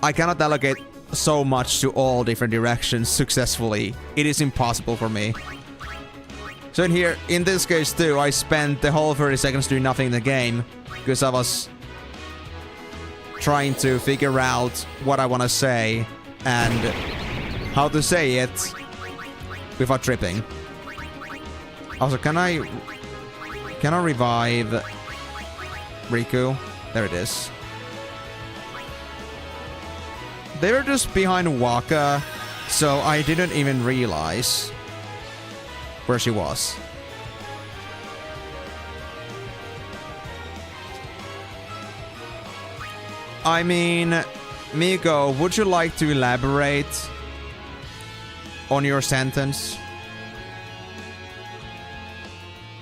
I cannot delegate so much to all different directions successfully. It is impossible for me. So in this case too, I spent the whole 30 seconds doing nothing in the game because I was trying to figure out what I want to say and how to say it without tripping. Also, can I revive Riku? There it is. They were just behind Waka, so I didn't even realize where she was. I mean, Miko, would you like to elaborate on your sentence?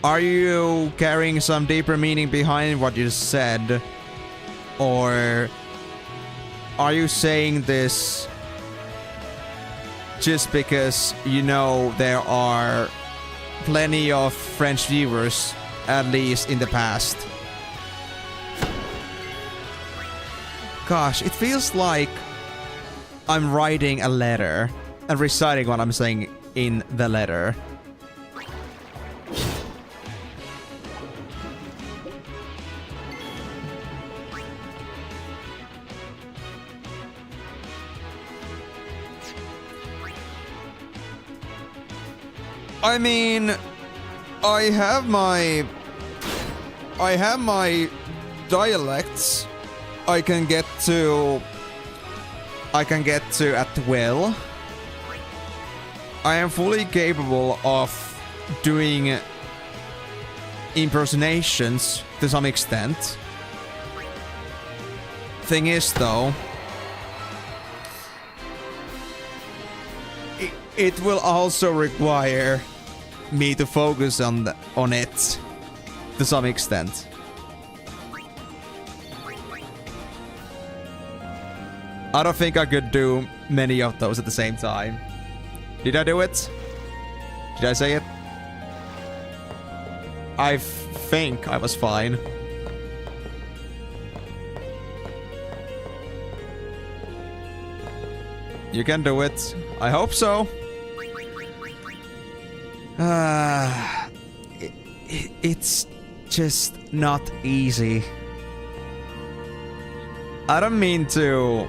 Are you carrying some deeper meaning behind what you said? Or are you saying this just because you know there are plenty of French viewers, at least in the past? Gosh, it feels like I'm writing a letter and reciting what I'm saying in the letter. I mean, I have my dialects I can get to at will. I am fully capable of doing impersonations to some extent. Thing is though, it will also require me to focus on it to some extent. I don't think I could do many of those at the same time. Did I do it? Did I say it? I think I was fine. You can do it. I hope so. It's just not easy. I don't mean to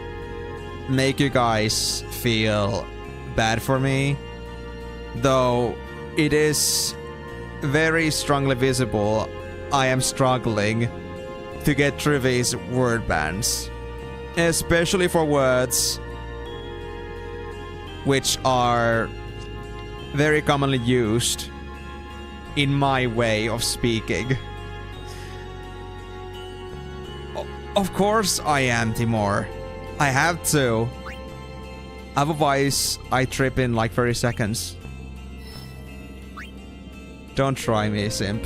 make you guys feel bad for me, though it is very strongly visible I am struggling to get through these word bands, especially for words which are very commonly used in my way of speaking. Of course I am, Timur. I have to. Otherwise, I trip in like 30 seconds. Don't try me, simp.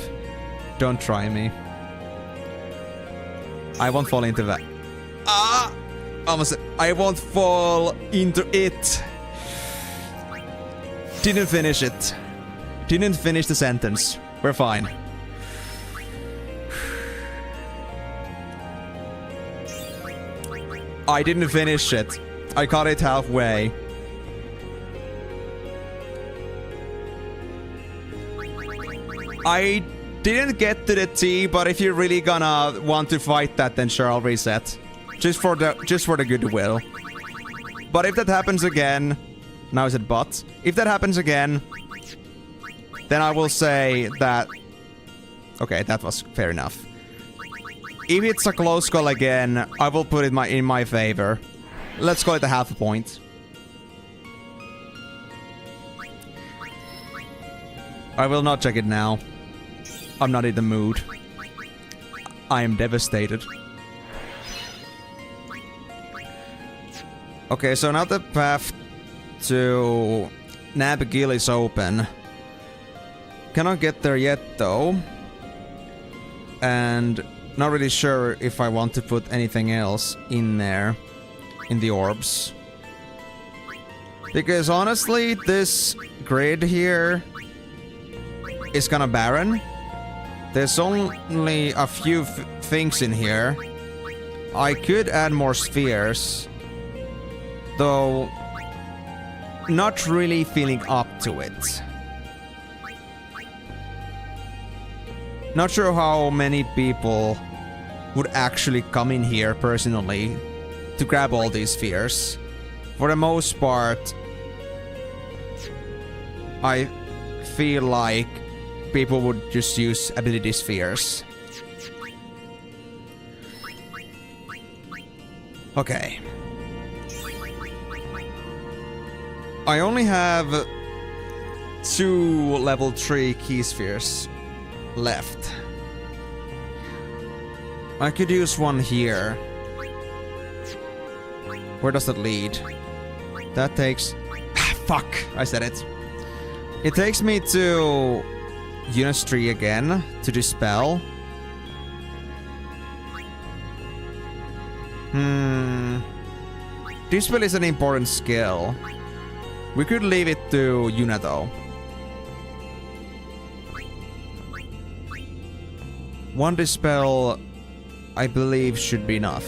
Don't try me. I won't fall into that. Almost. I won't fall into it. Didn't finish it. Didn't finish the sentence. We're fine. I didn't finish it. I cut it halfway. I didn't get to the T, but if you're really gonna want to fight that, then sure, I'll reset. Just for the goodwill. But if that happens again... Now is it but? If that happens again, then I will say that... Okay, that was fair enough. If it's a close call again, I will put it in my favor. Let's call it a half a point. I will not check it now. I'm not in the mood. I am devastated. Okay, so now the path to Nabagil is open. Cannot get there yet though. And not really sure if I want to put anything else in there. In the orbs. Because honestly, this grid here is kinda barren. There's only a few things in here. I could add more spheres. Though, not really feeling up to it. Not sure how many people would actually come in here personally to grab all these spheres. For the most part, I feel like people would just use ability spheres. Okay. I only have 2 level 3 key spheres left. I could use one here. Where does that lead? That takes... Fuck! I said it. It takes me to Unus 3 again to dispel. Dispel is an important skill. We could leave it to Yuna though. One dispel, I believe, should be enough.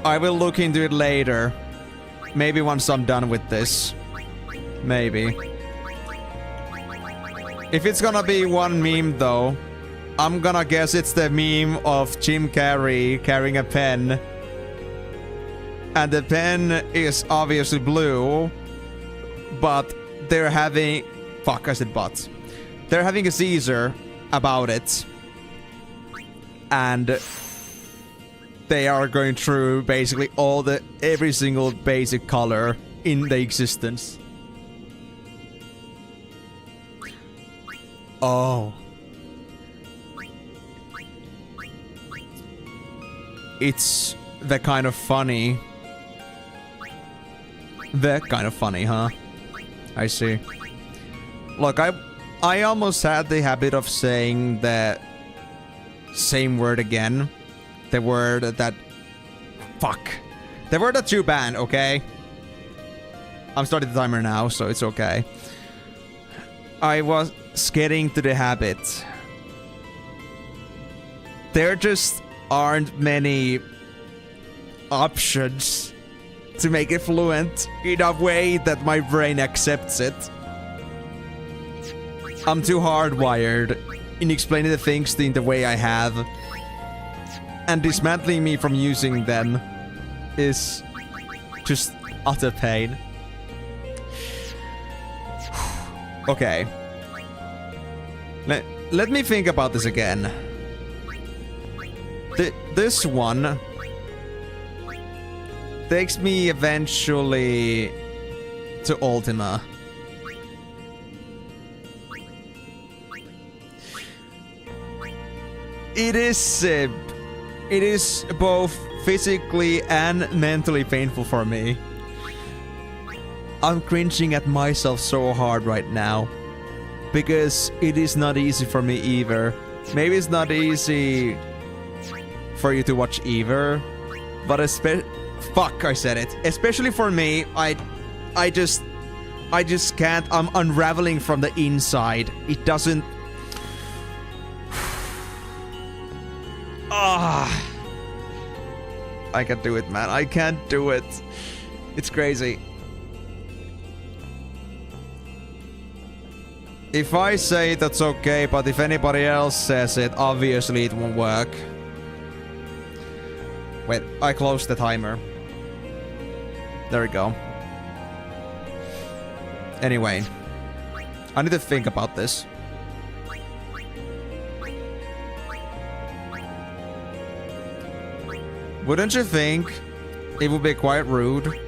I will look into it later. Maybe once I'm done with this. Maybe. If it's gonna be one meme though, I'm gonna guess it's the meme of Jim Carrey carrying a pen. And the pen is obviously blue, but they're having... Fuck, I said but. They're having a seizure about it. And they are going through basically every single basic color in the existence. Oh. It's the kind of funny. The kind of funny, huh? I see. Look, I almost had the habit of saying the same word again. The word that... Fuck. The word that you banned, okay? I'm starting the timer now, so it's okay. I was getting to the habit. There just aren't many options to make it fluent in a way that my brain accepts it. I'm too hardwired in explaining the things in the way I have. And dismantling me from using them is just utter pain. Okay. Let me think about this again. This one takes me eventually to Ultima. It is both physically and mentally painful for me. I'm cringing at myself so hard right now. Because it is not easy for me either. Maybe it's not easy for you to watch either. But fuck, I said it. Especially for me, I just can't. I'm unraveling from the inside. It doesn't... I can't do it, man. I can't do it. It's crazy. If I say that's okay, but if anybody else says it, obviously it won't work. Wait, I closed the timer. There we go. Anyway. I need to think about this. Wouldn't you think it would be quite rude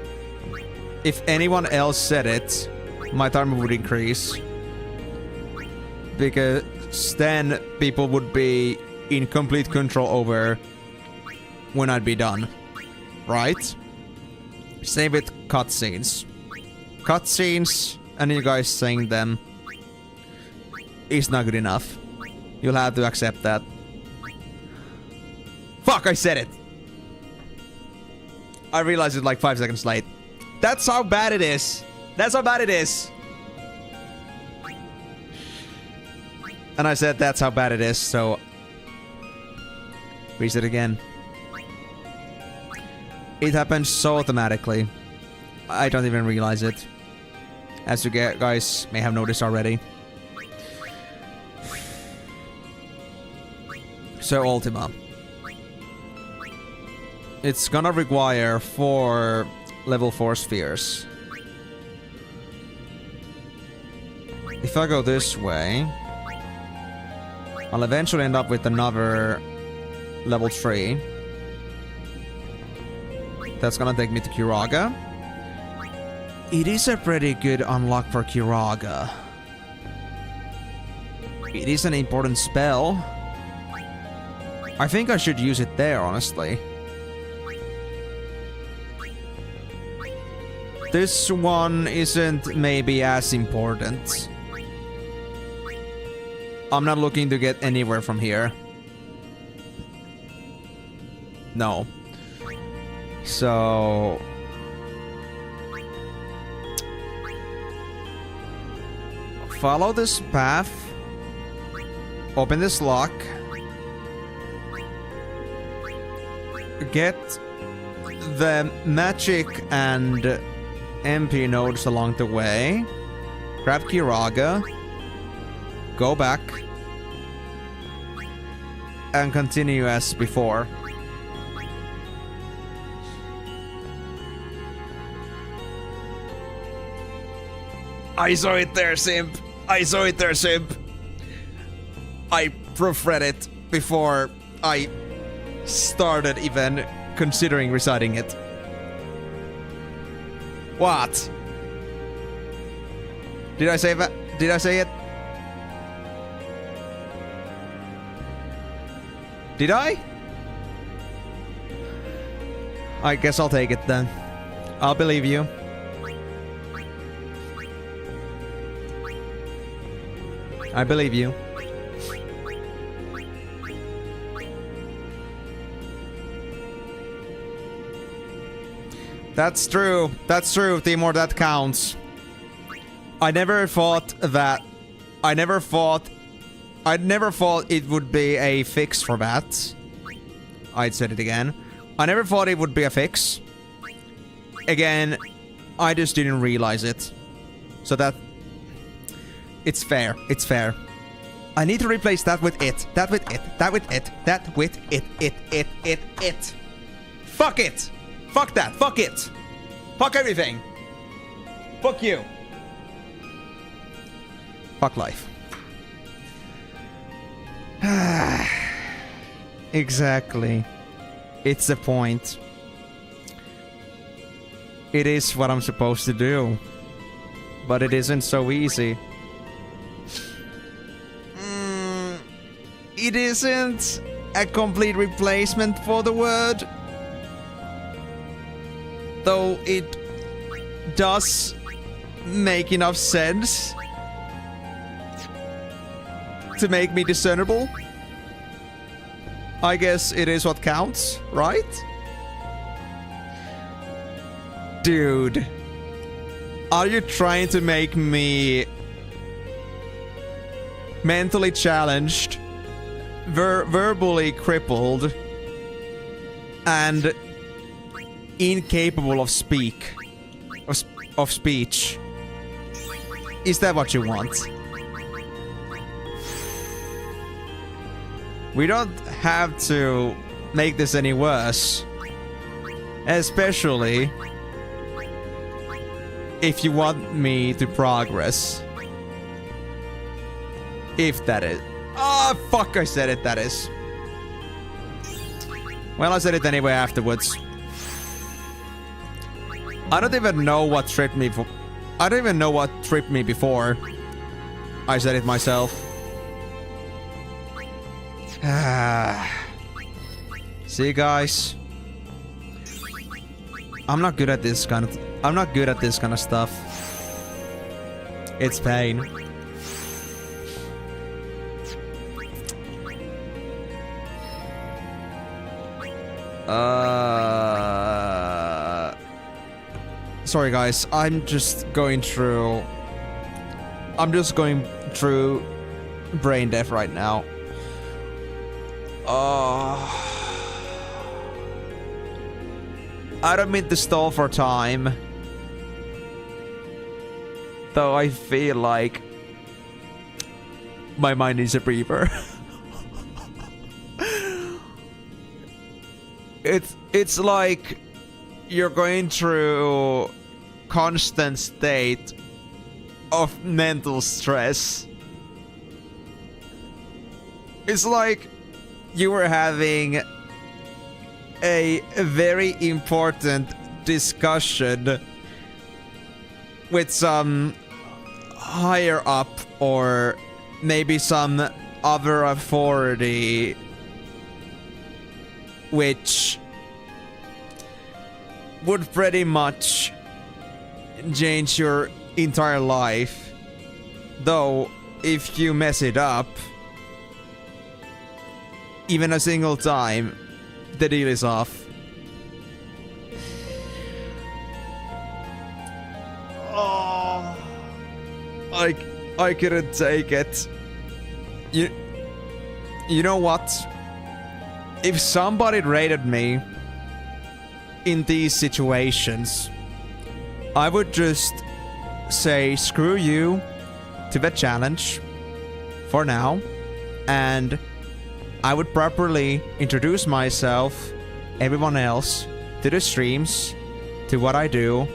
if anyone else said it, my timer would increase? Because then people would be in complete control over when I'd be done. Right? Same with cutscenes. Cutscenes and you guys saying them is not good enough. You'll have to accept that. Fuck, I said it! I realized it like 5 seconds late. That's how bad it is. That's how bad it is. And I said that's how bad it is, so... reset again. It happens so automatically. I don't even realize it. As you guys may have noticed already. So Ultima. It's gonna require 4 level 4 spheres. If I go this way, I'll eventually end up with another level 3. That's gonna take me to Kiraga. It is a pretty good unlock for Kiraga. It is an important spell. I think I should use it there, honestly. This one isn't maybe as important. I'm not looking to get anywhere from here. No. So... follow this path. Open this lock. Get the magic and MP nodes along the way. Grab Kiraga. Go back. And continue as before. I saw it there, Simp. I saw it there, Simp. I proofread it before I started even considering reciting it. What? Did I say that? Did I say it? Did I? I guess I'll take it then. I'll believe you. I believe you. That's true. That's true, Timur. That counts. I never thought it would be a fix for that. I'd said it again. I never thought it would be a fix. Again, I just didn't realize it. So that... it's fair. It's fair. I need to replace that with it. That with it. That with it. That with it. It. Fuck it! Fuck that. Fuck it. Fuck everything. Fuck you. Fuck life. Exactly. It's the point. It is what I'm supposed to do. But it isn't so easy. It isn't a complete replacement for the word. Though it does make enough sense to make me discernible. I guess it is what counts, right? Dude. Are you trying to make me mentally challenged, verbally crippled, and incapable of speech? Is that what you want? We don't have to make this any worse. Especially if you want me to progress. If that is. Ah, fuck, I said it, that is. Well, I said it anyway afterwards. I don't even know what tripped me for. I don't even know what tripped me before I said it myself. See, guys, I'm not good at this kind of stuff. It's pain. Sorry guys, I'm just going through brain death right now. I don't mean to stall for time, though I feel like my mind needs a breather. It's like you're going through constant state of mental stress. It's like you were having a very important discussion with some higher up or maybe some other authority, which would pretty much change your entire life. Though, if you mess it up, even a single time, the deal is off. Oh, I couldn't take it. You know what? If somebody rated me in these situations, I would just say screw you to the challenge for now, and I would properly introduce myself, everyone else, to the streams, to what I do,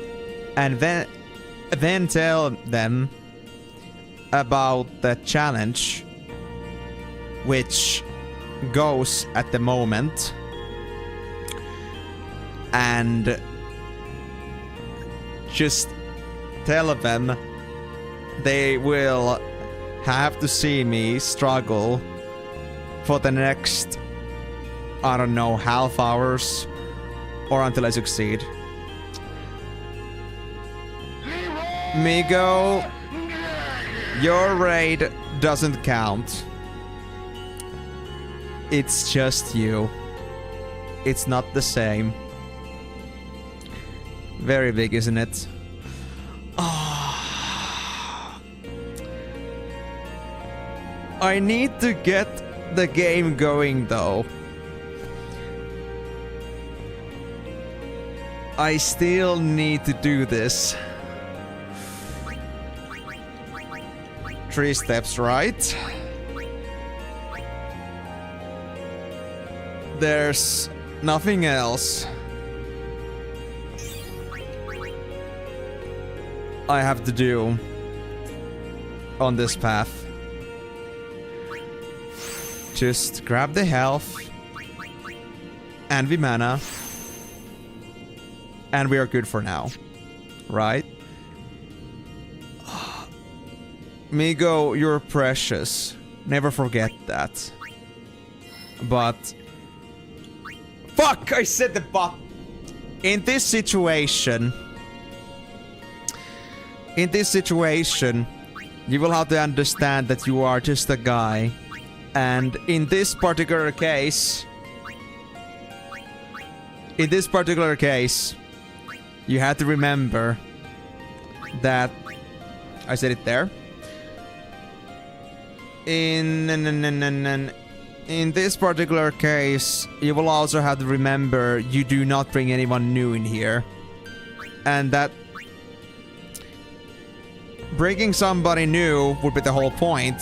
and then tell them about the challenge which goes at the moment, and just tell them they will have to see me struggle for the next, I don't know, half hours or until I succeed. Migo, your raid doesn't count. It's just you. It's not the same. Very big, isn't it? I need to get the game going though. I still need to do this. 3 steps, right? There's nothing else I have to do on this path. Just grab the health and the mana, and we are good for now, right? Migo, you're precious. Never forget that. But fuck! I said the but. In this situation, you will have to understand that you are just a guy. And in this particular case, you have to remember that I said it there. In this particular case, you will also have to remember you do not bring anyone new in here, and that bringing somebody new would be the whole point.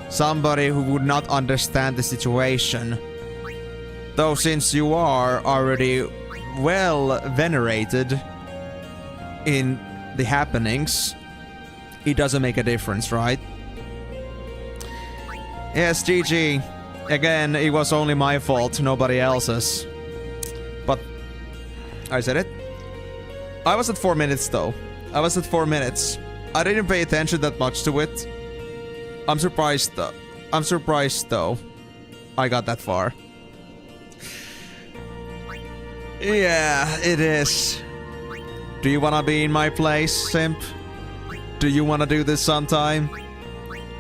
Somebody who would not understand the situation. Though since you are already well venerated in the happenings, it doesn't make a difference, right? Yes, GG. Again, it was only my fault, nobody else's. But I said it. I was at 4 minutes though. I was at 4 minutes. I didn't pay attention that much to it. I'm surprised though. I got that far. Yeah, it is. Do you wanna be in my place, simp? Do you wanna do this sometime?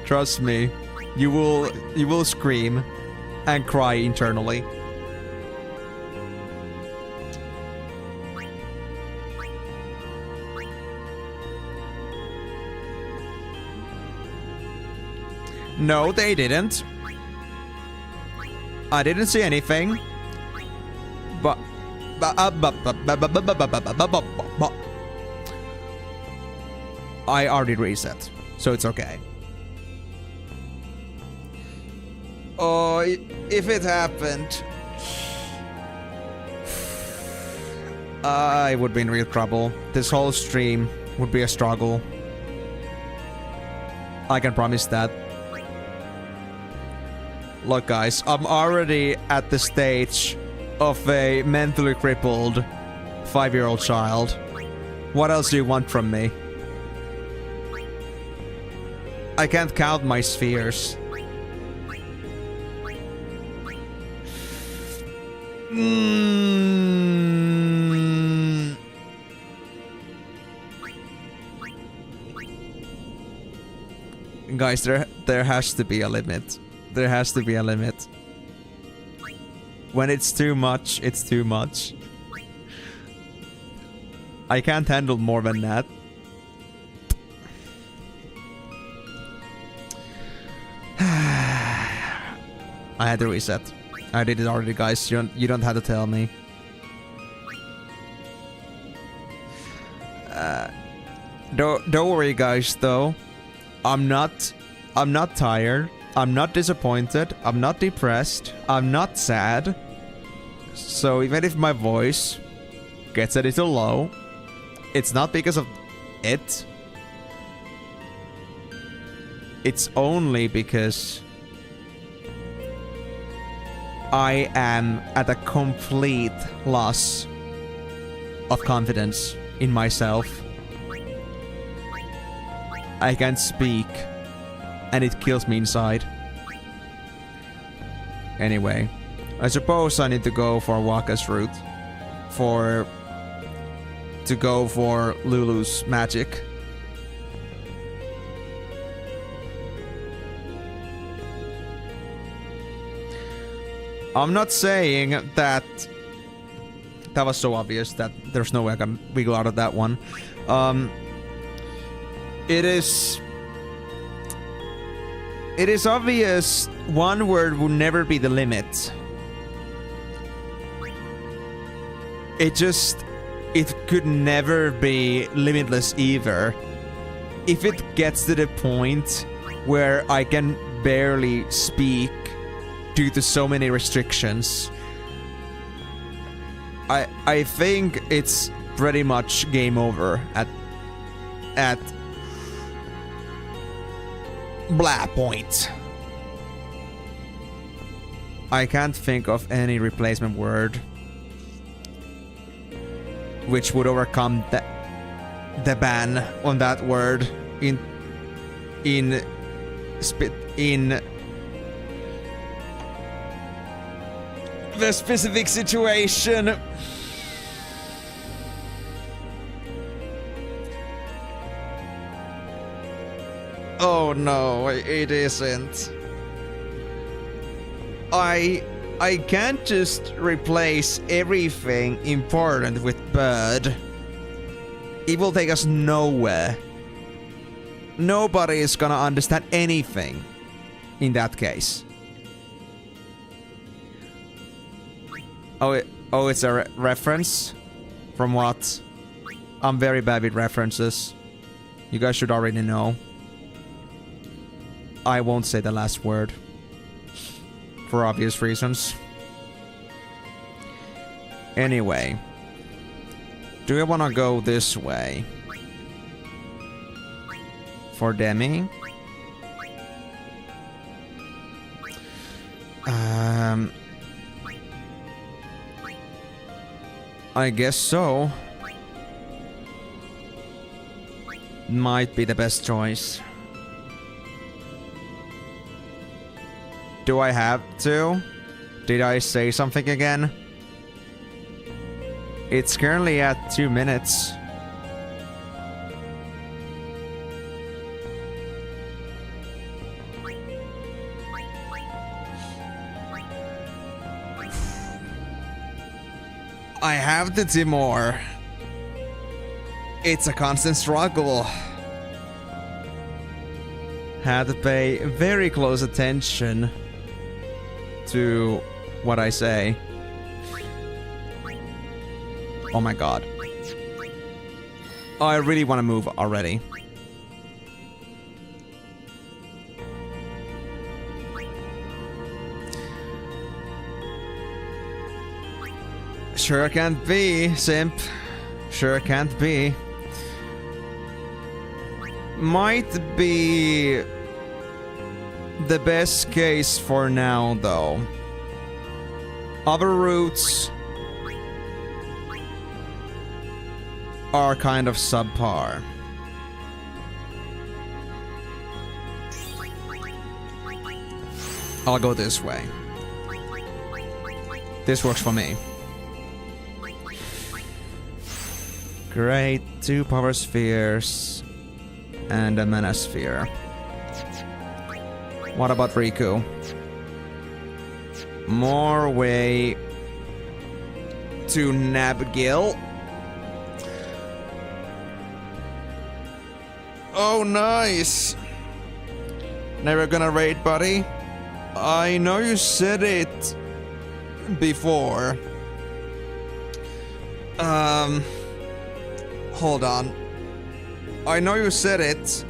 Trust me, you will scream and cry internally. No, they didn't. I didn't see anything. But I already reset, so it's okay. Oh, if it happened, I would be in real trouble. This whole stream would be a struggle. I can promise that. Look guys, I'm already at the stage of a mentally crippled 5-year-old child. What else do you want from me? I can't count my spheres. Guys, there has to be a limit. There has to be a limit. When it's too much, it's too much. I can't handle more than that. I had to reset. I did it already, guys. You don't have to tell me. Don't worry, guys. Though, I'm not tired. I'm not disappointed. I'm not depressed. I'm not sad. So even if my voice gets a little low, it's not because of it. It's only because I am at a complete loss of confidence in myself. I can't speak, and it kills me inside. Anyway, I suppose I need to go for Waka's route. To go for Lulu's magic. I'm not saying that... That was so obvious that there's no way I can wiggle out of that one. It is obvious one word will never be the limit. It could never be limitless either. If it gets to the point where I can barely speak due to so many restrictions, I think it's pretty much game over at blah point. I can't think of any replacement word which would overcome the ban on that word in the specific situation. Oh no, it isn't. I can't just replace everything important with bird. It will take us nowhere. Nobody is gonna understand anything in that case. Oh, it's a reference? From what? I'm very bad with references. You guys should already know. I won't say the last word. For obvious reasons. Anyway. Do I want to go this way? for Demi. I guess so. Might be the best choice. Do I have to? Did I say something again? It's currently at 2 minutes. I have to do more. It's a constant struggle. Had to pay very close attention to what I say. Oh my god. Oh, I really want to move already. Sure can't be, simp. Sure can't be. Might be the best case for now, though. Other routes are kind of subpar. I'll go this way. This works for me. Great, 2 power spheres and a mana sphere. What about Riku? More way to Nabgil. Oh, nice. Never gonna raid, buddy. I know you said it before. Hold on. I know you said it.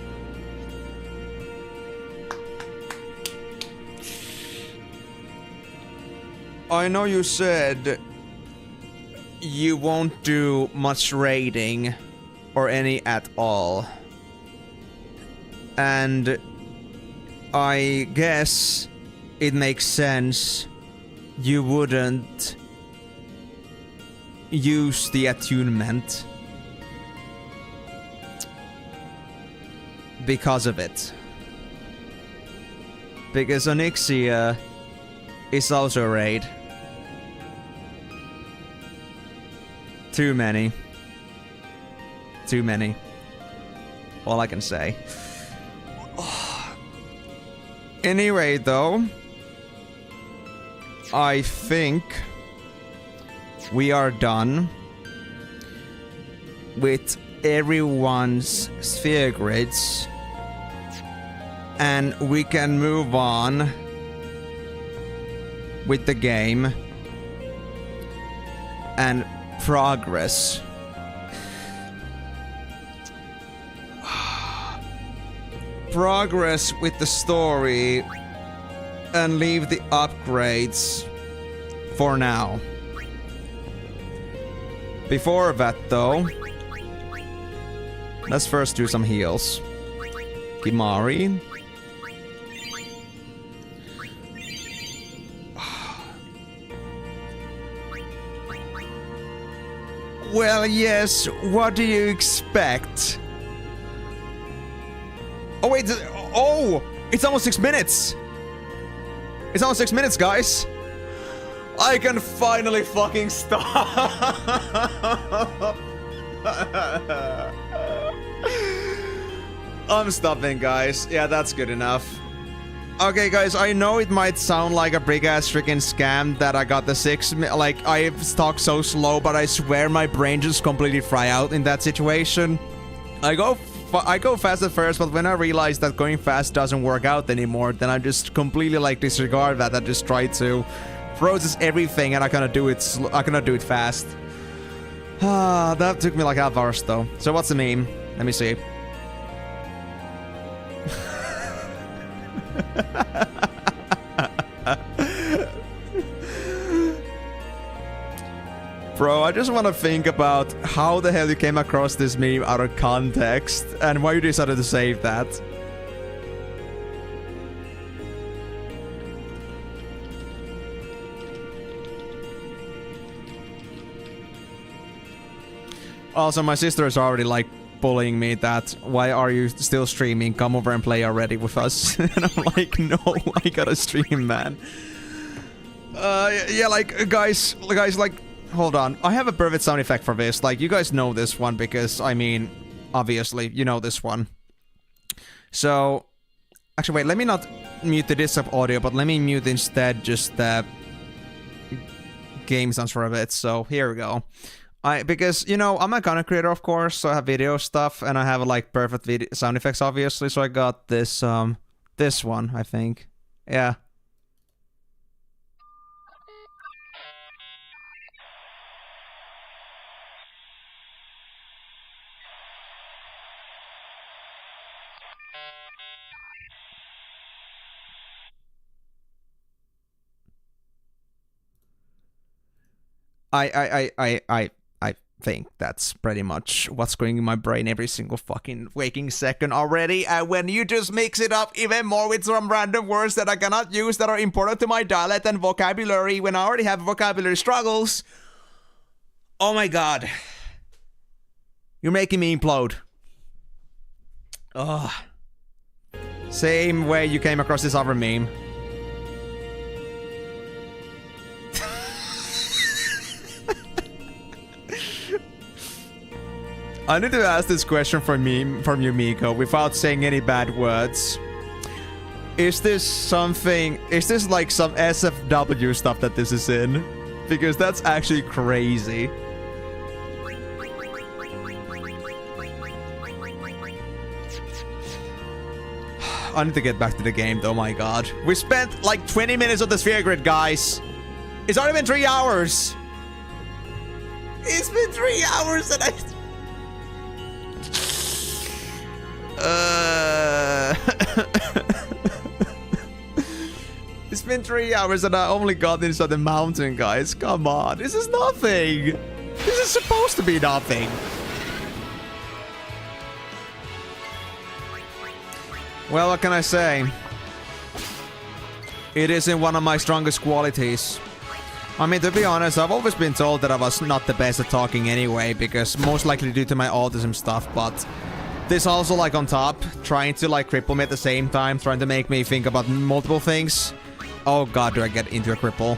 I know you said you won't do much raiding or any at all. And I guess it makes sense you wouldn't use the attunement because of it. Because Onyxia is also a raid. Too many. Too many. All I can say. Anyway, though, I think we are done with everyone's sphere grids, and we can move on with the game and progress. Progress with the story and leave the upgrades for now. Before that, though, let's first do some heals. Kimari. Well, yes, what do you expect? Oh, wait, oh, it's almost 6 minutes. It's almost 6 minutes, guys. I can finally fucking stop. I'm stopping, guys. Yeah, that's good enough. Okay, guys, I know it might sound like a big-ass freaking scam that I got the 6... Like, I talk so slow, but I swear my brain just completely fry out in that situation. I go fast at first, but when I realize that going fast doesn't work out anymore, then I just completely, like, disregard that. I just try to process everything, and I cannot do it fast. That took me like half hours, though. So what's the meme? Let me see. Bro, I just want to think about how the hell you came across this meme out of context and why you decided to save that. Also, my sister is already like bullying me that, why are you still streaming? Come over and play already with us. And I'm like, no, I gotta stream, man. Yeah, like, guys, like, hold on. I have a perfect sound effect for this. Like, you guys know this one because, I mean, obviously, you know this one. So, actually, wait, let me not mute the desktop audio, but let me mute instead just the game sounds for a bit. So, here we go. Because, you know, I'm a content creator, of course, so I have video stuff, and I have, like, perfect video sound effects, obviously, so I got this, this one, I think. Yeah. I think that's pretty much what's going in my brain every single fucking waking second already. And when you just mix it up even more with some random words that I cannot use that are important to my dialect and vocabulary when I already have vocabulary struggles. Oh my god. You're making me implode. Ugh. Same way you came across this other meme. I need to ask this question from you, Miko, without saying any bad words. Is this like some SFW stuff that this is in? Because that's actually crazy. I need to get back to the game though, my god. We spent like 20 minutes on the sphere grid, guys. It's already been 3 hours. It's been 3 hours and It's been 3 hours and I only got inside the mountain, guys. Come on, this is nothing. This is supposed to be nothing. Well, what can I say? It isn't one of my strongest qualities. I mean, to be honest, I've always been told that I was not the best at talking anyway, because most likely due to my autism stuff, but this also, like, on top, trying to, like, cripple me at the same time, trying to make me think about multiple things. Oh god, do I get into a cripple?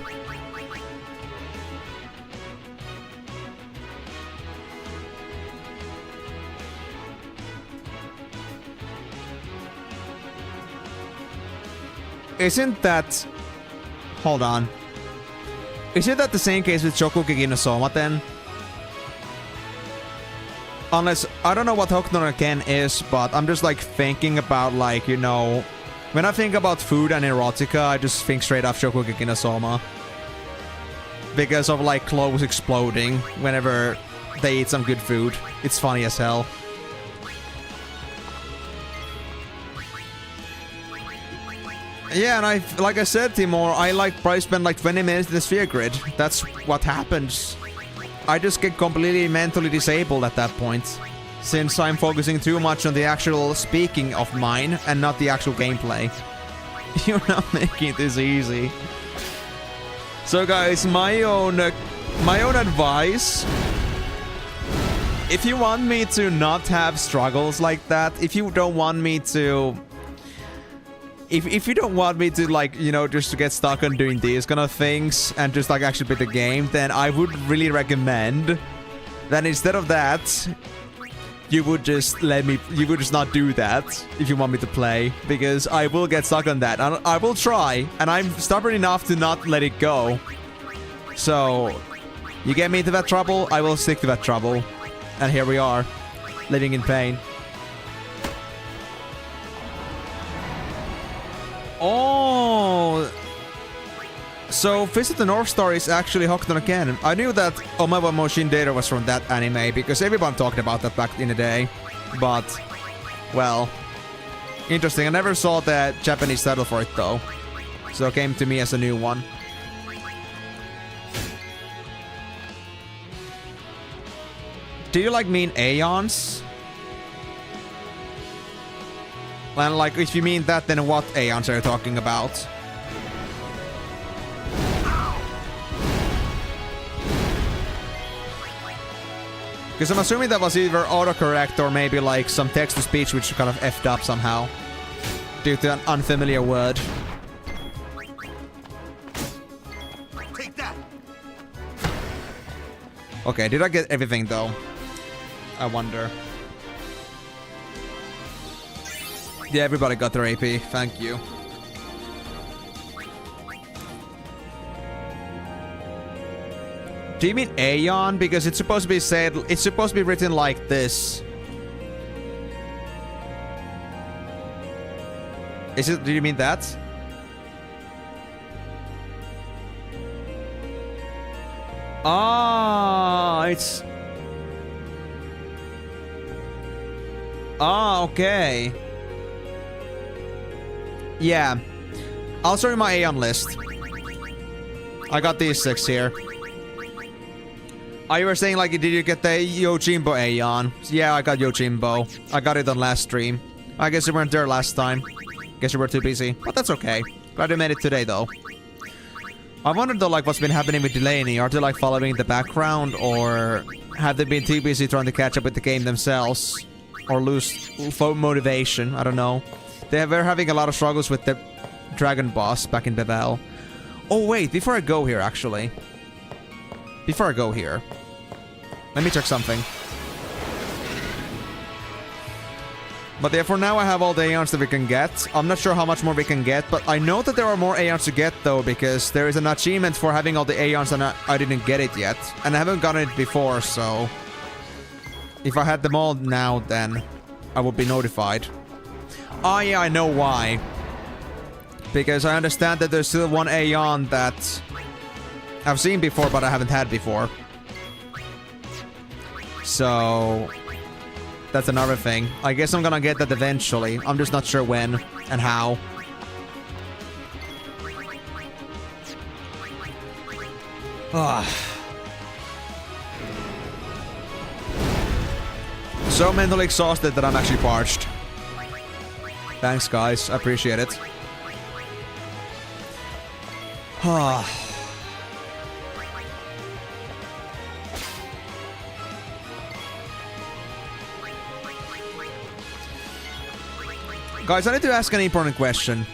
Isn't that... Hold on. Isn't that the same case with Shokugeki no Soma then? Unless, I don't know what Hokuto no Ken is, but I'm just like thinking about like, you know... When I think about food and erotica, I just think straight off Shokugeki no Soma. Because of like clothes exploding whenever they eat some good food. It's funny as hell. Yeah, and like I said, Timur, I probably spend like 20 minutes in the sphere grid. That's what happens. I just get completely mentally disabled at that point. Since I'm focusing too much on the actual speaking of mine and not the actual gameplay. You're not making this easy. So guys, my own advice. If you want me to not have struggles like that, if you don't want me to... If you don't want me to, like, you know, just to get stuck on doing these kind of things and just, like, actually beat the game, then I would really recommend that instead of that, you would just not do that if you want me to play, because I will get stuck on that. I will try, and I'm stubborn enough to not let it go. So, you get me into that trouble, I will stick to that trouble. And here we are, living in pain. Oh, so Visit the North Star is actually Hokuto no Ken. I knew that Omawa Moshin Data was from that anime because everyone talked about that back in the day. But, well, interesting. I never saw the Japanese title for it though, so it came to me as a new one. Do you like mean aeons? And like, if you mean that, then what aeons are you talking about? Because I'm assuming that was either autocorrect or maybe like some text-to-speech which kind of effed up somehow. Due to an unfamiliar word. Take that. Okay, did I get everything though? I wonder. Yeah, everybody got their AP. Thank you. Do you mean Aeon? Because it's supposed to be said, it's supposed to be written like this. Is it, do you mean that? Ah, it's... Ah, okay. Yeah. I'll show you my Aeon list. I got these 6 here. Oh, you were saying like, did you get the Yojimbo Aeon? Yeah, I got Yojimbo. I got it on last stream. I guess you weren't there last time. Guess you were too busy. But that's okay. Glad you made it today though. I wondered though like what's been happening with Delaney. Are they like following the background or have they been too busy trying to catch up with the game themselves? Or lose motivation? I don't know. They were having a lot of struggles with the dragon boss back in Bevel. Oh wait, before I go here actually. Before I go here. Let me check something. But yeah, for now I have all the Aeons that we can get. I'm not sure how much more we can get, but I know that there are more Aeons to get though, because there is an achievement for having all the Aeons and I didn't get it yet. And I haven't gotten it before, so... If I had them all now, then I would be notified. Oh yeah, I know why. Because I understand that there's still one Aeon that I've seen before, but I haven't had before. So... That's another thing. I guess I'm gonna get that eventually. I'm just not sure when and how. So mentally exhausted that I'm actually parched. Thanks, guys. I appreciate it. Guys, I need to ask an important question.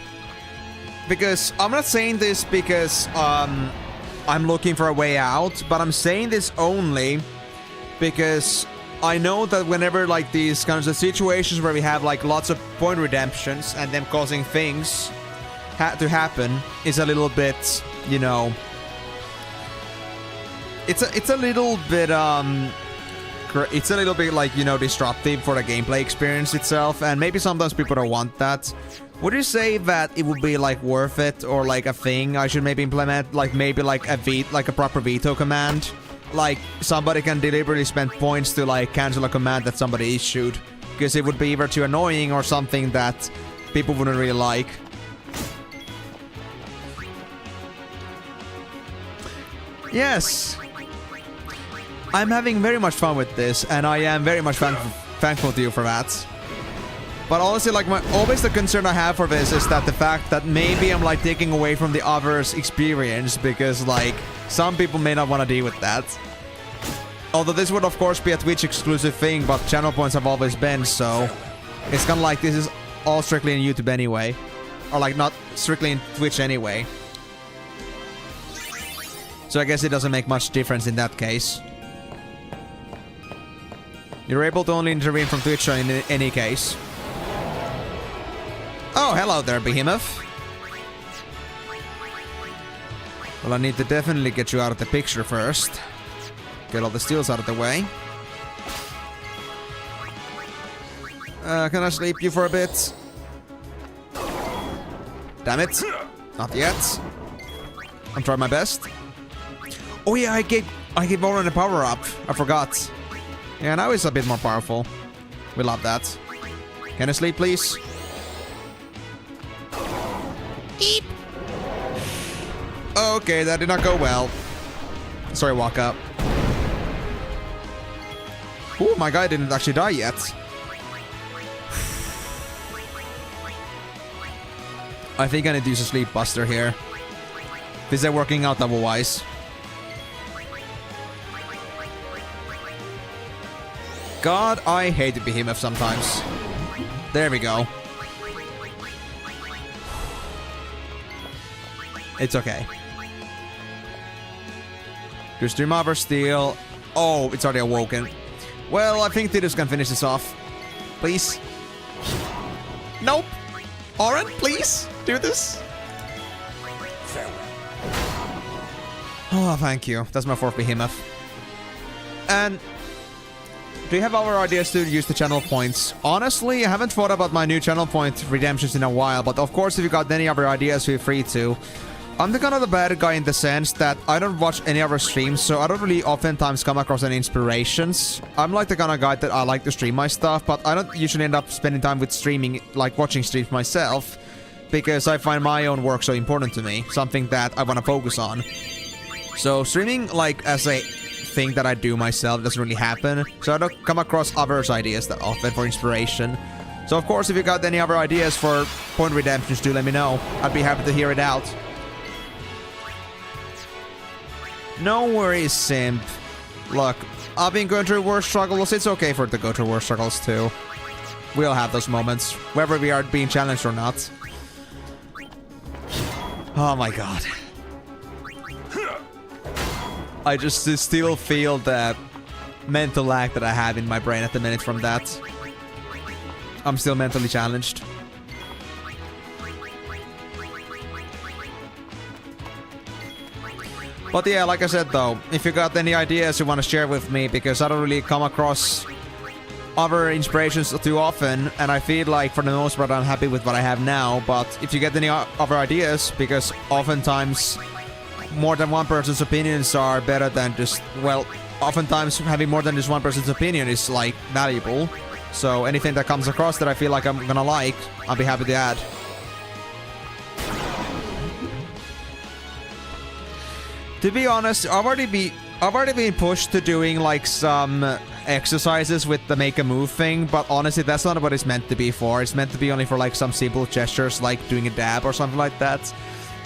Because I'm not saying this because I'm looking for a way out, but I'm saying this only because I know that whenever like these kinds of situations where we have like lots of point redemptions and them causing things to happen is a little bit, you know, it's a little bit it's a little bit like, you know, disruptive for the gameplay experience itself, and maybe sometimes people don't want that. Would you say that it would be like worth it, or like a thing I should maybe implement, like maybe like a proper veto command? Like somebody can deliberately spend points to like cancel a command that somebody issued, because it would be either too annoying or something that people wouldn't really like. Yes. I'm having very much fun with this, and I am very much thankful to you for that. But honestly, like, always the concern I have for this is that the fact that maybe I'm, like, taking away from the other's experience, because, like, some people may not want to deal with that. Although this would, of course, be a Twitch-exclusive thing, but channel points have always been, so... It's kind of like this is all strictly in YouTube anyway. Or, like, not strictly in Twitch anyway. So I guess it doesn't make much difference in that case. You're able to only intervene from Twitch in any case. Oh, hello there, Behemoth. Well, I need to definitely get you out of the picture first. Get all the steals out of the way. Can I sleep you for a bit? Damn it. Not yet. I'm trying my best. Oh yeah, I gave Oren a power-up. I forgot. Yeah, now he's a bit more powerful. We love that. Can I sleep, please? Eep. Okay, that did not go well. Sorry, walk up. Ooh, my guy didn't actually die yet. I think I need to use a sleep buster here. This ain't working out otherwise. God, I hate the behemoth sometimes. There we go. It's okay. Just remove steel. Oh, it's already awoken. Well, I think Tidus can finish this off. Please. Nope. Oren, please do this. Oh, thank you. That's my 4th behemoth. And do you have other ideas to use the channel points? Honestly, I haven't thought about my new channel point redemptions in a while, but of course, if you got any other ideas, feel free to. I'm the kind of the bad guy in the sense that I don't watch any other streams, so I don't really oftentimes come across any inspirations. I'm like the kind of guy that I like to stream my stuff, but I don't usually end up spending time with streaming, like watching streams myself, because I find my own work so important to me, something that I want to focus on. So streaming, like, as a thing that I do myself doesn't really happen, so I don't come across others' ideas that often for inspiration. So of course, if you got any other ideas for point redemptions, do let me know. I'd be happy to hear it out. No worries, simp. Look, I've been going through worse struggles. It's okay for it to go through worse struggles too. We'll have those moments, whether we are being challenged or not. Oh my god. I just still feel the mental lag that I have in my brain at the minute from that. I'm still mentally challenged. But yeah, like I said though, if you got any ideas you want to share with me, because I don't really come across other inspirations too often, and I feel like for the most part I'm happy with what I have now, but if you get any other ideas, because oftentimes more than one person's opinions are better than just, well, oftentimes having more than just one person's opinion is like valuable. So anything that comes across that I feel like I'm gonna like, I'll be happy to add. To be honest, I've already been pushed to doing like some exercises with the make a move thing, but honestly that's not what it's meant to be for. It's meant to be only for like some simple gestures like doing a dab or something like that.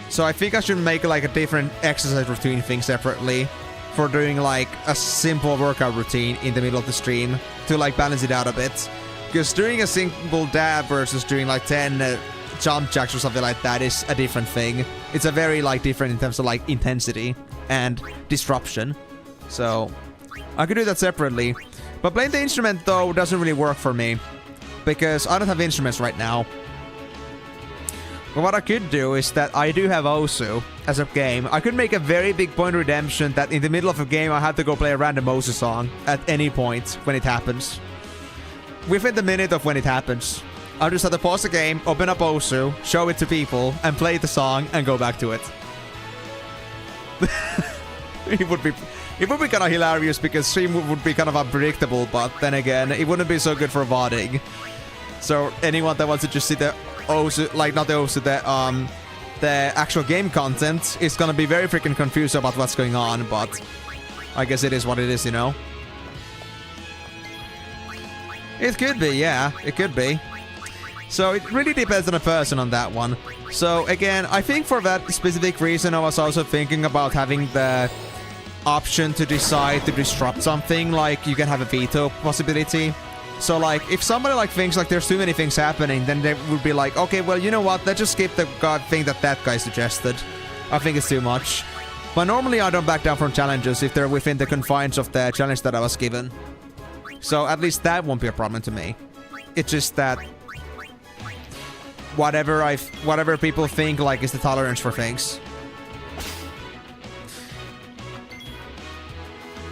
So I think I should make like a different exercise routine thing separately for doing like a simple workout routine in the middle of the stream to like balance it out a bit. Because doing a single dab versus doing like 10 jump jacks or something like that is a different thing. It's a very like different in terms of like intensity and disruption. So I could do that separately. But playing the instrument though doesn't really work for me because I don't have instruments right now. But what I could do is that I do have Osu as a game. I could make a very big point redemption that in the middle of a game I have to go play a random Osu song at any point when it happens. Within the minute of when it happens. I'll just have to pause the game, open up Osu, show it to people, and play the song and go back to it. It would be kind of hilarious because stream would be kind of unpredictable, but then again, it wouldn't be so good for VODing. So anyone that wants to just see the Osu, like not the Osu, the actual game content is gonna be very freaking confused about what's going on, but I guess it is what it is, you know? It could be, yeah, it could be. So it really depends on the person on that one. So again, I think for that specific reason, I was also thinking about having the option to decide to disrupt something, like you can have a veto possibility. So like, if somebody like thinks like there's too many things happening, then they would be like, okay, well, you know what, let's just skip the thing that guy suggested. I think it's too much. But normally I don't back down from challenges if they're within the confines of the challenge that I was given. So at least that won't be a problem to me. It's just that whatever people think like is the tolerance for things.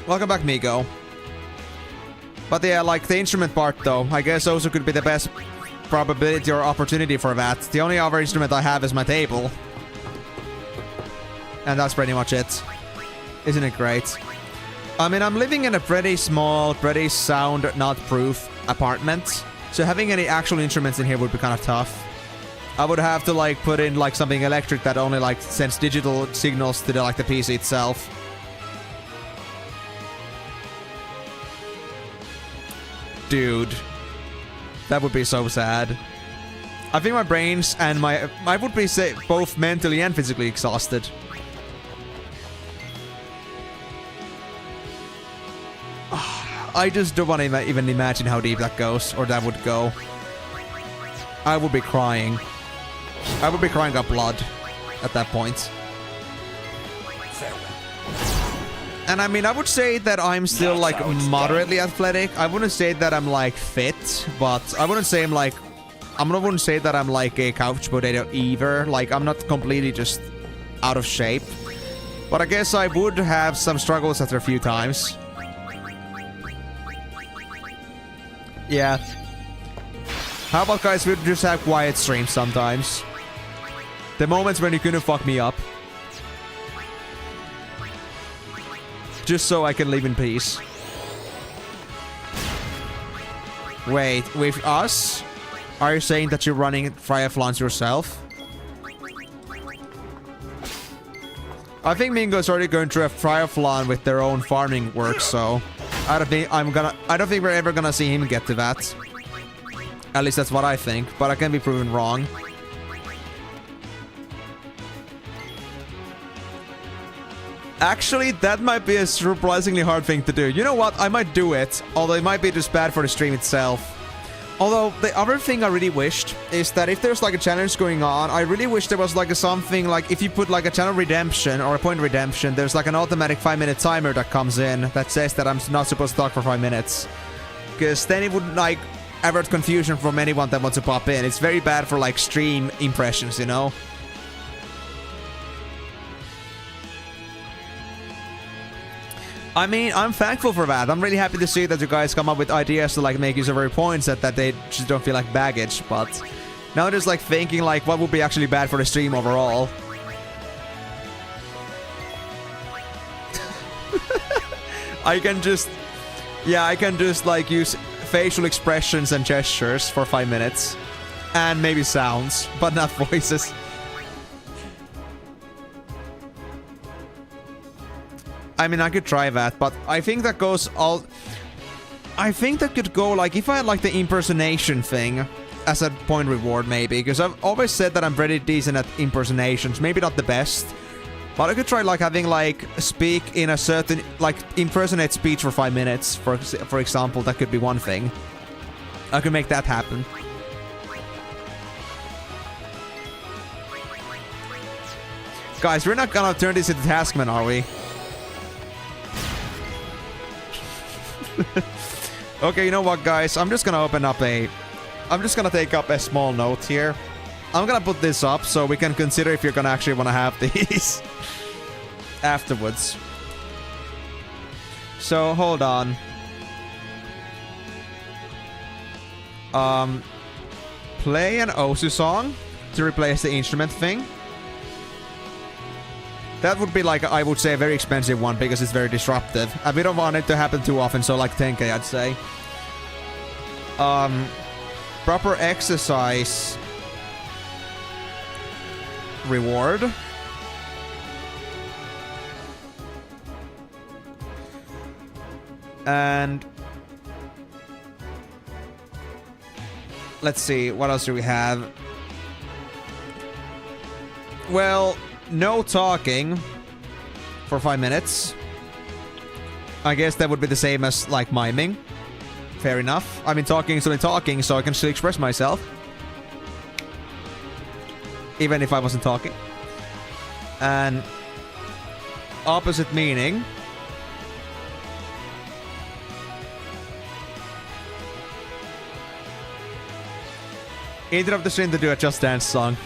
Welcome back, Migo. But yeah, like the instrument part though, I guess also could be the best probability or opportunity for that. The only other instrument I have is my table. And that's pretty much it. Isn't it great? I mean, I'm living in a pretty small, pretty sound not proof apartment. So having any actual instruments in here would be kind of tough. I would have to like put in like something electric that only like sends digital signals to the like the PC itself. Dude. That would be so sad. I think my brains and I would be both mentally and physically exhausted. I just don't want to even imagine how deep that goes, or that would go. I would be crying. I would be crying up blood at that point. And I mean, I would say that I'm still like moderately athletic. I wouldn't say that I'm like fit, but I wouldn't say I'm like, I wouldn't say that I'm like a couch potato either. Like, I'm not completely just out of shape. But I guess I would have some struggles after a few times. Yeah. How about, guys, we just have quiet streams sometimes? The moments when you couldn't fuck me up. Just so I can live in peace. Wait, with us? Are you saying that you're running Triathlons yourself? I think Mingo's already going through a triathlon with their own farming work, so I don't think we're ever gonna see him get to that. At least that's what I think, but I can be proven wrong. Actually, that might be a surprisingly hard thing to do. You know what? I might do it, although it might be just bad for the stream itself. Although, the other thing I really wished is that if there's like a challenge going on, I really wish there was like something like if you put like a channel redemption or a point redemption, there's like an automatic 5-minute timer that comes in that says that I'm not supposed to talk for 5 minutes. Because then it would like avert confusion from anyone that wants to pop in. It's very bad for like stream impressions, you know? I mean, I'm thankful for that. I'm really happy to see that you guys come up with ideas to like make use of every points that they just don't feel like baggage. But now I'm just like thinking like what would be actually bad for the stream overall. I can just like use facial expressions and gestures for 5 minutes. And maybe sounds, but not voices. I mean, I could try that, but I think that goes all... I think that could go, like, if I had, like, the impersonation thing as a point reward, maybe. Because I've always said that I'm pretty decent at impersonations. Maybe not the best. But I could try, like, having, like, speak in a certain... Like, impersonate speech for 5 minutes, for example. That could be one thing. I could make that happen. Guys, we're not gonna turn this into Taskman, are we? Okay, you know what, guys? I'm just gonna take up a small note here. I'm gonna put this up so we can consider if you're gonna actually wanna have these afterwards. So, hold on. Play an Osu song to replace the instrument thing. That would be like, I would say, a very expensive one because it's very disruptive. And we don't want it to happen too often, so like 10k I'd say. Proper exercise reward. And let's see, what else do we have? Well, no talking for 5 minutes. I guess that would be the same as, like, miming. Fair enough. I mean, talking is only talking, so I can still express myself. Even if I wasn't talking. And opposite meaning. Interrupt the stream to do a Just Dance song.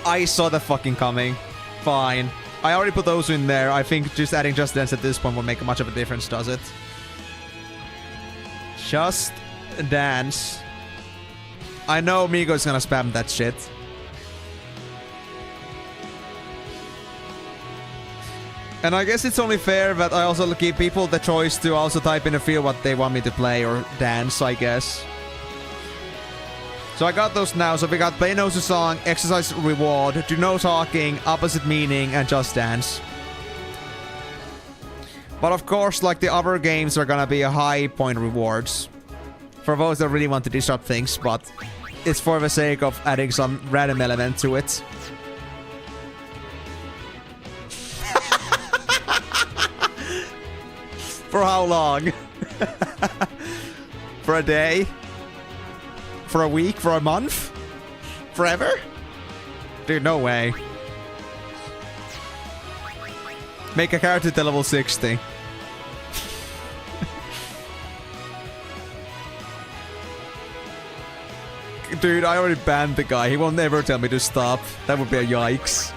I saw that fucking coming. Fine. I already put those in there. I think just adding Just Dance at this point won't make much of a difference, does it? Just Dance. I know Migo's gonna spam that shit. And I guess it's only fair that I also give people the choice to also type in a field what they want me to play or dance, I guess. So I got those now. So we got Play Nosu Song, Exercise Reward, Do No Talking, Opposite Meaning, and Just Dance. But of course, like, the other games are gonna be a high point rewards for those that really want to disrupt things, but it's for the sake of adding some random element to it. For how long? For a day? For a week? For a month? Forever? Dude, no way. Make a character to level 60. Dude, I already banned the guy. He will never tell me to stop. That would be a yikes.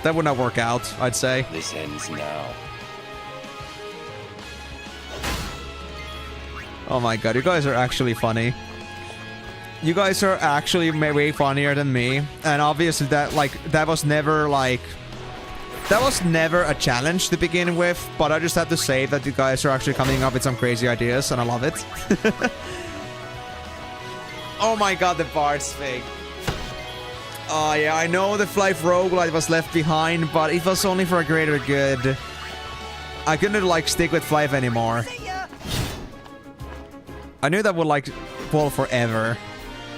That would not work out, I'd say. This ends now. Oh my god, you guys are actually funny. You guys are actually way funnier than me. And obviously that, like, that was never, like... That was never a challenge to begin with, but I just have to say that you guys are actually coming up with some crazy ideas, and I love it. Oh my god, the Bards thing. Oh yeah, I know the Life roguelite was left behind, but it was only for a greater good. I couldn't, like, stick with Life anymore. I knew that would, like, fall forever.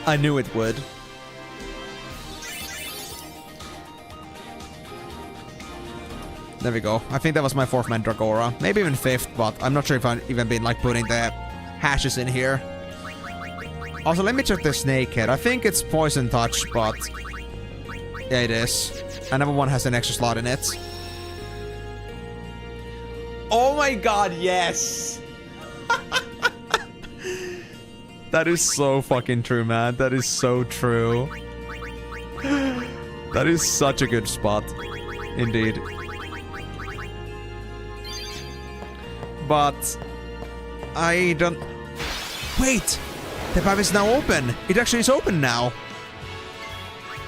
I knew it would. There we go. I think that was my 4th Mandragora. Maybe even 5th, but I'm not sure if I've even been, like, putting the hashes in here. Also, let me check the Snakehead. I think it's Poison Touch, but... Yeah, it is. Another one has an extra slot in it. Oh my god, yes! That is so fucking true, man. That is so true. That is such a good spot. Indeed. But... I don't... Wait! The pipe is now open! It actually is open now!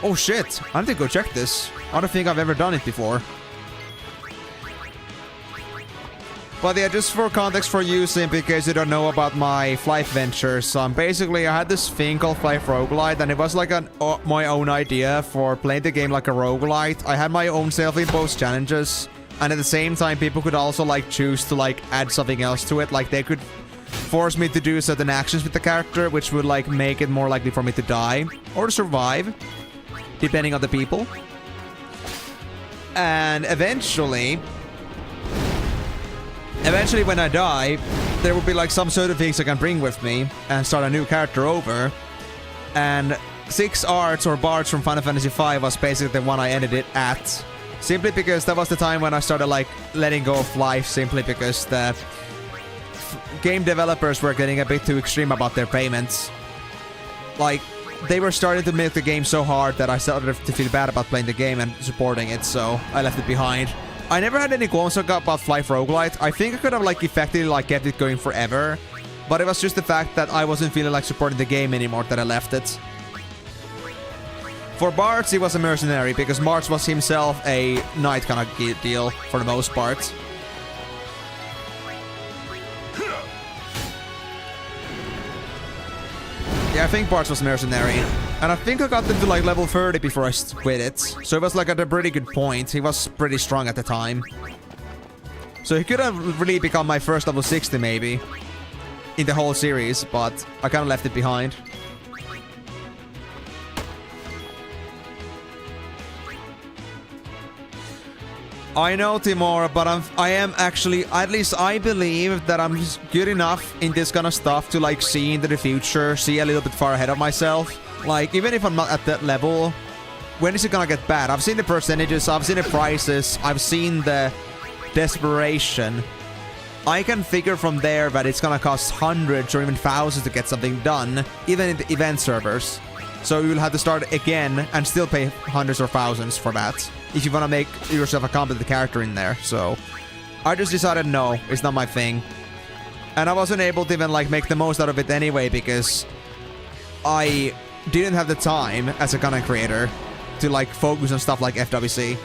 Oh shit! I need to go check this. I don't think I've ever done it before. But yeah, just for context for you, in case you don't know about my Flight ventures, basically I had this thing called Flight Roguelite, and it was like my own idea for playing the game like a roguelite. I had my own self-imposed challenges, and at the same time people could also like choose to like add something else to it. Like they could force me to do certain actions with the character, which would like make it more likely for me to die or to survive, depending on the people. And eventually when I die, there will be like some sort of things I can bring with me and start a new character over. And 6 arts or bards from Final Fantasy V was basically the one I ended it at. Simply because that was the time when I started like letting go of life, simply because the game developers were getting a bit too extreme about their payments. Like, they were starting to make the game so hard that I started to feel bad about playing the game and supporting it, so I left it behind. I never had any qualms about Flight Roguelite. I think I could have like effectively like kept it going forever, but it was just the fact that I wasn't feeling like supporting the game anymore that I left it. For Bards, he was a mercenary because Bards was himself a knight kind of deal for the most part. Yeah, I think Bards was mercenary. And I think I got them to like level 30 before I quit it. So it was like at a pretty good point. He was pretty strong at the time. So he could have really become my first level 60 maybe in the whole series, but I kind of left it behind. I know, Timor, but I am actually, at least I believe that I'm just good enough in this kind of stuff to like see into the future, see a little bit far ahead of myself. Like, even if I'm not at that level, when is it gonna get bad? I've seen the percentages, I've seen the prices, I've seen the desperation. I can figure from there that it's gonna cost hundreds or even thousands to get something done, even in the event servers. So you'll have to start again and still pay hundreds or thousands for that if you want to make yourself a competent character in there. So I just decided no, it's not my thing. And I wasn't able to even like make the most out of it anyway because I didn't have the time as a content creator to like focus on stuff like FWC.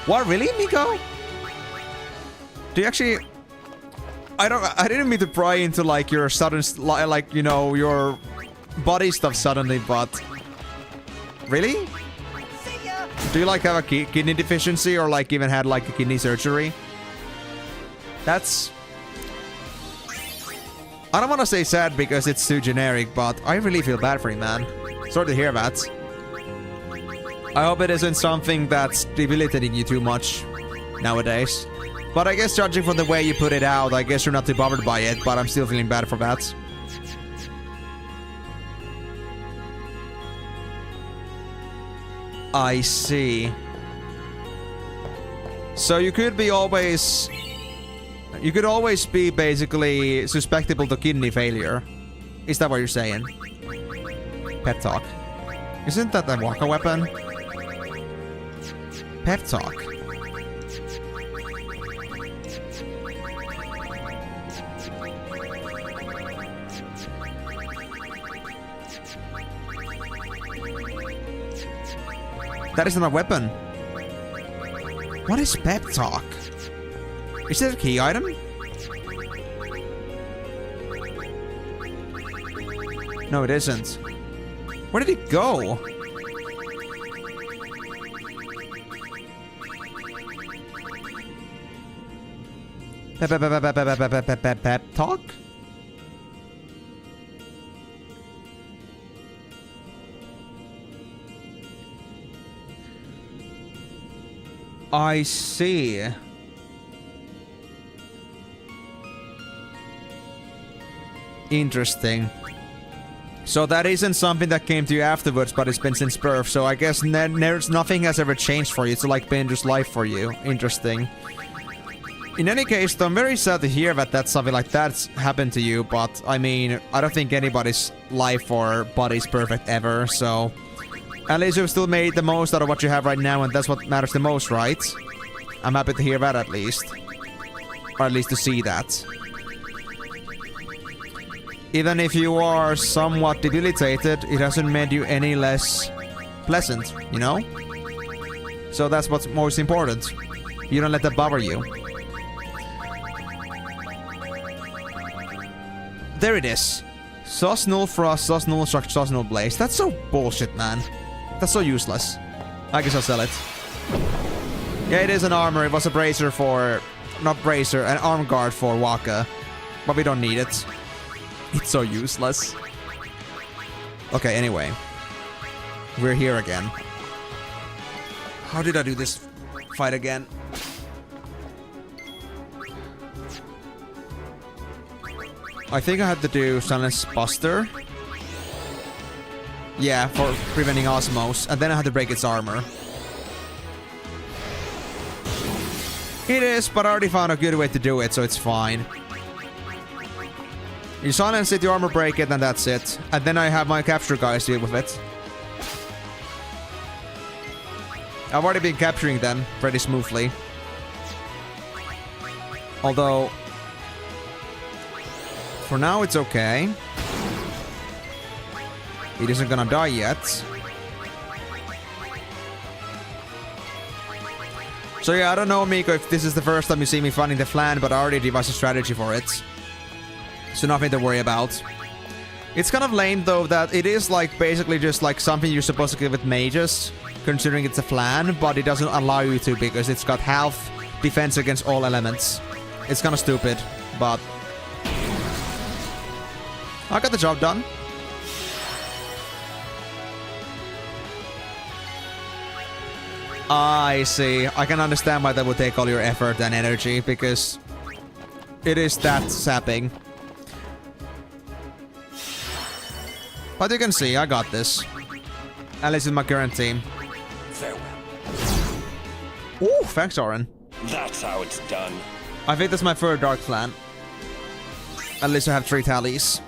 What, really, Miko? Do you actually... I didn't mean to pry into like your sudden, like, you know, your body stuff suddenly, but really? Do you like have a kidney deficiency or like even had like a kidney surgery? That's... I don't want to say sad because it's too generic, but I really feel bad for you, man. Sorry to hear that. I hope it isn't something that's debilitating you too much nowadays. But I guess judging from the way you put it out, I guess you're not too bothered by it, but I'm still feeling bad for that. I see. So you could be always... You could always be basically susceptible to kidney failure. Is that what you're saying? Pep talk. Isn't that a Waka weapon? Pep talk. That isn't a weapon. What is pep talk? Is it a key item? No, it isn't. Where did it go? Pep talk? I see. Interesting. So that isn't something that came to you afterwards, but it's been since birth. So I guess nothing has ever changed for you. It's like been just life for you. Interesting. In any case, though, I'm very sad to hear that that's something like that's happened to you. But I mean, I don't think anybody's life or body's perfect ever. So at least you've still made the most out of what you have right now, and that's what matters the most, right? I'm happy to hear that at least. Or at least to see that. Even if you are somewhat debilitated, it hasn't made you any less pleasant, you know? So that's what's most important. You don't let that bother you. There it is. Sus null frost, sus null structure, sus null blaze. That's so bullshit, man. That's so useless. I guess I'll sell it. Yeah, it is an armor. It was a bracer for... Not bracer, an arm guard for Waka. But we don't need it. It's so useless. Okay, anyway. We're here again. How did I do this fight again? I think I had to do Silence Buster. Yeah, for preventing Osmos. And then I had to break its armor. It is, but I already found a good way to do it, so it's fine. You silence it, your armor break it, and that's it. And then I have my capture guys deal with it. I've already been capturing them pretty smoothly. Although... For now, it's okay. It isn't gonna die yet. So yeah, I don't know, Miko, if this is the first time you see me finding the flan, but I already devised a strategy for it. So nothing to worry about. It's kind of lame though that it is like basically just like something you're supposed to give with mages, considering it's a flan, but it doesn't allow you to because it's got health, defense against all elements. It's kind of stupid, but I got the job done. I see. I can understand why that would take all your effort and energy because it is that sapping. But you can see, I got this. At least in my current team. Farewell. Ooh, thanks, Oren. That's how it's done. I think that's my third Dark Flan. At least I have 3 tallies.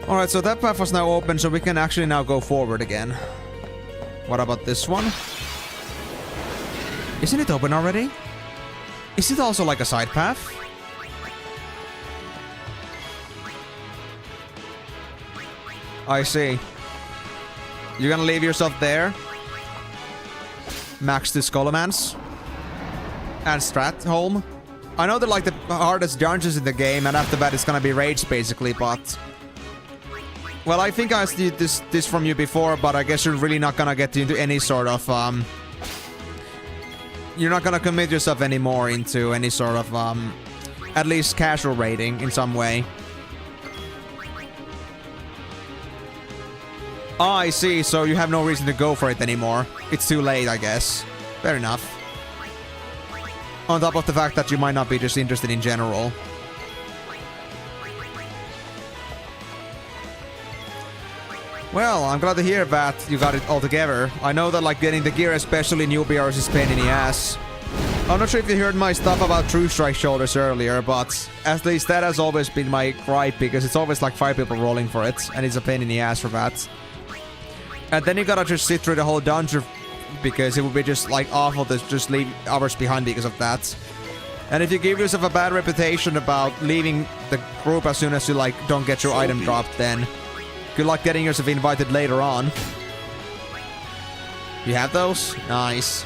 Alright, so that path was now open, so we can actually now go forward again. What about this one? Isn't it open already? Is it also like a side path? I see. You're gonna leave yourself there? Max to Skolomans? And Stratholm? I know they're like the hardest dungeons in the game, and after that it's gonna be rage basically, but... Well, I think I asked you this from you before, but I guess you're really not gonna get into any sort of, You're not gonna commit yourself anymore into any sort of, at least casual rating in some way. Oh, I see, so you have no reason to go for it anymore. It's too late, I guess. Fair enough. On top of the fact that you might not be just interested in general. Well, I'm glad to hear that you got it all together. I know that like getting the gear, especially newbies, is pain in the ass. I'm not sure if you heard my stuff about True Strike shoulders earlier, but at least that has always been my gripe, because it's always like 5 people rolling for it, and it's a pain in the ass for that. And then you gotta just sit through the whole dungeon, because it would be just like awful to just leave others behind because of that. And if you give yourself a bad reputation about leaving the group as soon as you like don't get your item dropped, then good luck getting yourself invited later on. You have those? Nice.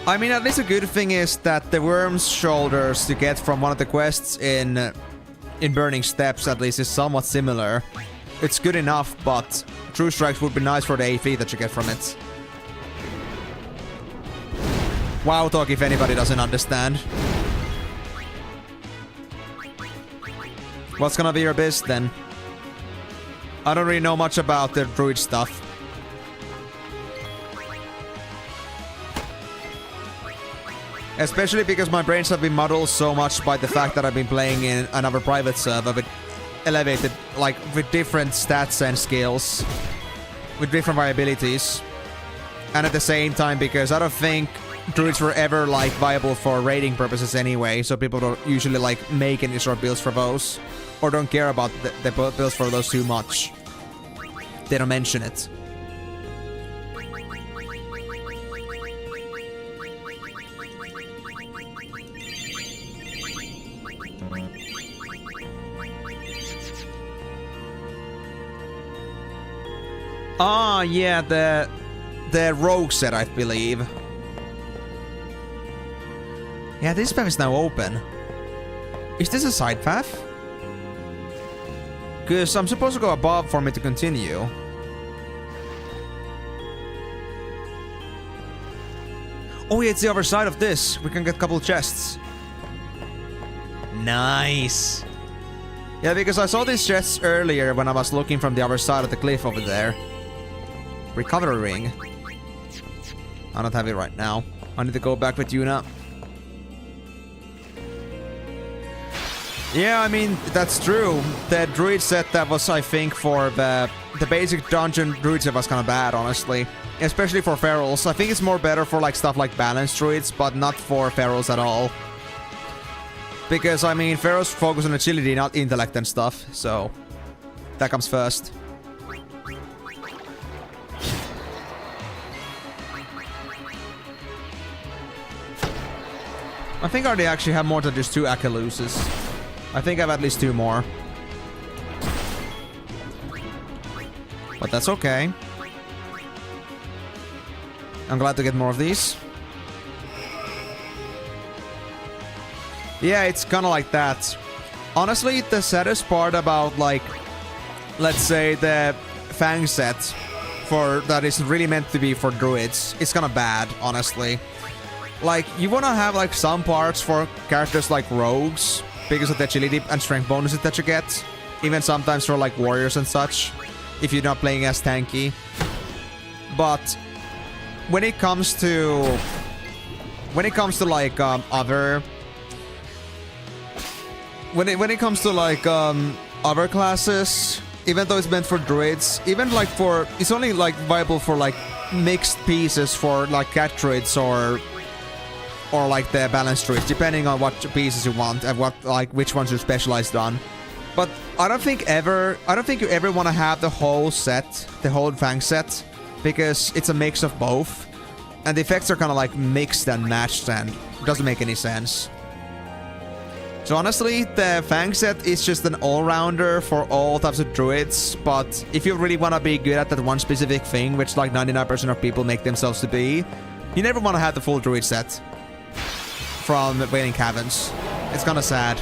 I mean, at least a good thing is that the worm's shoulders you get from one of the quests in Burning Steps at least is somewhat similar. It's good enough, but True Strikes would be nice for the AP that you get from it. Wow talk if anybody doesn't understand. What's gonna be your biz then? I don't really know much about the druid stuff. Especially because my brains have been muddled so much by the fact that I've been playing in another private server with elevated, like, with different stats and skills. With different variabilities. And at the same time, because I don't think druids were ever, like, viable for raiding purposes anyway, so people don't usually, like, make any sort of builds for those. Or don't care about the builds for those too much. They don't mention it. Ah, yeah, the rogue set, I believe. Yeah, this path is now open. Is this a side path? Because I'm supposed to go above for me to continue. Oh yeah, it's the other side of this. We can get a couple chests. Nice. Yeah, because I saw these chests earlier when I was looking from the other side of the cliff over there. Recovery ring. I don't have it right now. I need to go back with Yuna. Yeah, I mean, that's true. The druid set that was, I think, for the basic dungeon druid set was kind of bad, honestly. Especially for ferals. I think it's more better for like stuff like balanced druids, but not for ferals at all. Because, I mean, ferals focus on agility, not intellect and stuff, so that comes first. I think I already actually have more than just 2 Emenaluses. I think I have at least 2 more. But that's okay. I'm glad to get more of these. Yeah, it's kind of like that. Honestly, the saddest part about, like, let's say the Fang set for that is really meant to be for druids, it's kind of bad, honestly. Like, you want to have, like, some parts for characters like rogues because of the agility and strength bonuses that you get. Even sometimes for, like, warriors and such, if you're not playing as tanky. But when it comes to like other classes, even though it's meant for druids, even like for it's only like viable for like mixed pieces for like cat druids or like the balanced druids, depending on what pieces you want and what like which ones you're specialized on. But I don't think you ever want to have the whole set, the whole Fang set, because it's a mix of both. And the effects are kind of like mixed and matched and doesn't make any sense. So honestly, the Fang set is just an all-rounder for all types of druids, but if you really want to be good at that one specific thing, which like 99% of people make themselves to be, you never want to have the full druid set. from Wailing Caverns. It's kind of sad.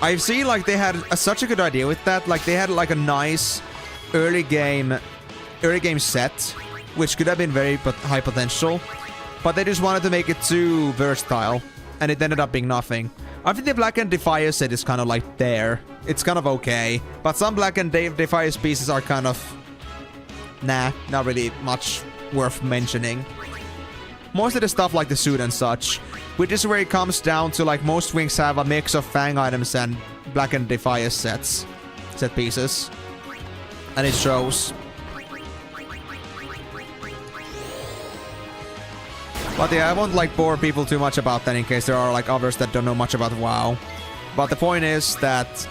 I've seen like they had such a good idea with that. Like they had like a nice early game set, which could have been very high potential, but they just wanted to make it too versatile, and it ended up being nothing. I think the Black and Defiance set is kind of like there. It's kind of okay, but some Black and Defiance pieces are kind of nah, not really much worth mentioning. Most of the stuff like the suit and such, which is where it comes down to like most wings have a mix of Fang items and Black and Defiance set pieces. And it shows. But yeah, I won't like bore people too much about that in case there are like others that don't know much about WoW. But the point is that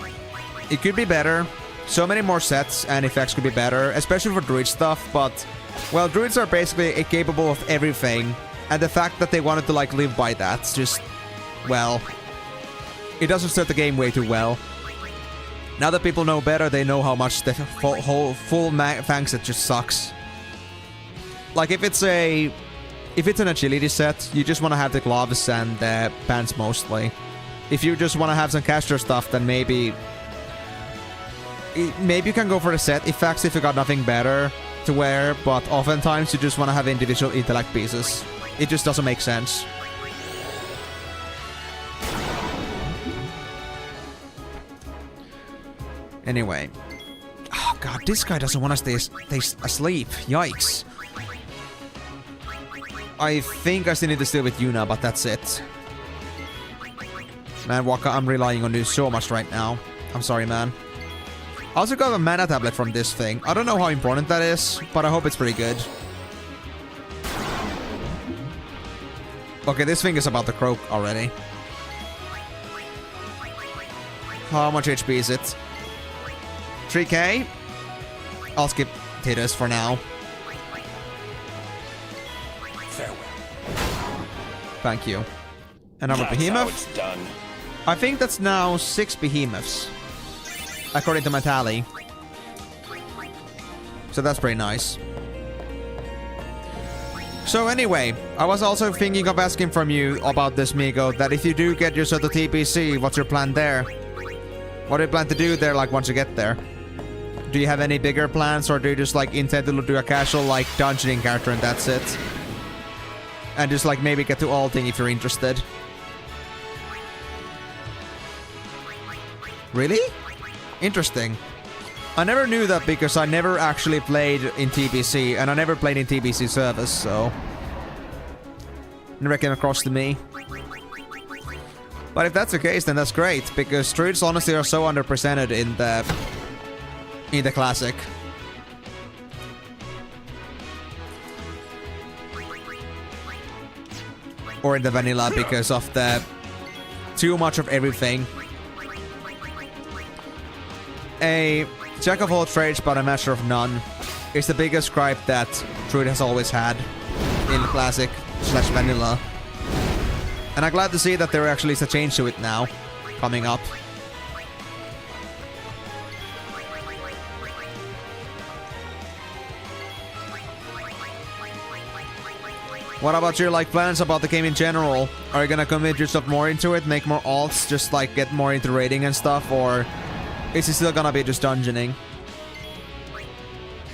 it could be better. So many more sets and effects could be better, especially for druid stuff, but well, druids are basically capable of everything, and the fact that they wanted to like live by that, just, well, it doesn't serve the game way too well. Now that people know better, they know how much the full Fang set just sucks. Like if it's an agility set, you just want to have the gloves and pants mostly. If you just want to have some caster stuff, then maybe you can go for the set effects if you got nothing better to wear, but oftentimes you just want to have individual intellect pieces. It just doesn't make sense. Anyway. Oh god, this guy doesn't want to stay asleep. Yikes. I think I still need to steal with Yuna, but that's it. Man, Waka, I'm relying on you so much right now. I'm sorry, man. I also got a mana tablet from this thing. I don't know how important that is, but I hope it's pretty good. Okay, this thing is about to croak already. How much HP is it? 3k? I'll skip Titus for now. Farewell. Thank you. Another behemoth? It's done. I think that's now 6 behemoths, according to my tally. So that's pretty nice. So anyway, I was also thinking of asking from you about this, Migo, that if you do get yourself to TPC, what's your plan there? What do you plan to do there, like, once you get there? Do you have any bigger plans, or do you just, like, intend to do a casual, like, dungeoning character and that's it? And just, like, maybe get to ulting if you're interested? Really? Interesting. I never knew that because I never actually played in TBC, and I never played in TBC service, so never came across to me. But if that's the case, then that's great, because druids honestly are so underrepresented in the classic. Or in the vanilla, because of the too much of everything. A jack of all trades but a master of none is the biggest gripe that Druid has always had in the classic / vanilla. And I'm glad to see that there actually is a change to it now, coming up. What about your like plans about the game in general? Are you gonna commit yourself more into it, make more alts, just like get more into raiding and stuff, or is it still gonna be just dungeoning?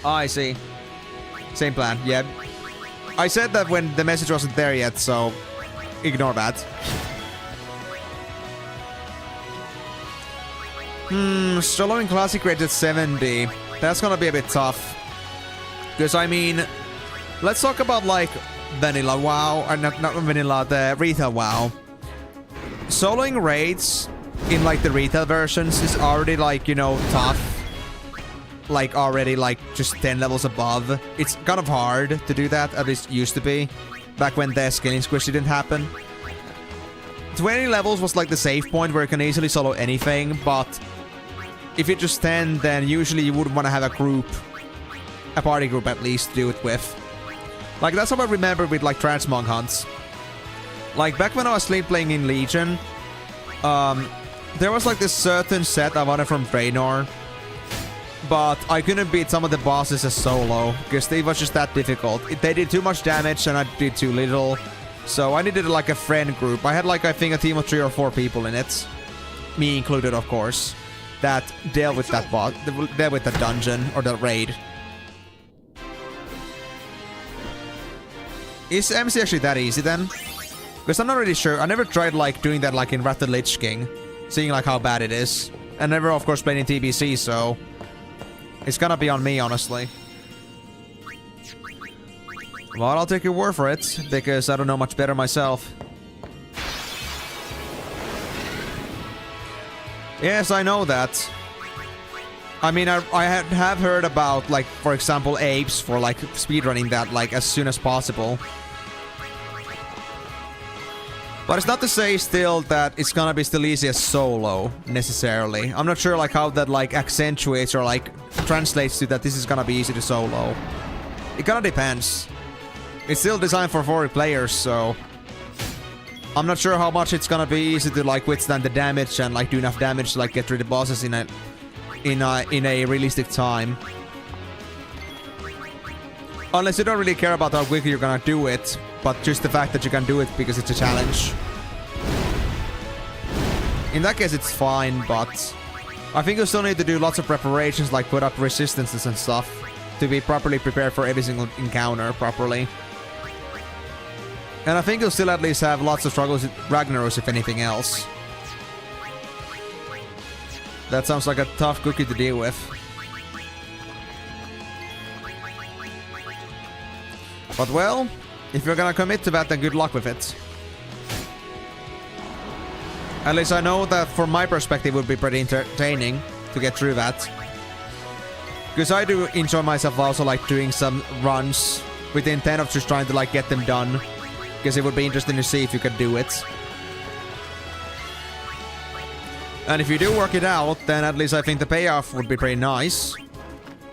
Oh, I see. Same plan, yeah. I said that when the message wasn't there yet, so ignore that. Soloing Classic rated 70. That's gonna be a bit tough. Because, I mean, let's talk about, like, vanilla WoW, or not vanilla, the retail WoW. Soloing raids in like the retail versions is already like, you know, tough. Like already like just 10 levels above. It's kind of hard to do that, at least used to be. Back when the scaling squish didn't happen. 20 levels was like the safe point where you can easily solo anything, but if you're just 10, then usually you wouldn't want to have a group. A party group at least to do it with. Like that's how I remember with like transmog hunts. Like back when I was playing in Legion, there was like this certain set I wanted from Draenor, but I couldn't beat some of the bosses as solo, because they was just that difficult. They did too much damage and I did too little, So I needed like a friend group. I had like, I think, a team of 3 or 4 people in it. Me included, of course. That dealt with that boss, dealt with the dungeon or the raid. Is MC actually that easy then? Because I'm not really sure. I never tried like doing that like in Wrath of the Lich King. Seeing like how bad it is. I never of course played in TBC, so it's gonna be on me, honestly. Well, I'll take your word for it, because I don't know much better myself. Yes, I know that. I mean, I have heard about, like, for example, apes for, like, speedrunning that, like, as soon as possible. But it's not to say still that it's gonna be still easy as solo, necessarily. I'm not sure, like, how that, like, accentuates or, like, translates to that this is gonna be easy to solo. It kinda depends. It's still designed for 40 players, so I'm not sure how much it's gonna be easy to like withstand the damage and like do enough damage to like get through the bosses in a realistic time. Unless you don't really care about how quickly you're gonna do it, but just the fact that you can do it because it's a challenge. In that case, it's fine, but I think you still need to do lots of preparations, like put up resistances and stuff, to be properly prepared for every single encounter properly. And I think you'll still at least have lots of struggles with Ragnaros, if anything else. That sounds like a tough cookie to deal with. But well, if you're gonna commit to that, then good luck with it. At least I know that from my perspective it would be pretty entertaining to get through that. Because I do enjoy myself also like doing some runs with the intent of just trying to like get them done. Because it would be interesting to see if you could do it. And if you do work it out, then at least I think the payoff would be pretty nice.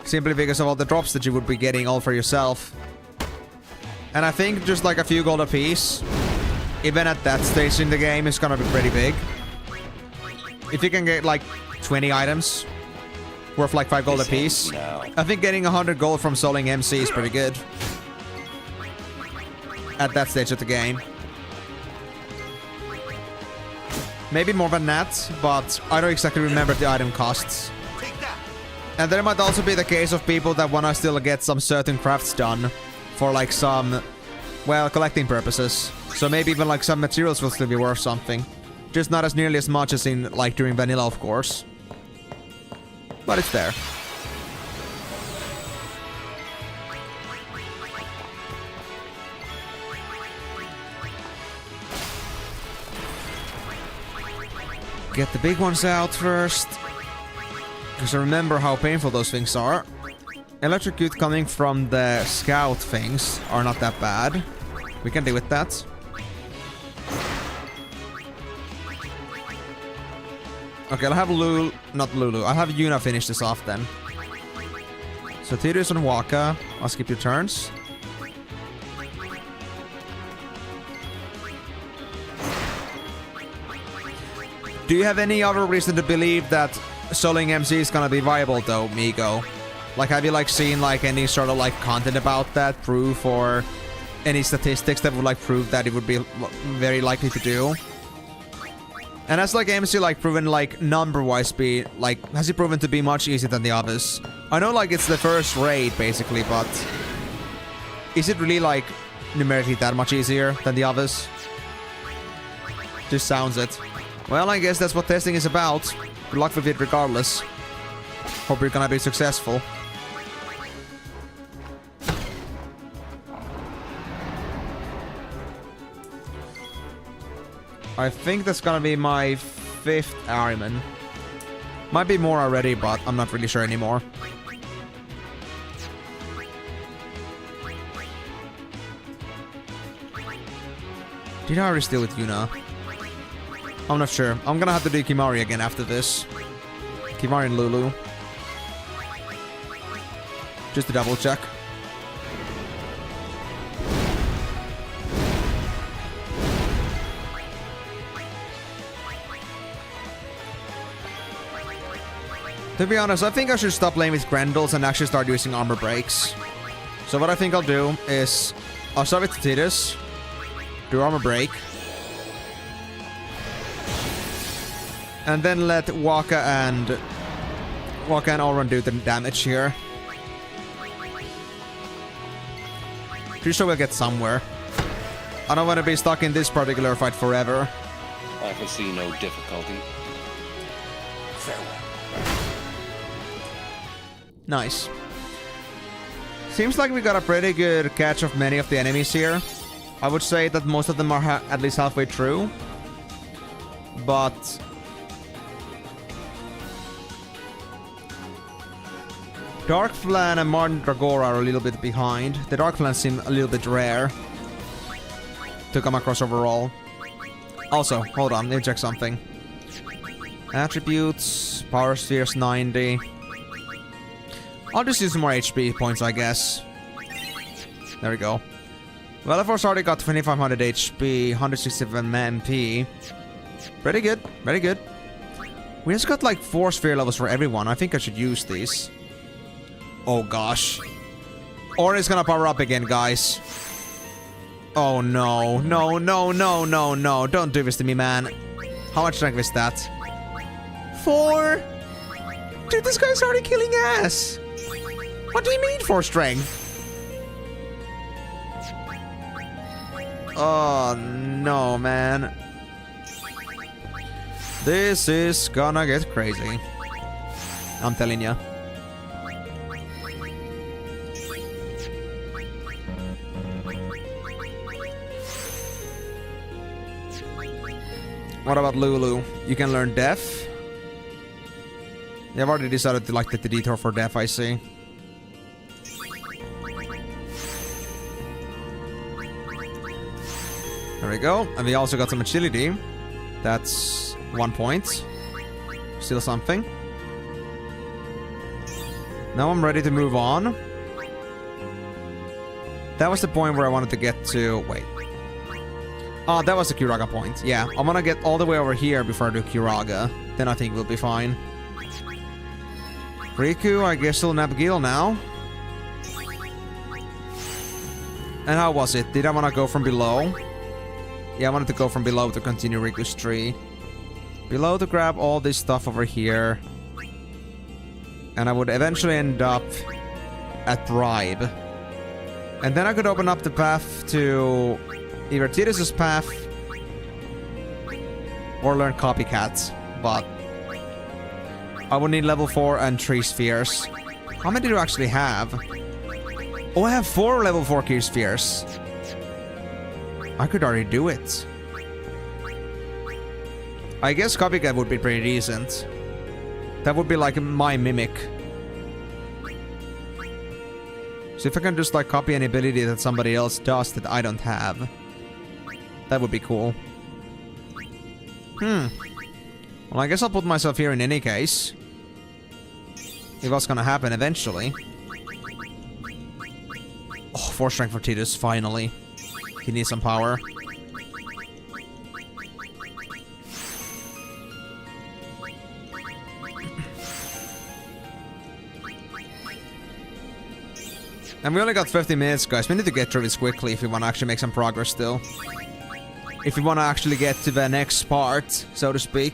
Simply because of all the drops that you would be getting all for yourself. And I think just like a few gold apiece, even at that stage in the game, is gonna be pretty big. If you can get like 20 items worth like 5 gold apiece, I think getting 100 gold from soloing MC is pretty good. At that stage of the game. Maybe more than that, but I don't exactly remember the item costs. And there might also be the case of people that wanna still get some certain crafts done for like some, well, collecting purposes. So maybe even like some materials will still be worth something. Just not as nearly as much as in like during vanilla, of course. But it's there. Get the big ones out first. Because I remember how painful those things are. Electrocute coming from the scout things are not that bad. We can deal with that. Okay, I'll have I'll have Yuna finish this off then. So Tidus and Waka, I'll skip your turns. Do you have any other reason to believe that soloing MC is gonna be viable though, Migo? Like, have you like seen like any sort of like content about that, proof, or any statistics that would like prove that it would be very likely to do? And has like MC like proven like number-wise be like, has it proven to be much easier than the others? I know like it's the first raid basically, but is it really like numerically that much easier than the others? Just sounds it. Well, I guess that's what testing is about. Good luck with it regardless. Hope you're gonna be successful. I think that's gonna be my 5th Ahriman. Might be more already, but I'm not really sure anymore. Did I already steal with Yuna? I'm not sure. I'm gonna have to do Kimari again after this. Kimari and Lulu. Just to double check. To be honest, I think I should stop playing with Grendels and actually start using armor breaks. So what I think I'll do is I'll start with Tidus. Do armor break. And then let Waka and Auron do the damage here. Pretty sure we'll get somewhere. I don't want to be stuck in this particular fight forever. I foresee no difficulty. Nice. Seems like we got a pretty good catch of many of the enemies here. I would say that most of them are at least halfway through. But... Darkflan and Martin Dragora are a little bit behind. The Darkflan seem a little bit rare to come across overall. Also, hold on, let me check something. Attributes, Power Spheres 90. I'll just use some more HP points, I guess. There we go. Velaforce already got 2500 HP, 167 MP. Pretty good, very good. We just got like 4 sphere levels for everyone. I think I should use these. Oh gosh. Or it's gonna power up again, guys. Oh no, no, no, no, no, no. Don't do this to me, man. How much strength is that? 4? Dude, this guy's already killing ass. What do you mean 4 strength? Oh no, man. This is gonna get crazy. I'm telling ya. What about Lulu? You can learn Death. They've already decided to like the detour for Death, I see. There we go. And we also got some agility. That's 1 point. Still something. Now I'm ready to move on. That was the point where I wanted to get to... Wait. Oh, that was the Kiraga point. Yeah, I'm gonna get all the way over here before I do Kiraga. Then I think we'll be fine. Riku, I guess he'll Nabgil now. And how was it? Did I want to go from below? Yeah, I wanted to go from below to continue Riku's tree. Below to grab all this stuff over here. And I would eventually end up at Bribe. And then I could open up the path to either Tidus's path or learn Copycat. But I would need level 4 and 3 spheres. How many do I actually have? Oh, I have 4 level 4 key spheres. I could already do it. I guess Copycat would be pretty decent. That would be like my mimic. So if I can just like copy an ability that somebody else does that I don't have, that would be cool. Well, I guess I'll put myself here in any case. If what's gonna happen eventually. Oh, 4 strength for Tidus, finally. He needs some power. And we only got 50 minutes, guys. We need to get through this quickly if we want to actually make some progress still. If we want to actually get to the next part, so to speak.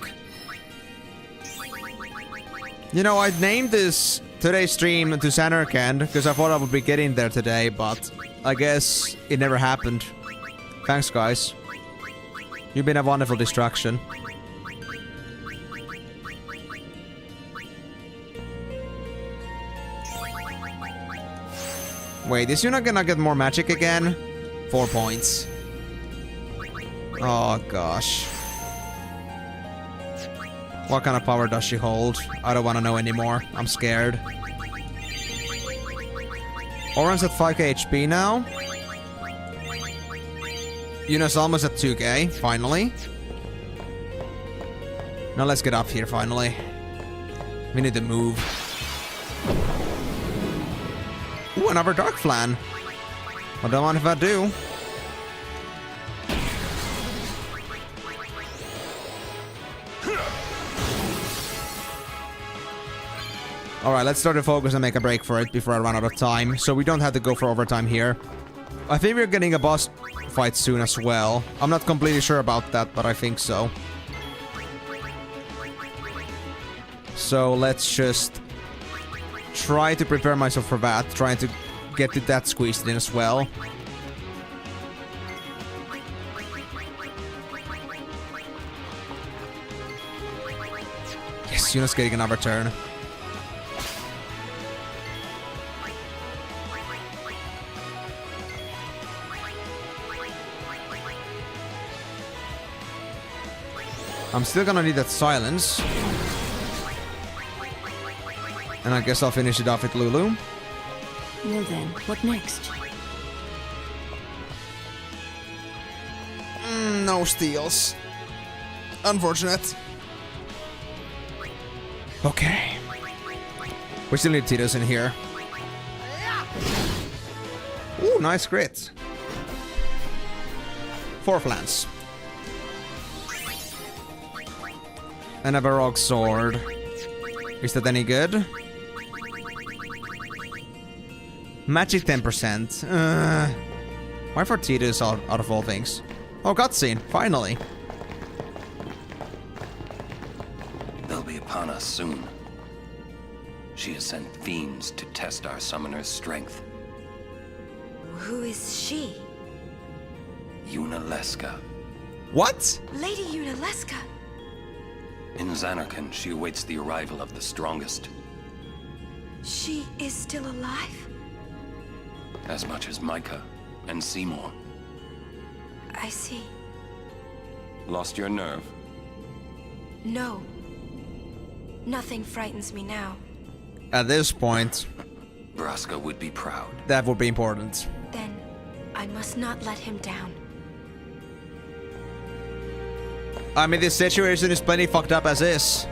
You know, I named this today's stream to Zanarkand because I thought I would be getting there today, but I guess it never happened. Thanks, guys. You've been a wonderful distraction. Wait, is Yuna gonna get more magic again? 4 points. Oh, gosh. What kind of power does she hold? I don't want to know anymore. I'm scared. Auron's at 5k HP now. Yuna's almost at 2k, finally. Now let's get up here, finally. We need to move. Ooh, another Dark Flan. I don't mind if I do. Alright, let's start to focus and make a break for it before I run out of time, so we don't have to go for overtime here. I think we're getting a boss fight soon as well. I'm not completely sure about that, but I think so. So let's just try to prepare myself for that. Trying to get to that squeezed in as well. Yes, Yuna's getting another turn. I'm still gonna need that silence. And I guess I'll finish it off with Lulu. Well then, what next? No steals. Unfortunate. Okay. We still need Tidus in here. Ooh, nice crit. 4 lance. Another rock sword. Is that any good? Magic 10%. Why for Tidus out of all things? Oh, cutscene. Finally. They'll be upon us soon. She has sent fiends to test our summoner's strength. Who is she? Emenalus. What? Lady Emenalus. In Zanarkand, she awaits the arrival of the strongest. She is still alive? As much as Micah and Seymour. I see. Lost your nerve? No. Nothing frightens me now. At this point, Vraska would be proud. that would be important. Then, I must not let him down. I mean, this situation is plenty fucked up as is.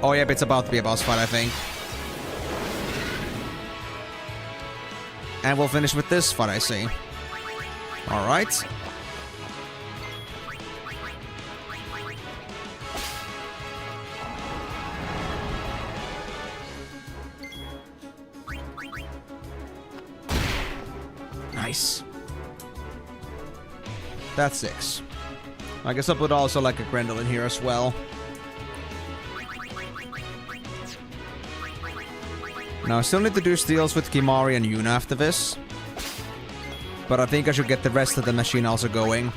Oh, yep, it's about to be a boss fight, I think. And we'll finish with this fight, I see. Alright. Nice. That's 6. I guess I'll put also like a Grendel in here as well. Now I still need to do steals with Kimari and Yuna after this. But I think I should get the rest of the machine also going.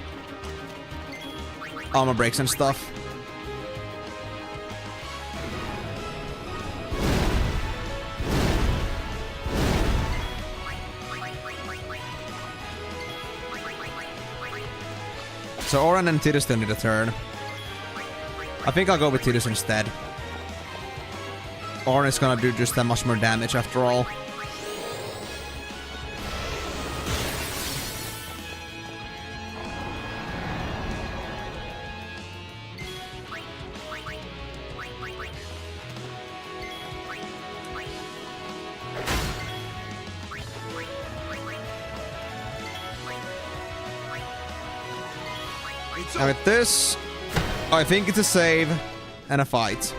Armor breaks and stuff. So Oran and Tidus still need a turn. I think I'll go with Tidus instead. Oran is gonna do just that much more damage after all. And with this, I think it's a save and a fight.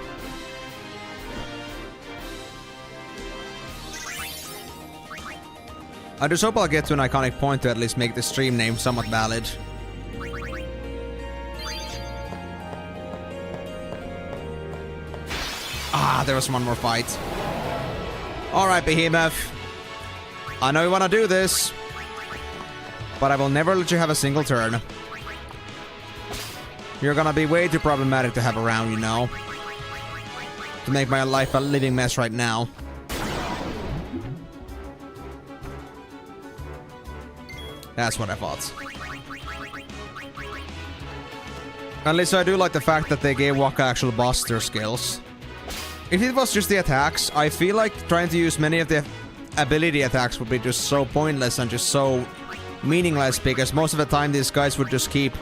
I just hope I'll get to an iconic point to at least make the stream name somewhat valid. Ah, there was one more fight. Alright, Behemoth. I know you wanna do this, but I will never let you have a single turn. You're gonna be way too problematic to have around, you know. To make my life a living mess right now. That's what I thought. At least I do like the fact that they gave Wakka actual buster skills. If it was just the attacks, I feel like trying to use many of the ability attacks would be just so pointless and just so meaningless, because most of the time these guys would just keep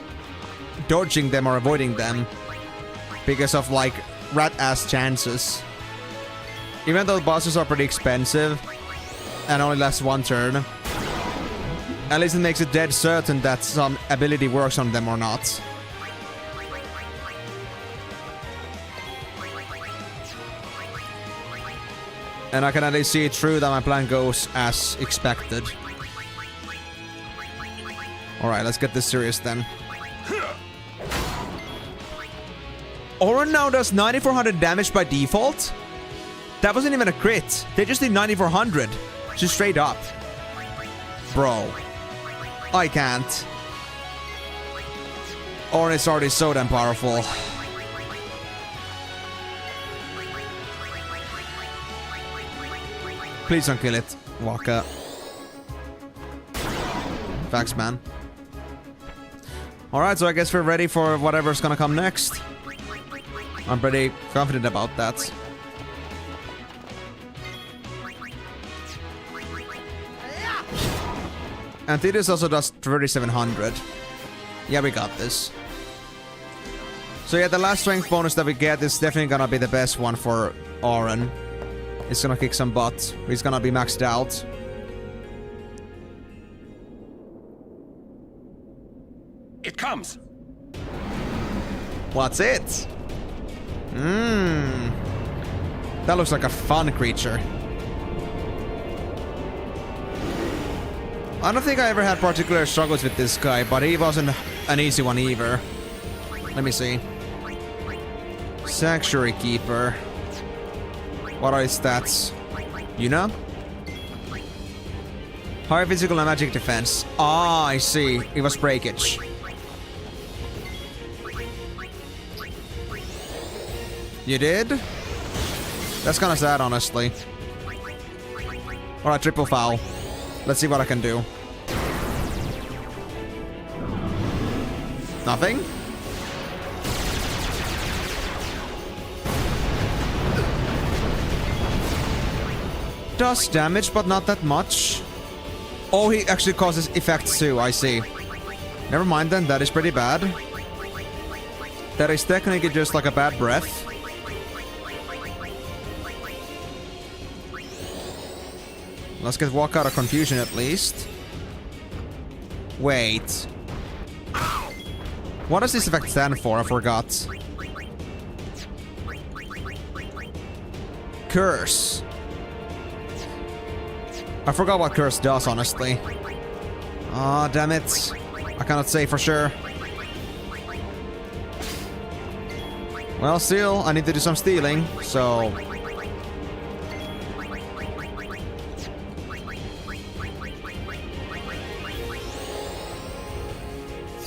dodging them or avoiding them because of like rat-ass chances. Even though bosses are pretty expensive and only last one turn, at least it makes it dead certain that some ability works on them or not. And I can at least see it through that my plan goes as expected. Alright, let's get this serious then. Auron now does 9400 damage by default? That wasn't even a crit. They just did 9400. Just straight up. Bro. I can't. Auron is already so damn powerful. Please don't kill it, Waka. Thanks, man. Alright, so I guess we're ready for whatever's gonna come next. I'm pretty confident about that. And Tidus also does 3700. Yeah, we got this. So yeah, the last strength bonus that we get is definitely gonna be the best one for Auron. It's gonna kick some butt. He's gonna be maxed out. It comes. What's it? That looks like a fun creature. I don't think I ever had particular struggles with this guy, but he wasn't an easy one either. Let me see. Sanctuary Keeper. What are his stats? You know? Higher physical and magic defense. Ah, I see. It was breakage. You did? That's kinda sad, honestly. Alright, triple foul. Let's see what I can do. Nothing? Does damage, but not that much. Oh, he actually causes effects too, I see. Never mind then, that is pretty bad. That is technically just like a bad breath. Let's get walk out of confusion at least. Wait. What does this effect stand for? I forgot. Curse. I forgot what curse does, honestly. Ah, damn it. I cannot say for sure. Well, still, I need to do some stealing, so...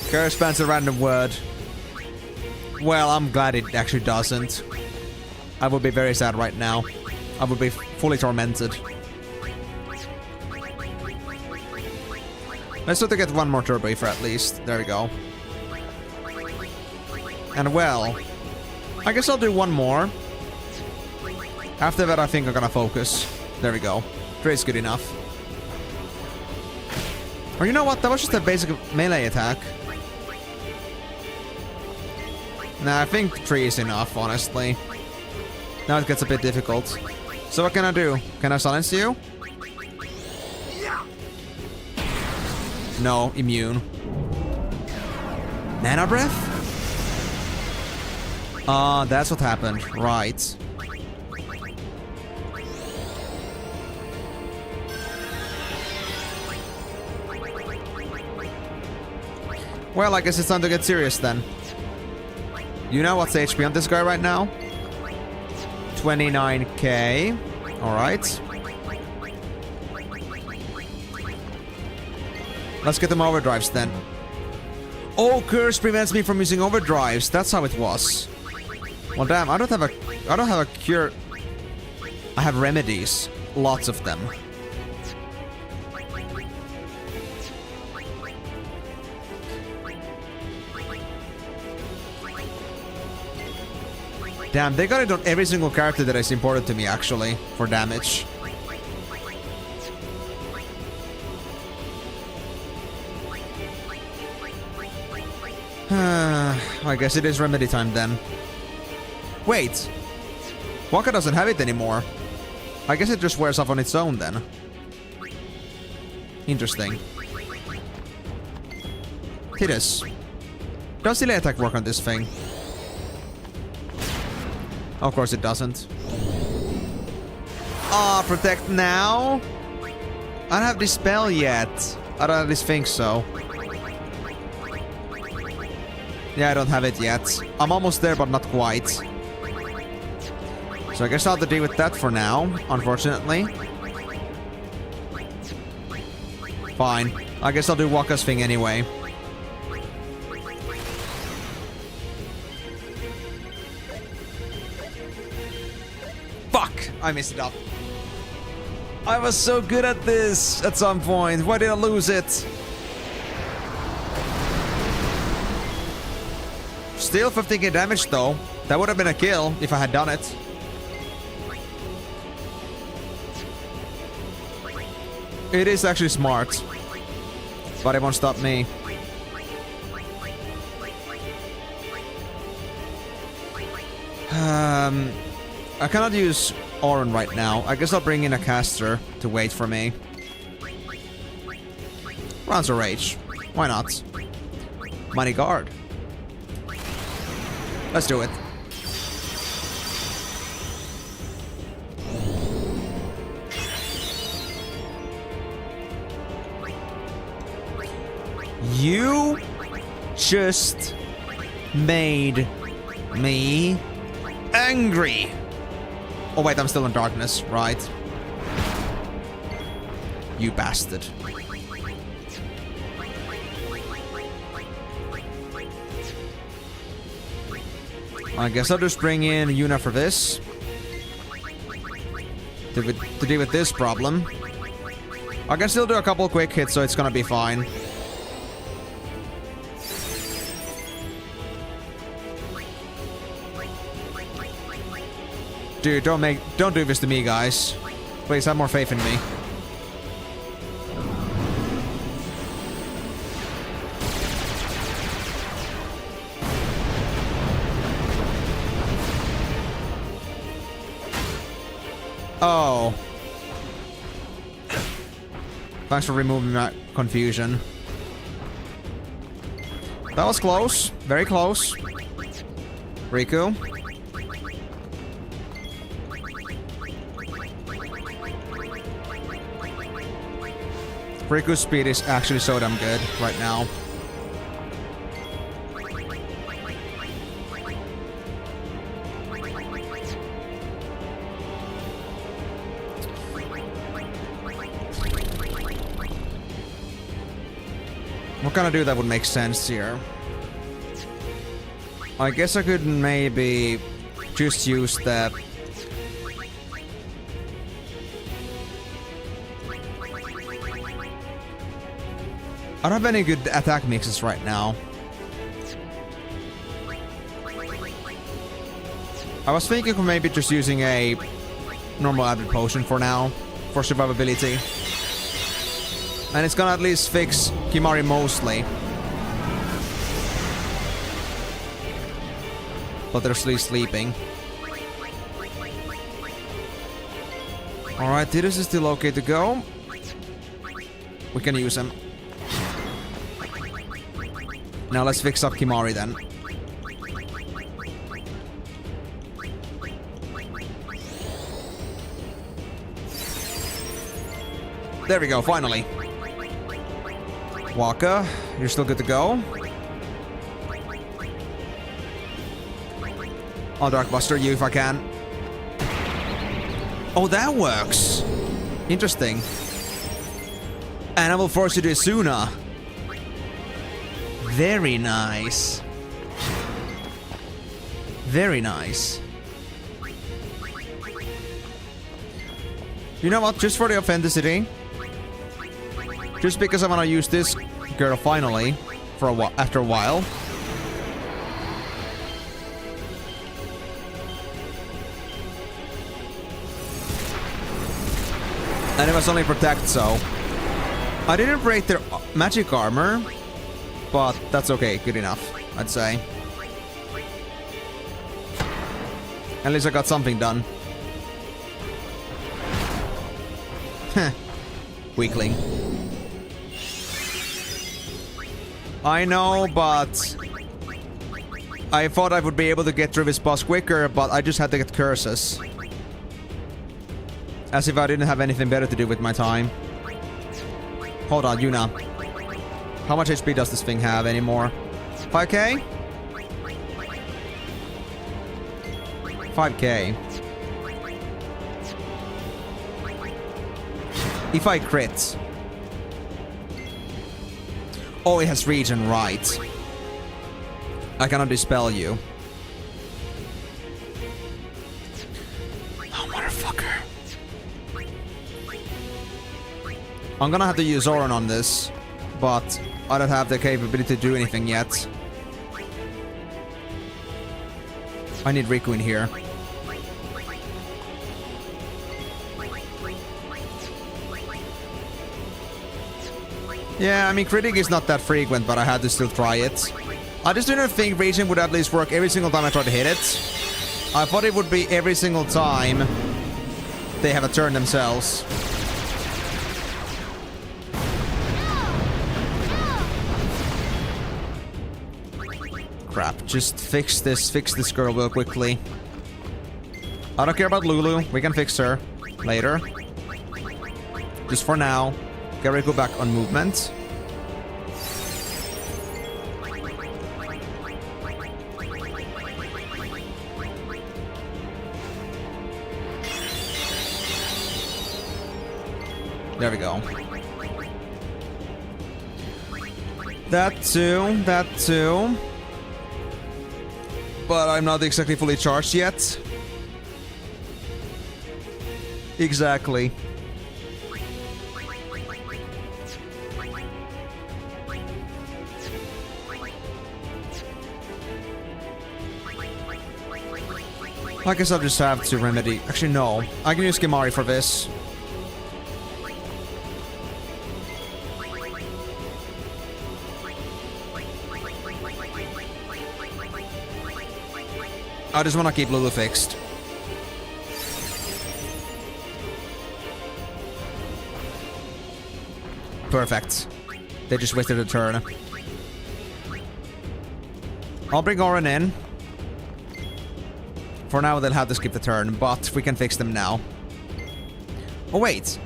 Curse bans a random word. Well, I'm glad it actually doesn't. I would be very sad right now. I would be fully tormented. Let's try to get one more turbo for at least. There we go. And well, I guess I'll do one more. After that, I think I'm gonna focus. There we go. 3 is good enough. Or you know what? That was just a basic melee attack. Nah, I think 3 is enough, honestly. Now it gets a bit difficult. So what can I do? Can I silence you? No, immune. Nano breath? Ah, that's what happened. Right. Well, I guess it's time to get serious then. You know what's the HP on this guy right now? 29k. Alright. Let's get them overdrives then. Oh, curse prevents me from using overdrives. That's how it was. Well, damn, I don't have a cure. I have remedies. Lots of them. Damn, they got it on every single character that is important to me, actually, for damage. I guess it is remedy time then. Wait. Waka doesn't have it anymore. I guess it just wears off on its own then. Interesting. Tidus. Does delay attack work on this thing? Of course it doesn't. Ah, protect now? I don't have Dispel yet. I don't at least think so. Yeah, I don't have it yet. I'm almost there, but not quite. So I guess I'll have to deal with that for now, unfortunately. Fine. I guess I'll do Waka's thing anyway. Fuck! I messed it up. I was so good at this at some point. Why did I lose it? Still 15k damage though. That would have been a kill if I had done it. It is actually smart. But it won't stop me. I cannot use Auron right now. I guess I'll bring in a caster to wait for me. Rounds of Rage. Why not? Mighty Guard. Let's do it. You just made me angry. Oh wait, I'm still in darkness, right? You bastard. I guess I'll just bring in Yuna for this. To deal with this problem. I can still do a couple quick hits, so it's gonna be fine. Dude, don't do this to me, guys. Please have more faith in me. Oh. Thanks for removing that confusion. That was close. Very close. Riku. Riku's speed is actually so damn good right now. What can I do that would make sense here? I guess I could maybe just use the... I don't have any good attack mixes right now. I was thinking of maybe just using a normal added potion for now, for survivability. And it's gonna at least fix Kimari mostly. But they're still sleeping. Alright, Tidus is still okay to go. We can use him. Now let's fix up Kimari then. There we go, finally. Waka, you're still good to go. I'll Darkbuster you if I can. Oh, that works. Interesting. And I will force you to Asuna. Very nice. Very nice. You know what? Just for the authenticity, just because I want to use this girl finally for a while, after a while. And it was only protect, so I didn't break their magic armor. But that's okay, good enough, I'd say. At least I got something done. Heh. Weakling. I know, but I thought I would be able to get through this boss quicker, but I just had to get curses. As if I didn't have anything better to do with my time. Hold on, Yuna. How much HP does this thing have anymore? 5k? 5k. If I crit. Oh, it has region, right. I cannot dispel you. Oh, motherfucker. I'm gonna have to use Zoran on this, but I don't have the capability to do anything yet. I need Riku in here. Yeah, I mean, critic is not that frequent, but I had to still try it. I just didn't think region would at least work every single time I tried to hit it. I thought it would be every single time they have a turn themselves. Crap, just fix this girl real quickly. I don't care about Lulu, we can fix her later. Just for now, get Riku back on movement. There we go. That too. But I'm not exactly fully charged yet. Exactly. I guess I'll just have to remedy. Actually, no. I can use Kimari for this. I just want to keep Lulu fixed. Perfect. They just wasted a turn. I'll bring Orin in. For now, they'll have to skip the turn, but we can fix them now. Oh, wait.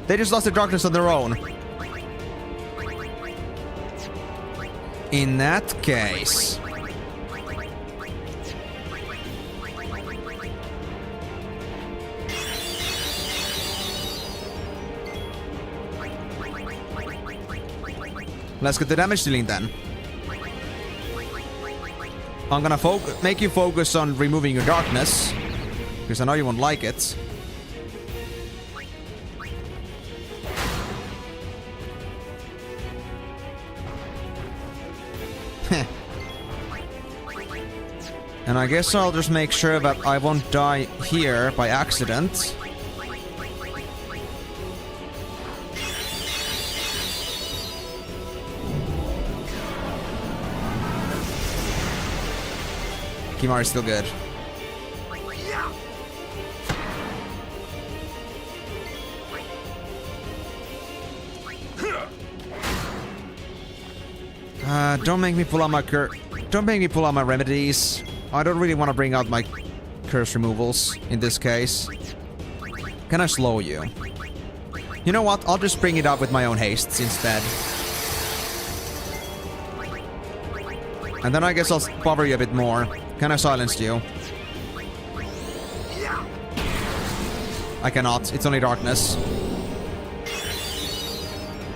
They just lost their darkness on their own. In that case... let's get the damage dealing then. I'm gonna make you focus on removing your darkness, because I know you won't like it. And I guess I'll just make sure that I won't die here by accident. Kimari's still good. Don't make me pull out my don't make me pull out my remedies. I don't really want to bring out my curse removals in this case. Can I slow you? You know what? I'll just bring it up with my own hastes instead. And then I guess I'll bother you a bit more. Can I silence you? I cannot. It's only darkness.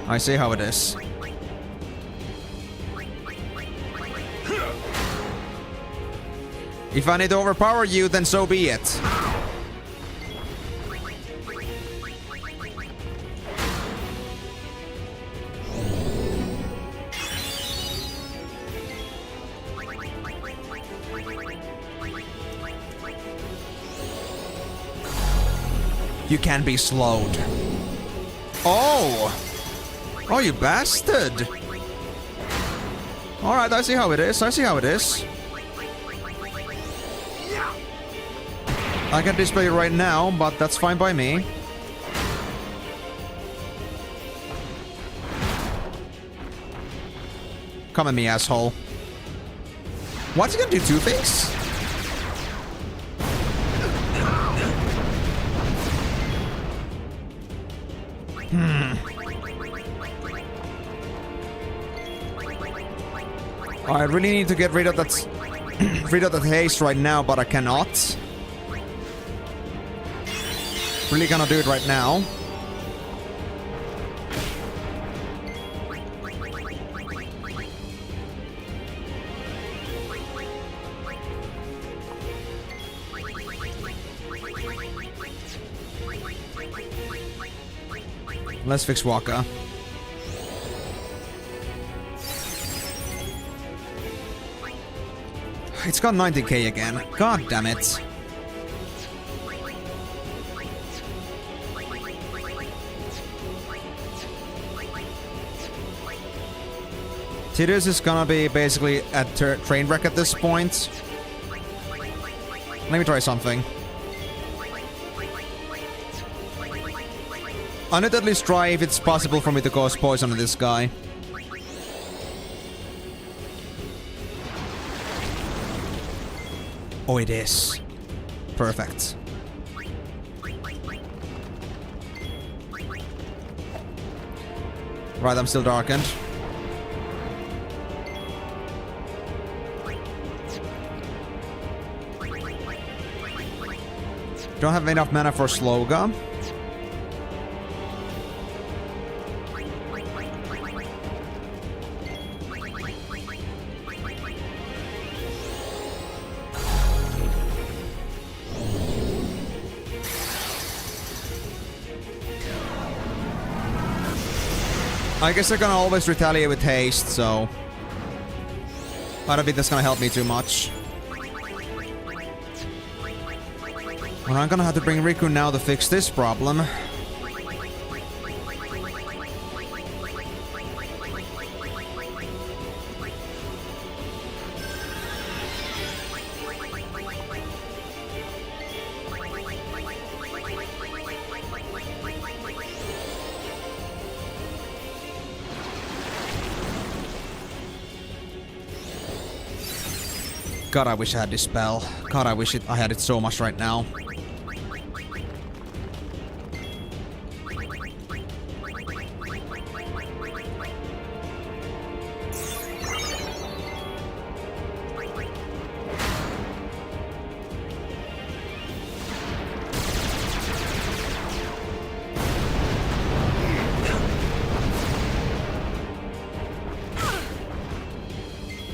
I see how it is. If I need to overpower you, then so be it. You can be slowed. Oh! Oh, you bastard! Alright, I see how it is. I see how it is. I can display it right now, but that's fine by me. Come at me, asshole. What's he gonna do? Two things? I really need to get rid of that haste right now, but I cannot. Really gonna do it right now. Let's fix Waka. It's got 90k again. God damn it. Tidus is gonna be basically a train wreck at this point. Let me try something. I need to at least try if it's possible for me to cause poison on this guy. Oh, it is. Perfect. Right, I'm still darkened. Don't have enough mana for Sloga. I guess they're gonna always retaliate with haste, so I don't think that's gonna help me too much. Well, I'm gonna have to bring Riku now to fix this problem. God, I wish I had this spell. God, I wish I had it so much right now.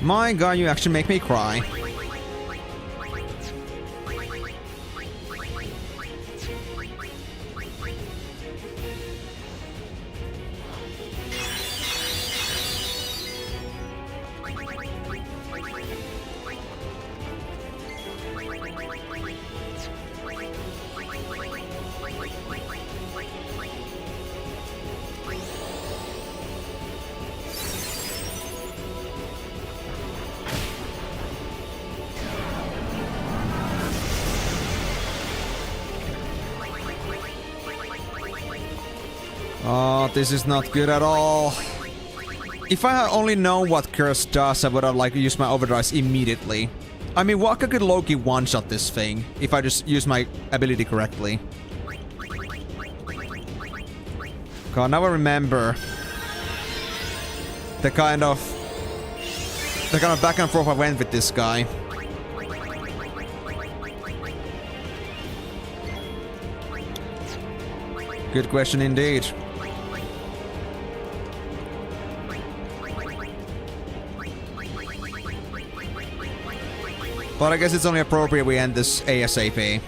My God, you actually make me cry. Oh, this is not good at all. If I had only known what Curse does, I would have like used my overdrives immediately. I mean, Waka could Loki one-shot this thing if I just use my ability correctly. God, now I remember the kind of back and forth I went with this guy. Good question indeed. But I guess it's only appropriate we end this ASAP.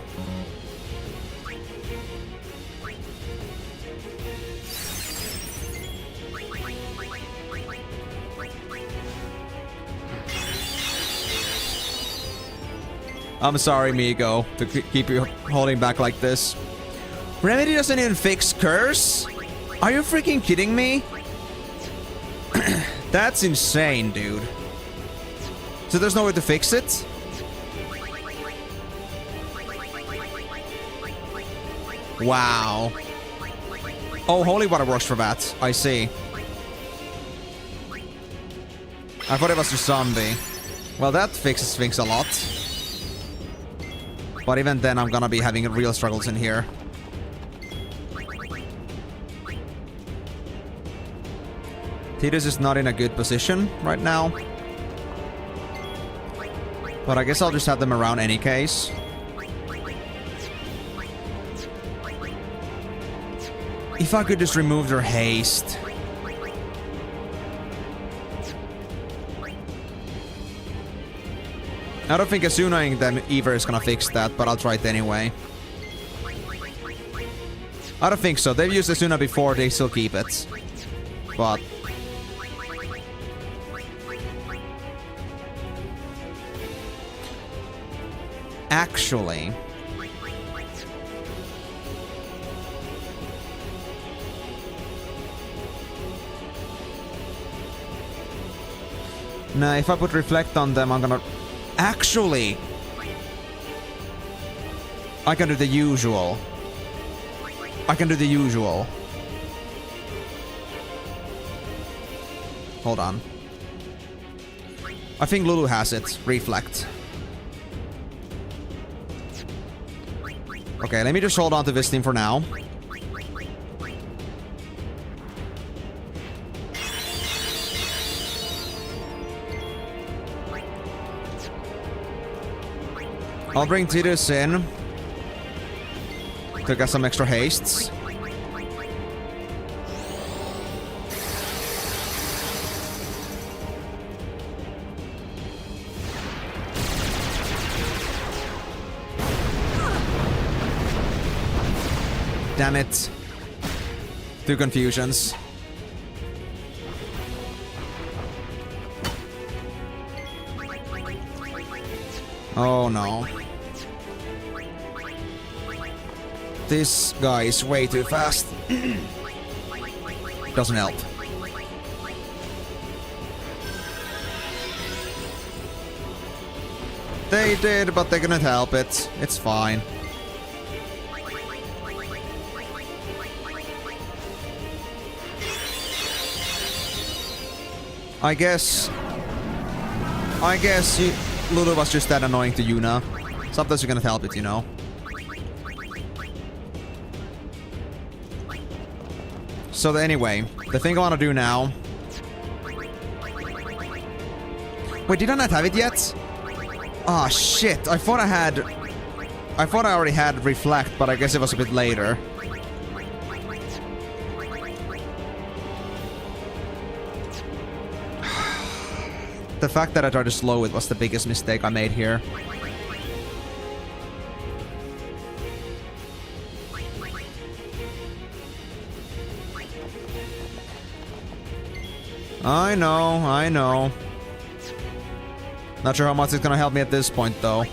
I'm sorry, Migo, to keep you holding back like this. Remedy doesn't even fix Curse? Are you freaking kidding me? That's insane, dude. So there's no way to fix it? Wow. Oh, holy water works for that. I see. I thought it was a zombie. Well, that fixes things a lot. But even then, I'm gonna be having real struggles in here. Tidus is not in a good position right now. But I guess I'll just have them around any case. If I could just remove their haste. I don't think Asunaing them either is gonna fix that, but I'll try it anyway. I don't think so. They've used Asuna before, they still keep it. But... actually... nah, if I put reflect on them, I'm gonna... actually... I can do the usual. I can do the usual. Hold on. I think Lulu has it. Reflect. Okay, let me just hold on to this thing for now. I'll bring Tidus in to get some extra hastes. Damn it. 2 confusions. Oh no. This guy is way too fast. Doesn't help. They did, but they couldn't help it. It's fine. I guess Lulu was just that annoying to Yuna. Sometimes you cannot help it, you know. So anyway, the thing I want to do now... wait, did I not have it yet? Ah, shit. I thought I already had Reflect, but I guess it was a bit later. The fact that I tried to slow it was the biggest mistake I made here. I know. Not sure how much it's gonna help me at this point, though.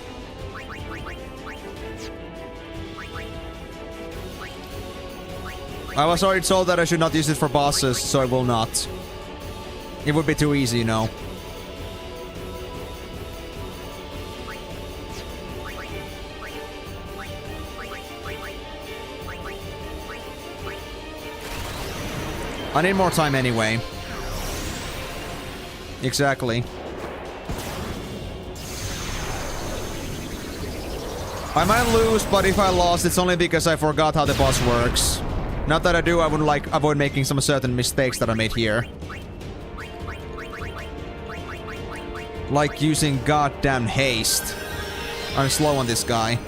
I was already told that I should not use it for bosses, so I will not. It would be too easy, you know. I need more time anyway. Exactly. I might lose, but if I lost, it's only because I forgot how the boss works. Not that I do, I would like avoid making some certain mistakes that I made here. Like using goddamn haste. I'm slow on this guy.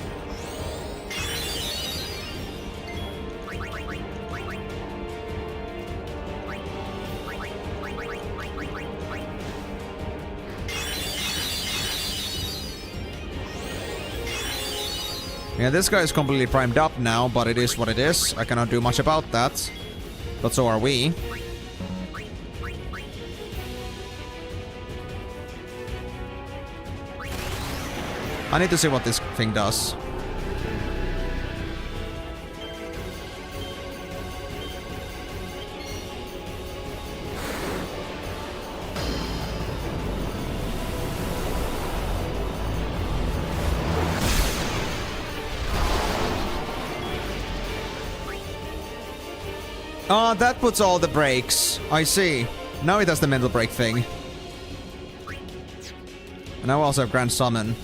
Yeah, this guy is completely primed up now, but it is what it is. I cannot do much about that. But so are we. I need to see what this thing does. Ah, that puts all the brakes. I see. Now it does the mental break thing. And now I also have Grand Summon.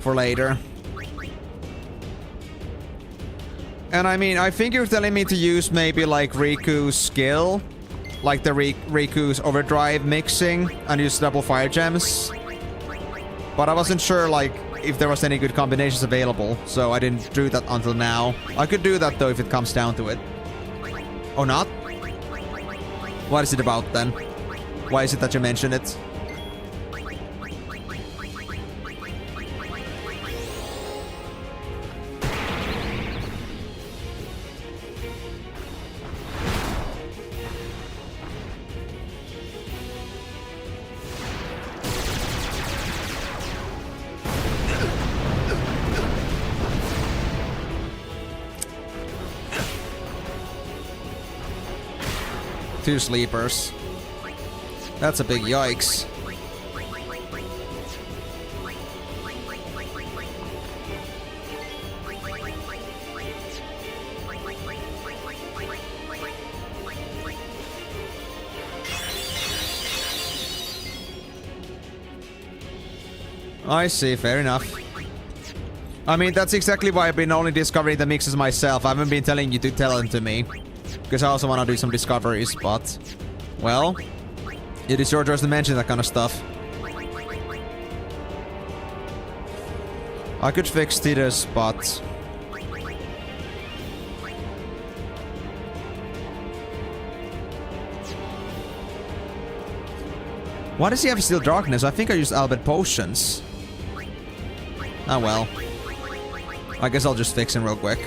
For later. And I mean, I think you're telling me to use maybe like Riku's skill. Like the Riku's overdrive mixing. And use double fire gems. But I wasn't sure like if there was any good combinations available. So I didn't do that until now. I could do that though if it comes down to it. Or not? What is it about then? Why is it that you mention it? Two sleepers. That's a big yikes. I see, fair enough. I mean, that's exactly why I've been only discovering the mixes myself. I haven't been telling you to tell them to me. Because I also want to do some discoveries, but... well... it is your choice to mention that kind of stuff. I could fix Tidus, but... why does he have Steel Darkness? I think I used Albert Potions. Oh well. I guess I'll just fix him real quick.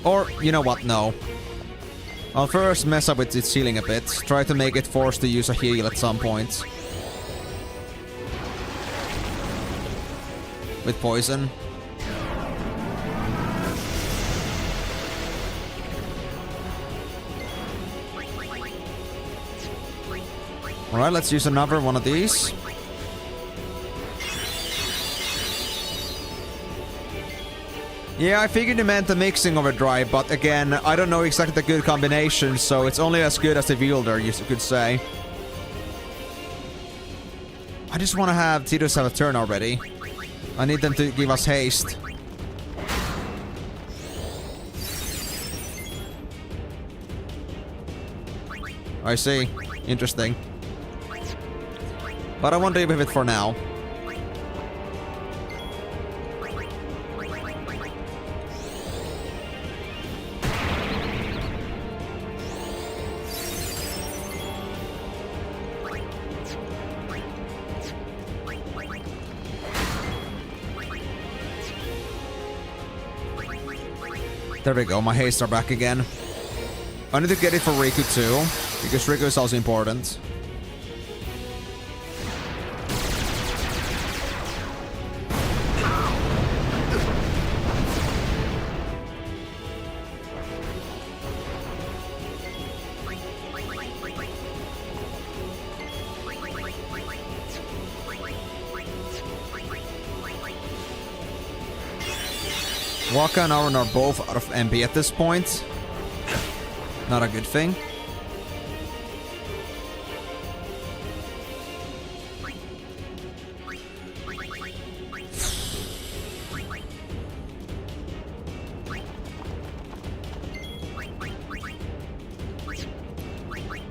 Or, you know what, no. I'll first mess up with its healing a bit. Try to make it forced to use a heal at some point. With poison. Alright, let's use another one of these. Yeah, I figured you meant the mixing overdrive, but again, I don't know exactly the good combination, so it's only as good as the wielder, you could say. I just want to have Tidus have a turn already. I need them to give us haste. I see. Interesting. But I won't deal with it for now. There we go, my hastes are back again. I need to get it for Riku too, because Riku is also important. Waka and Aaron are both out of MP at this point. Not a good thing.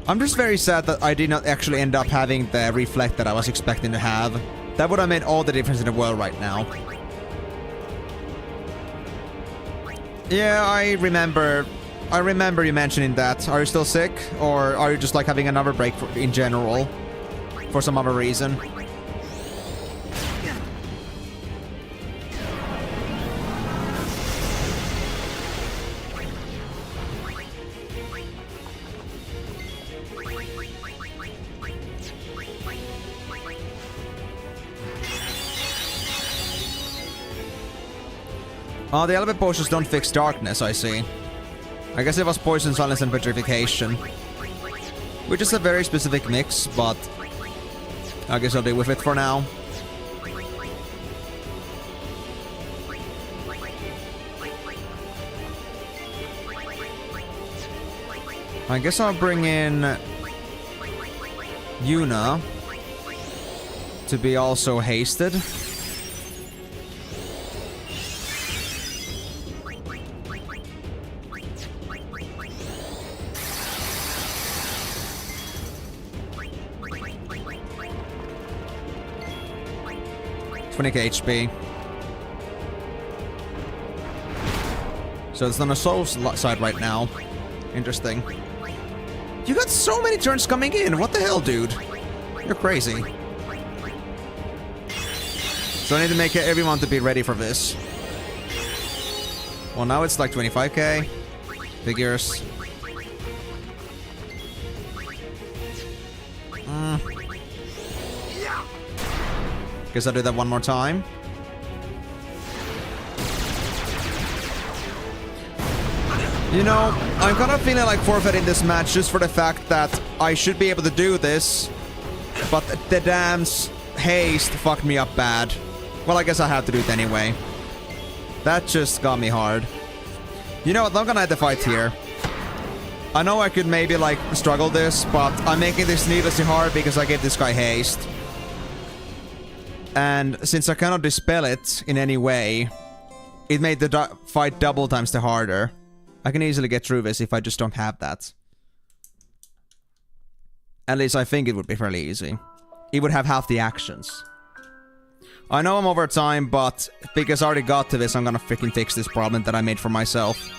I'm just very sad that I did not actually end up having the reflect that I was expecting to have. That would have made all the difference in the world right now. Yeah, I remember you mentioning that. Are you still sick? Or are you just like having another break in general? For some other reason? Oh, the element potions don't fix darkness, I see. I guess it was poison, silence, and petrification. Which is a very specific mix, but... I guess I'll deal with it for now. I guess I'll bring in... Yuna. To be also hasted. HP. So it's on the soul side right now. Interesting. You got so many turns coming in. What the hell, dude? You're crazy. So I need to make everyone to be ready for this. Well, now it's like 25k. Figures. Guess I'll do that one more time. You know, I'm kind of feeling like forfeiting this match just for the fact that I should be able to do this, but the damn haste fucked me up bad. Well, I guess I have to do it anyway. That just got me hard. You know what, I'm gonna have to fight here. I know I could maybe, like, struggle this, but I'm making this needlessly hard because I gave this guy haste. And since I cannot dispel it in any way, it made the fight double times the harder. I can easily get through this if I just don't have that. At least I think it would be fairly easy. It would have half the actions. I know I'm over time, but because I already got to this, I'm gonna freaking fix this problem that I made for myself.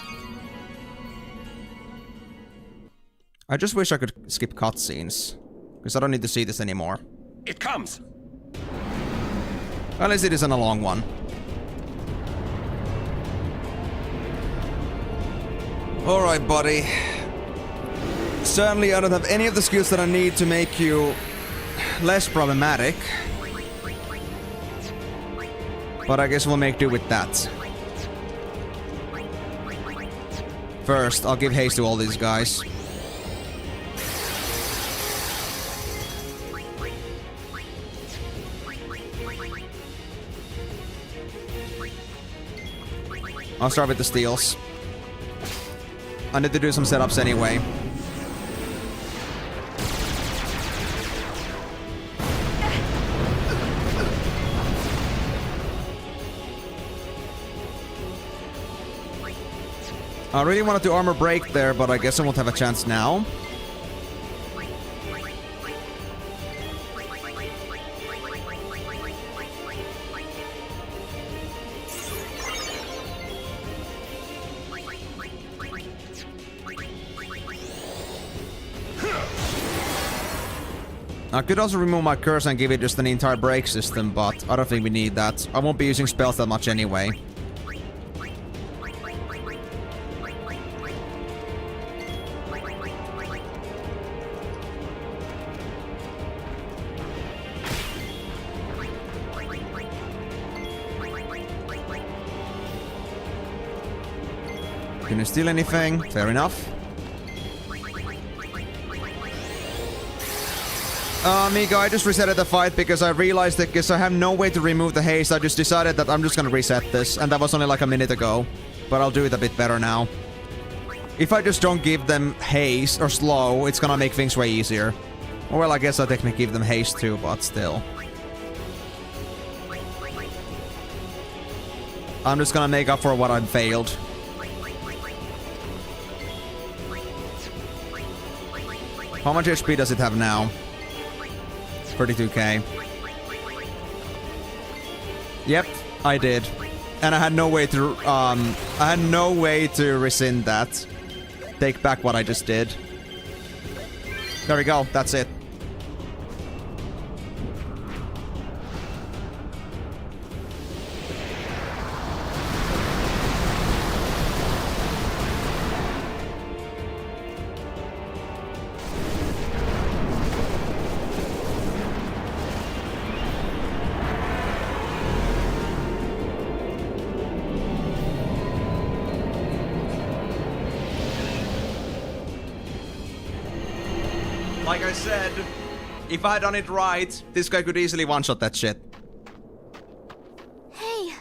I just wish I could skip cutscenes, because I don't need to see this anymore. It comes! At least it isn't a long one. Alright, buddy. Certainly I don't have any of the skills that I need to make you less problematic. But I guess we'll make do with that. First, I'll give haste to all these guys. I'll start with the steals. I need to do some setups anyway. I really wanted to armor break there, but I guess I won't have a chance now. I could also remove my curse and give it just an entire break system, but I don't think we need that. I won't be using spells that much anyway. Can you steal anything? Fair enough. Amigo, I just resetted the fight because I realized that because I have no way to remove the haste, I just decided that I'm just gonna reset this, and that was only like a minute ago. But I'll do it a bit better now. If I just don't give them haste or slow, it's gonna make things way easier. Well, I guess I technically give them haste too, but still. I'm just gonna make up for what I've failed. How much HP does it have now? 32k. Yep, I did. And I had no way to rescind that. Take back what I just did. There we go, that's it. Like I said, if I had done it right, this guy could easily one-shot that shit. Hey,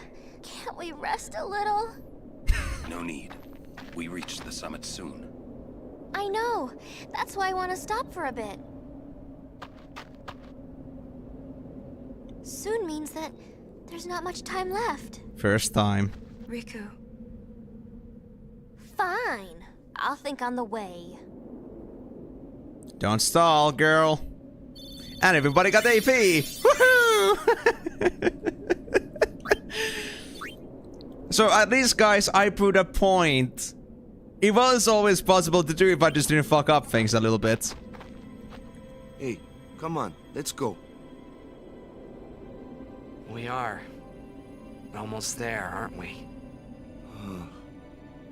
can't we rest a little? No need. We reach the summit soon. I know. That's why I want to stop for a bit. Soon means that there's not much time left. First time. Riku. Fine. I'll think on the way. Don't stall, girl. And everybody got AP! Woohoo! So at least, guys, I put a point It was always possible to do if I just didn't fuck up things a little bit. Hey, come on, let's go. We are almost there, aren't we?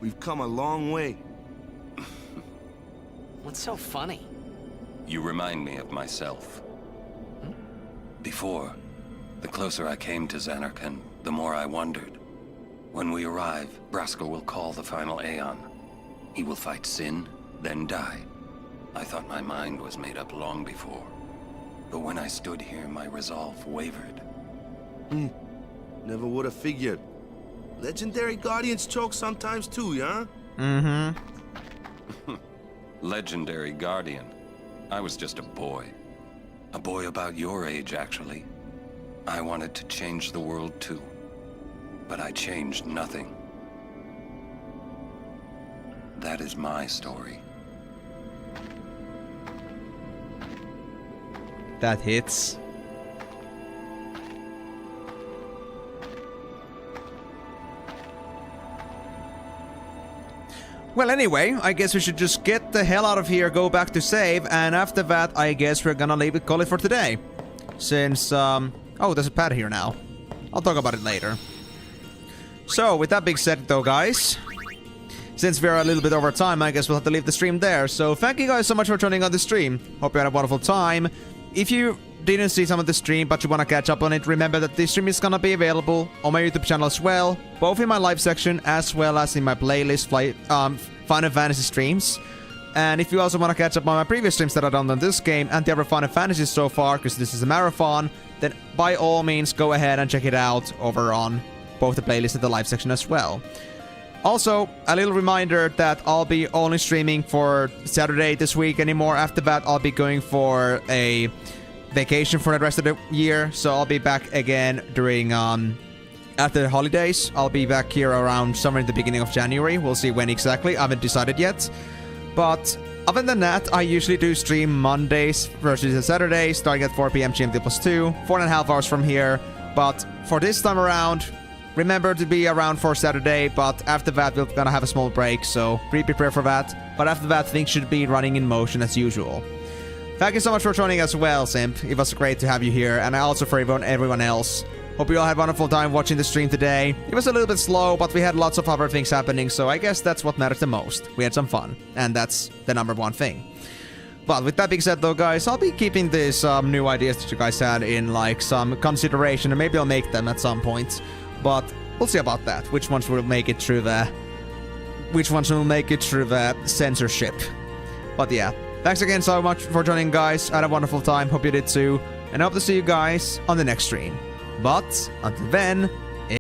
We've come a long way. What's so funny? You remind me of myself. Before, the closer I came to Zanarkand, the more I wondered. When we arrive, Braska will call the final Aeon. He will fight sin, then die. I thought my mind was made up long before. But when I stood here, my resolve wavered. Never would have figured. Legendary Guardians choke sometimes too, yeah? Mm-hmm. Legendary Guardian. I was just a boy. A boy about your age, actually. I wanted to change the world too. But I changed nothing. That is my story. That hits. Well, anyway, I guess we should just get the hell out of here, go back to save, and after that, I guess we're gonna call it for today. Since, oh, there's a pad here now. I'll talk about it later. So, with that being said, though, guys, since we're a little bit over time, I guess we'll have to leave the stream there. So, thank you guys so much for joining on the stream. Hope you had a wonderful time. If you didn't see some of the stream, but you want to catch up on it, remember that this stream is gonna be available on my YouTube channel as well, both in my live section as well as in my playlist, Final Fantasy streams. And if you also want to catch up on my previous streams that I've done on this game and the other Final Fantasies so far, because this is a marathon, then by all means go ahead and check it out over on both the playlist and the live section as well. Also, a little reminder that I'll be only streaming for Saturday this week anymore. After that, I'll be going for a vacation for the rest of the year, so I'll be back again during after the holidays. I'll be back here around somewhere in the beginning of January. We'll see when exactly. I haven't decided yet. But other than that, I usually do stream Mondays versus Saturdays, starting at 4 PM GMT plus 2, 4.5 hours from here. But for this time around, remember to be around for Saturday, but after that, we're gonna have a small break, so be prepared for that. But after that, things should be running in motion as usual. Thank you so much for joining as well, Simp. It was great to have you here, and also for everyone else. Hope you all had a wonderful time watching the stream today. It was a little bit slow, but we had lots of other things happening, so I guess that's what matters the most. We had some fun, and that's the number one thing. But with that being said, though, guys, I'll be keeping these new ideas that you guys had in, like, some consideration, and maybe I'll make them at some point. But we'll see about that. Which ones will make it through the censorship. But yeah, thanks again so much for joining, guys. I had a wonderful time. Hope you did too. And I hope to see you guys on the next stream. But until then,